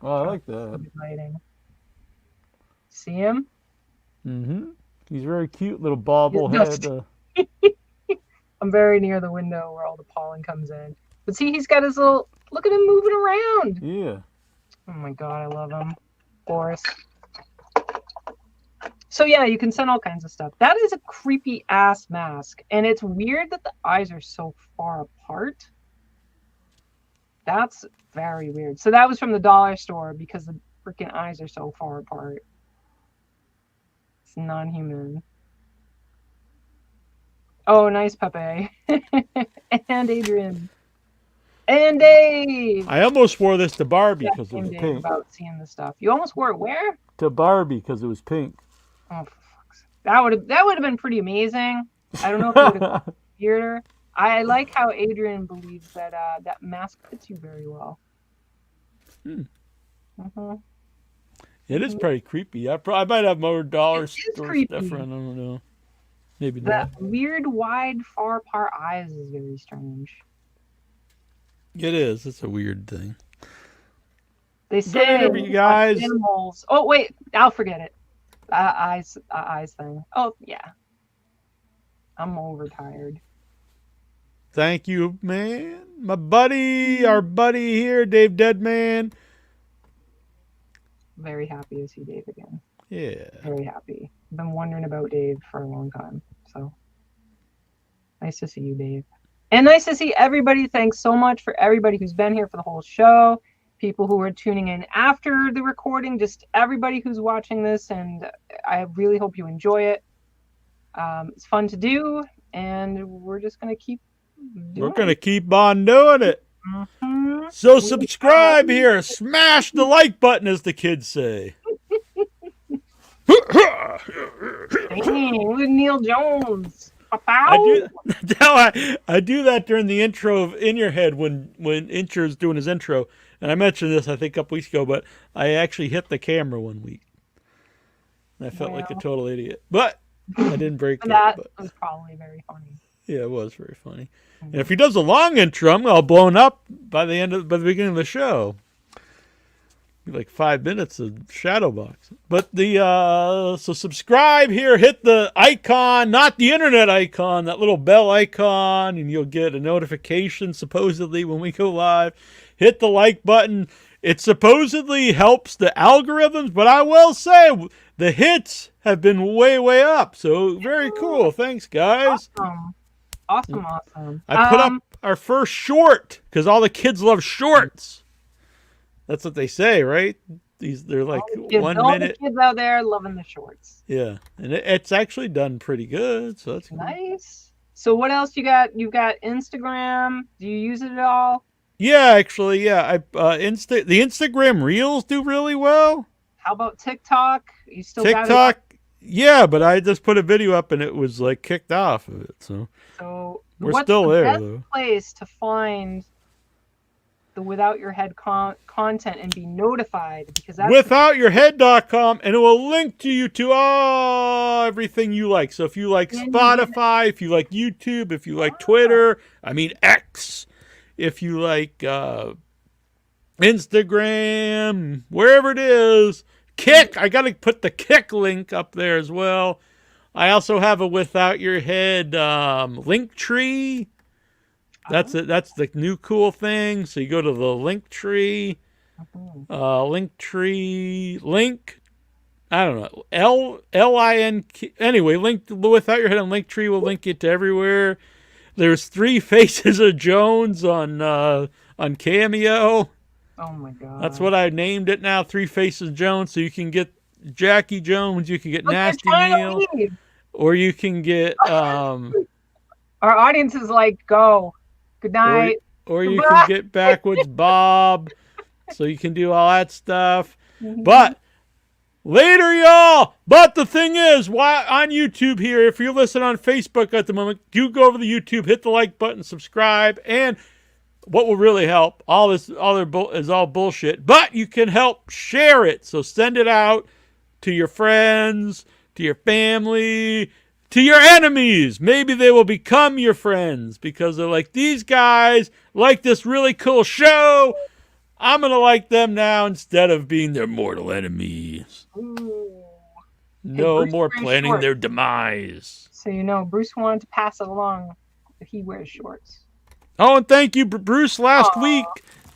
I like that. Lighting. See him? Mm-hmm. He's very cute, little bobble He's head. I'm very near the window where all the pollen comes in. But see, he's got his little. Look at him moving around. Yeah. Oh my god, I love him. Boris. So yeah, you can send all kinds of stuff. That is a creepy ass mask. And it's weird that the eyes are so far apart. That's very weird. So that was from the dollar store because the freaking eyes are so far apart. It's non-human. Oh, nice, Pepe. And Adrian. And Dave. I almost wore this to Barbie because it Same was Dave pink. about seeing the stuff. You almost wore it where? To Barbie because it was pink. Oh, for fuck's sake. That would have been pretty amazing. I don't know if it would have been weirder. I like how Adrian believes that that mask fits you very well. It is pretty creepy. I might have more dollar store creepy. stuff around. I don't know. Maybe That not. weird, wide, far apart eyes is very strange. It is. It's a weird thing. They say interview, guys. animals. Oh wait, I'll forget it. Eyes thing. Oh yeah. I'm overtired. Thank you, man. My buddy, our buddy here, Dave Deadman. Very happy to see Dave again. Yeah. Very happy. I've been wondering about Dave for a long time. So nice to see you, Dave. And nice to see everybody. Thanks so much for everybody who's been here for the whole show. People who are tuning in after the recording, just everybody who's watching this. And I really hope you enjoy it. It's fun to do. And we're just going to keep doing We're going to keep on doing it. Mhm. So subscribe here. Smash the like button, as the kids say. Dang, look at Neil Jones. I do that during the intro of In Your Head when Incher's doing his intro. And I mentioned this, I think, a couple weeks ago, but I actually hit the camera one week. And I felt like a total idiot. But I didn't break it. That But, was probably very funny. yeah, it was very funny. And if he does a long intro, I'm all blown up by the beginning of the show. like 5 minutes of shadow box. But so subscribe here, hit the icon, not the internet icon, that little bell icon, and you'll get a notification supposedly when we go live. Hit the like button. It supposedly helps the algorithms, but I will say the hits have been way, way up. So very cool. Thanks, guys. Awesome. I put up our first short because all the kids love shorts. That's what they say, right? They're like 1 all minute. The kids out there loving the shorts. Yeah, and it's actually done pretty good. So that's nice. So what else you got? You've got Instagram. Do you use it at all? Yeah, actually, yeah. The Instagram Reels do really well. How about TikTok? You still got TikTok? Yeah, but I just put a video up and it was like kicked off of it. So we're what's still the there best though. Place to find the Without Your Head content and be notified, because that's withoutyourhead.com, and it will link to you to everything you like. So if you like Spotify, if you like YouTube, if you like Twitter, X, if you like Instagram, wherever it is, Kick. I got to put the Kick link up there as well. I also have a Without Your Head link tree. That's it. That's the new cool thing. So you go to the link tree, link. I don't know. LINK. Anyway, link Without Your Head on Linktree will link it to everywhere. There's 3 Faces of Jones on Cameo. Oh my god. That's what I named it now. 3 Faces of Jones. So you can get Jackie Jones, you can get Nasty Neil, or you can get our audience is like, go. Good night. Or you can get Backwoods Bob. So you can do all that stuff. But later, y'all. But the thing is, why on YouTube here, if you're listening on Facebook at the moment, do go over to YouTube, hit the like button, subscribe, and what will really help, all this other is all bullshit, but you can help share it. So send it out to your friends, to your family, to your enemies. Maybe they will become your friends because they're like, these guys like this really cool show. I'm going to like them now instead of being their mortal enemies. Ooh. No more planning their demise. So, Bruce wanted to pass it along, but he wears shorts. Oh, and thank you, Bruce. Last week,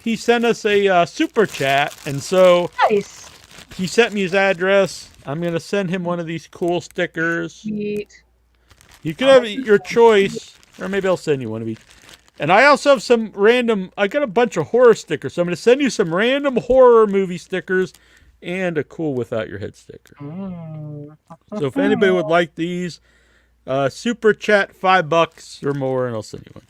he sent us a super chat. And so nice. He sent me his address. I'm going to send him one of these cool stickers. Sweet. You can have your choice, or maybe I'll send you one of each. And I also have some random, I got a bunch of horror stickers. So I'm going to send you some random horror movie stickers and a cool Without Your Head sticker. So if anybody would like these, super chat $5 or more, and I'll send you one.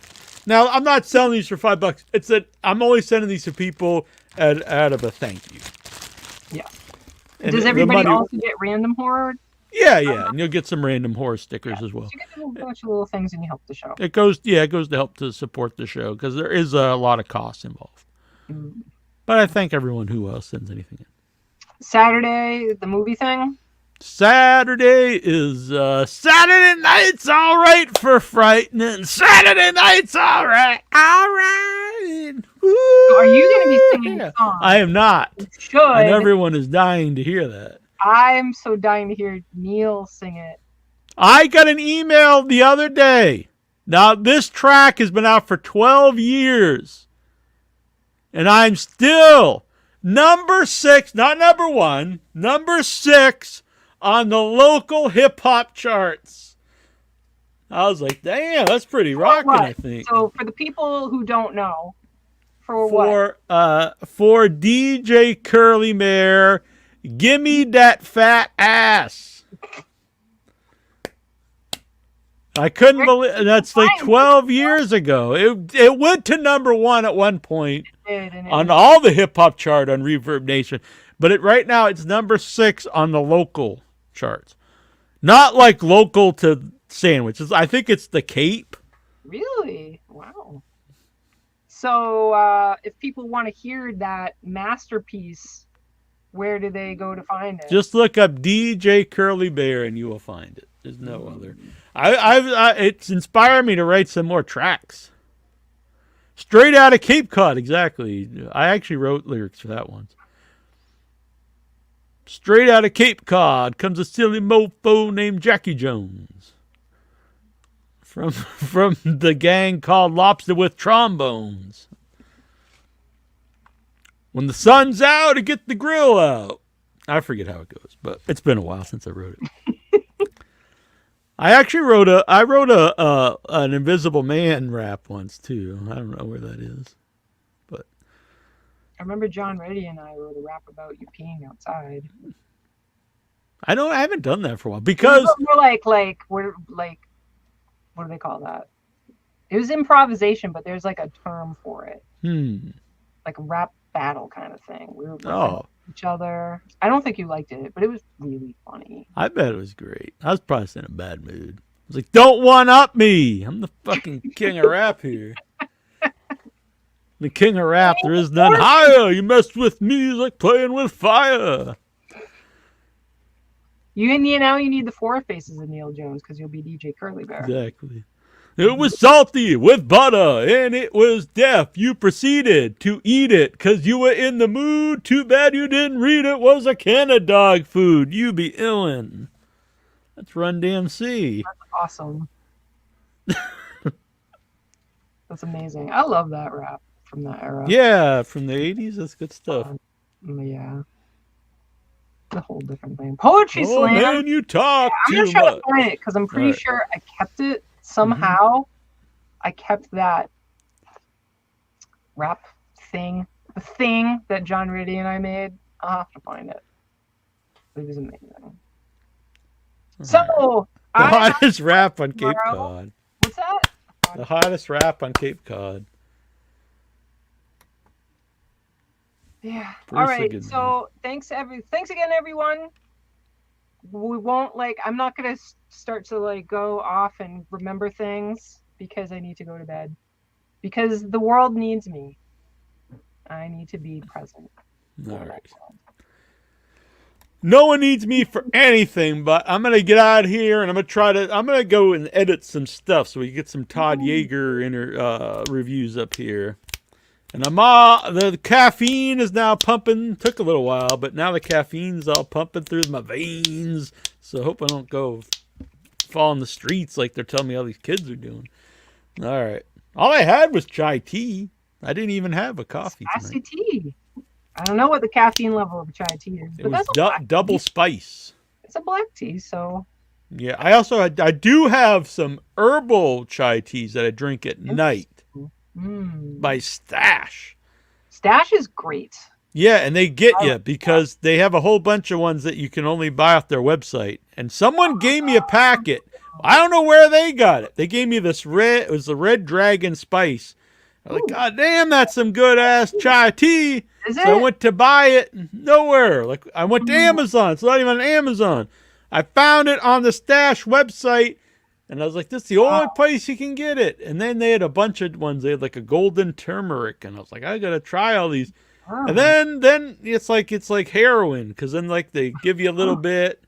Now, I'm not selling these for $5. It's that I'm only sending these to people out of a thank you. Yeah. And does everybody also get random horror? Yeah, and you'll get some random horror stickers as well. So you get a bunch of little things and you help the show. It goes to help to support the show because there is a lot of costs involved. But I thank everyone who sends anything in. Saturday, the movie thing? Saturday is Saturday night's all right for frightening. Saturday night's all right. All right. So are you going to be singing a song? I am not. You should. And everyone is dying to hear that. I'm so dying to hear Neil sing it. I got an email the other day. Now, this track has been out for 12 years. And I'm still number 6, not number 1, number 6 on the local hip-hop charts. I was like, damn, that's pretty rocking, I think. So, for the people who don't know, for what? For DJ Curly Mare, Gimme That Fat Ass. I couldn't believe that's like 12 years ago. It went to number 1 at one point on all the hip-hop chart on Reverb Nation. But right now it's number 6 on the local charts. Not like local to sandwiches. I think it's the Cape. Really? Wow. So if people want to hear that masterpiece, where do they go to find it? Just look up DJ Curly Bear and you will find it. There's no other. It's inspired me to write some more tracks. Straight out of Cape Cod, exactly. I actually wrote lyrics for that once. Straight out of Cape Cod comes a silly mofo named Jackie Jones. From the gang called Lobster with Trombones. When the sun's out, to get the grill out. I forget how it goes, but it's been a while since I wrote it. I actually wrote an Invisible Man rap once too. I don't know where that is, but I remember John Reddy and I wrote a rap about you peeing outside. I haven't done that for a while because we're like what do they call that? It was improvisation, but there's like a term for it. Like a rap battle kind of thing. We were each other. I don't think you liked it, but it was really funny. I bet it was great. I was probably in a bad mood. I was like, don't one up me. I'm the fucking king of rap here. The king of rap, there is none higher. You messed with me like playing with fire. You need the four faces of Neil Jones because you'll be DJ Curly Bear. Exactly. It was salty with butter and it was deaf. You proceeded to eat it because you were in the mood. Too bad you didn't read it was a can of dog food. You be illin'. That's Run DMC. That's awesome. That's amazing. I love that rap from that era. Yeah, from the 80s. That's good stuff. Yeah. A whole different thing. Poetry Slam. Man, you talk I'm too gonna try much. to find it because I'm pretty sure I kept it somehow. I kept that rap thing, the thing that John Reddy and I made. I'll have to find it. It was amazing. So the hottest rap on Cape Cod. What's that? The hottest rap on Cape Cod. Yeah. Bruce All right. again, So thanks again, everyone. We won't I'm not gonna start to go off and remember things because I need to go to bed. Because the world needs me. I need to be present. All right. No one needs me for anything, but I'm gonna get out of here and I'm gonna go and edit some stuff so we can get some Todd Yeager reviews up here. And the caffeine is now pumping. Took a little while, but now the caffeine's all pumping through my veins. So I hope I don't go fall in the streets like they're telling me all these kids are doing. All right. All I had was chai tea. I didn't even have a coffee tonight. tea. I don't know what the caffeine level of chai tea is. It was double spice. It's a black tea, so. Yeah, I do have some herbal chai teas that I drink at night. By Stash. Stash is great. Yeah, and they get you because they have a whole bunch of ones that you can only buy off their website. And someone gave me a packet. I don't know where they got it. They gave me this it was the Red Dragon Spice. I'm like, God damn, that's some good ass chai tea. So I went to buy it nowhere. I went to Amazon. It's not even on Amazon. I found it on the Stash website. And I was like, this is the only place you can get it. And then they had a bunch of ones. They had a golden turmeric. And I was like, I got to try all these. And then it's like heroin. Because then they give you a little bit.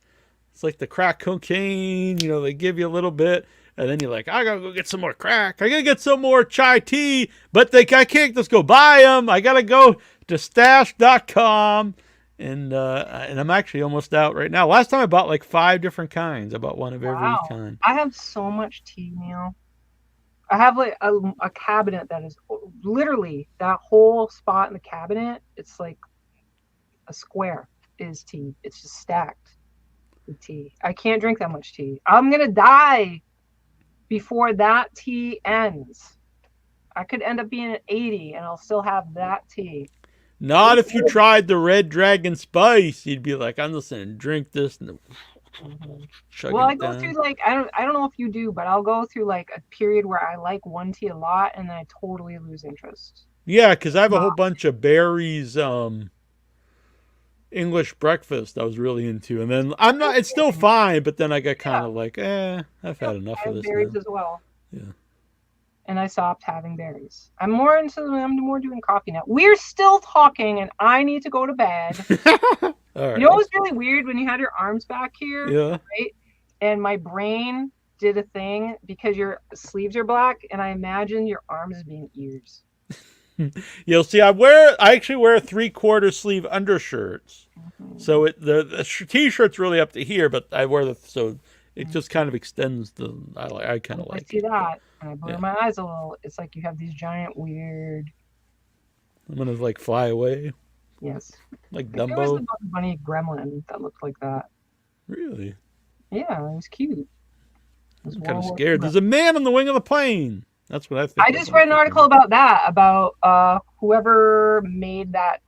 It's like the crack cocaine. They give you a little bit. And then you're like, I got to go get some more crack. I got to get some more chai tea. But I can't just go buy them. I got to go to stash.com. And I'm actually almost out right now. Last time I bought 5 different kinds. I bought one of every kind. I have so much tea, Neil. I have a cabinet that is literally that whole spot in the cabinet. It's like a square is tea. It's just stacked with tea. I can't drink that much tea. I'm going to die before that tea ends. I could end up being at 80 and I'll still have that tea. Not if you tried the Red Dragon Spice. You'd be like, I'm just going to drink this. And I go through I don't know if you do, but I'll go through a period where I like one tea a lot and then I totally lose interest. Yeah, because I have a whole bunch of berries English breakfast I was really into. And then it's still fine, but then I got kind of I've had enough of this. Berries as well. Yeah. And I stopped having berries. I'm more doing coffee now. We're still talking and I need to go to bed. All right. You know what was really weird when you had your arms back here? Yeah. Right? And my brain did a thing because your sleeves are black and I imagined your arms as being ears. You'll see. I actually wear 3/4 sleeve undershirts, so the t-shirt's really up to here, but I wear so it just kind of extends the. I kind of like. I see that, and I blur my eyes a little. It's like you have these giant weird. I'm gonna like fly away. Yes. Like There was Dumbo. a Bugs Bunny gremlin that looked like that. Really? Yeah, it was cute. I'm kind of scared. There's a man on the wing of the plane. That's what I think. I just read an article about that, about whoever made that.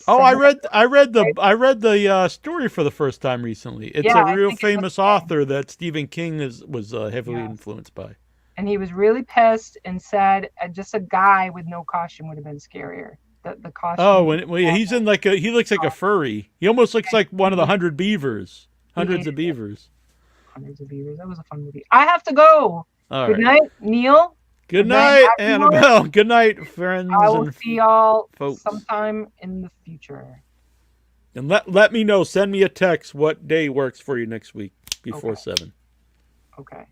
Oh, I read the story for the first time recently. It's a real famous author that Stephen King was heavily influenced by. And he was really pissed and said just a guy with no costume would have been scarier. The costume. Oh, he's in he looks like a furry. He almost looks like one of the hundreds of beavers. Hundreds of beavers. That was a fun movie. I have to go. Good night, Neil. Good night, Annabelle. Good night, friends. I will see y'all folks sometime in the future. And let me know. Send me a text what day works for you next week before 7. Okay.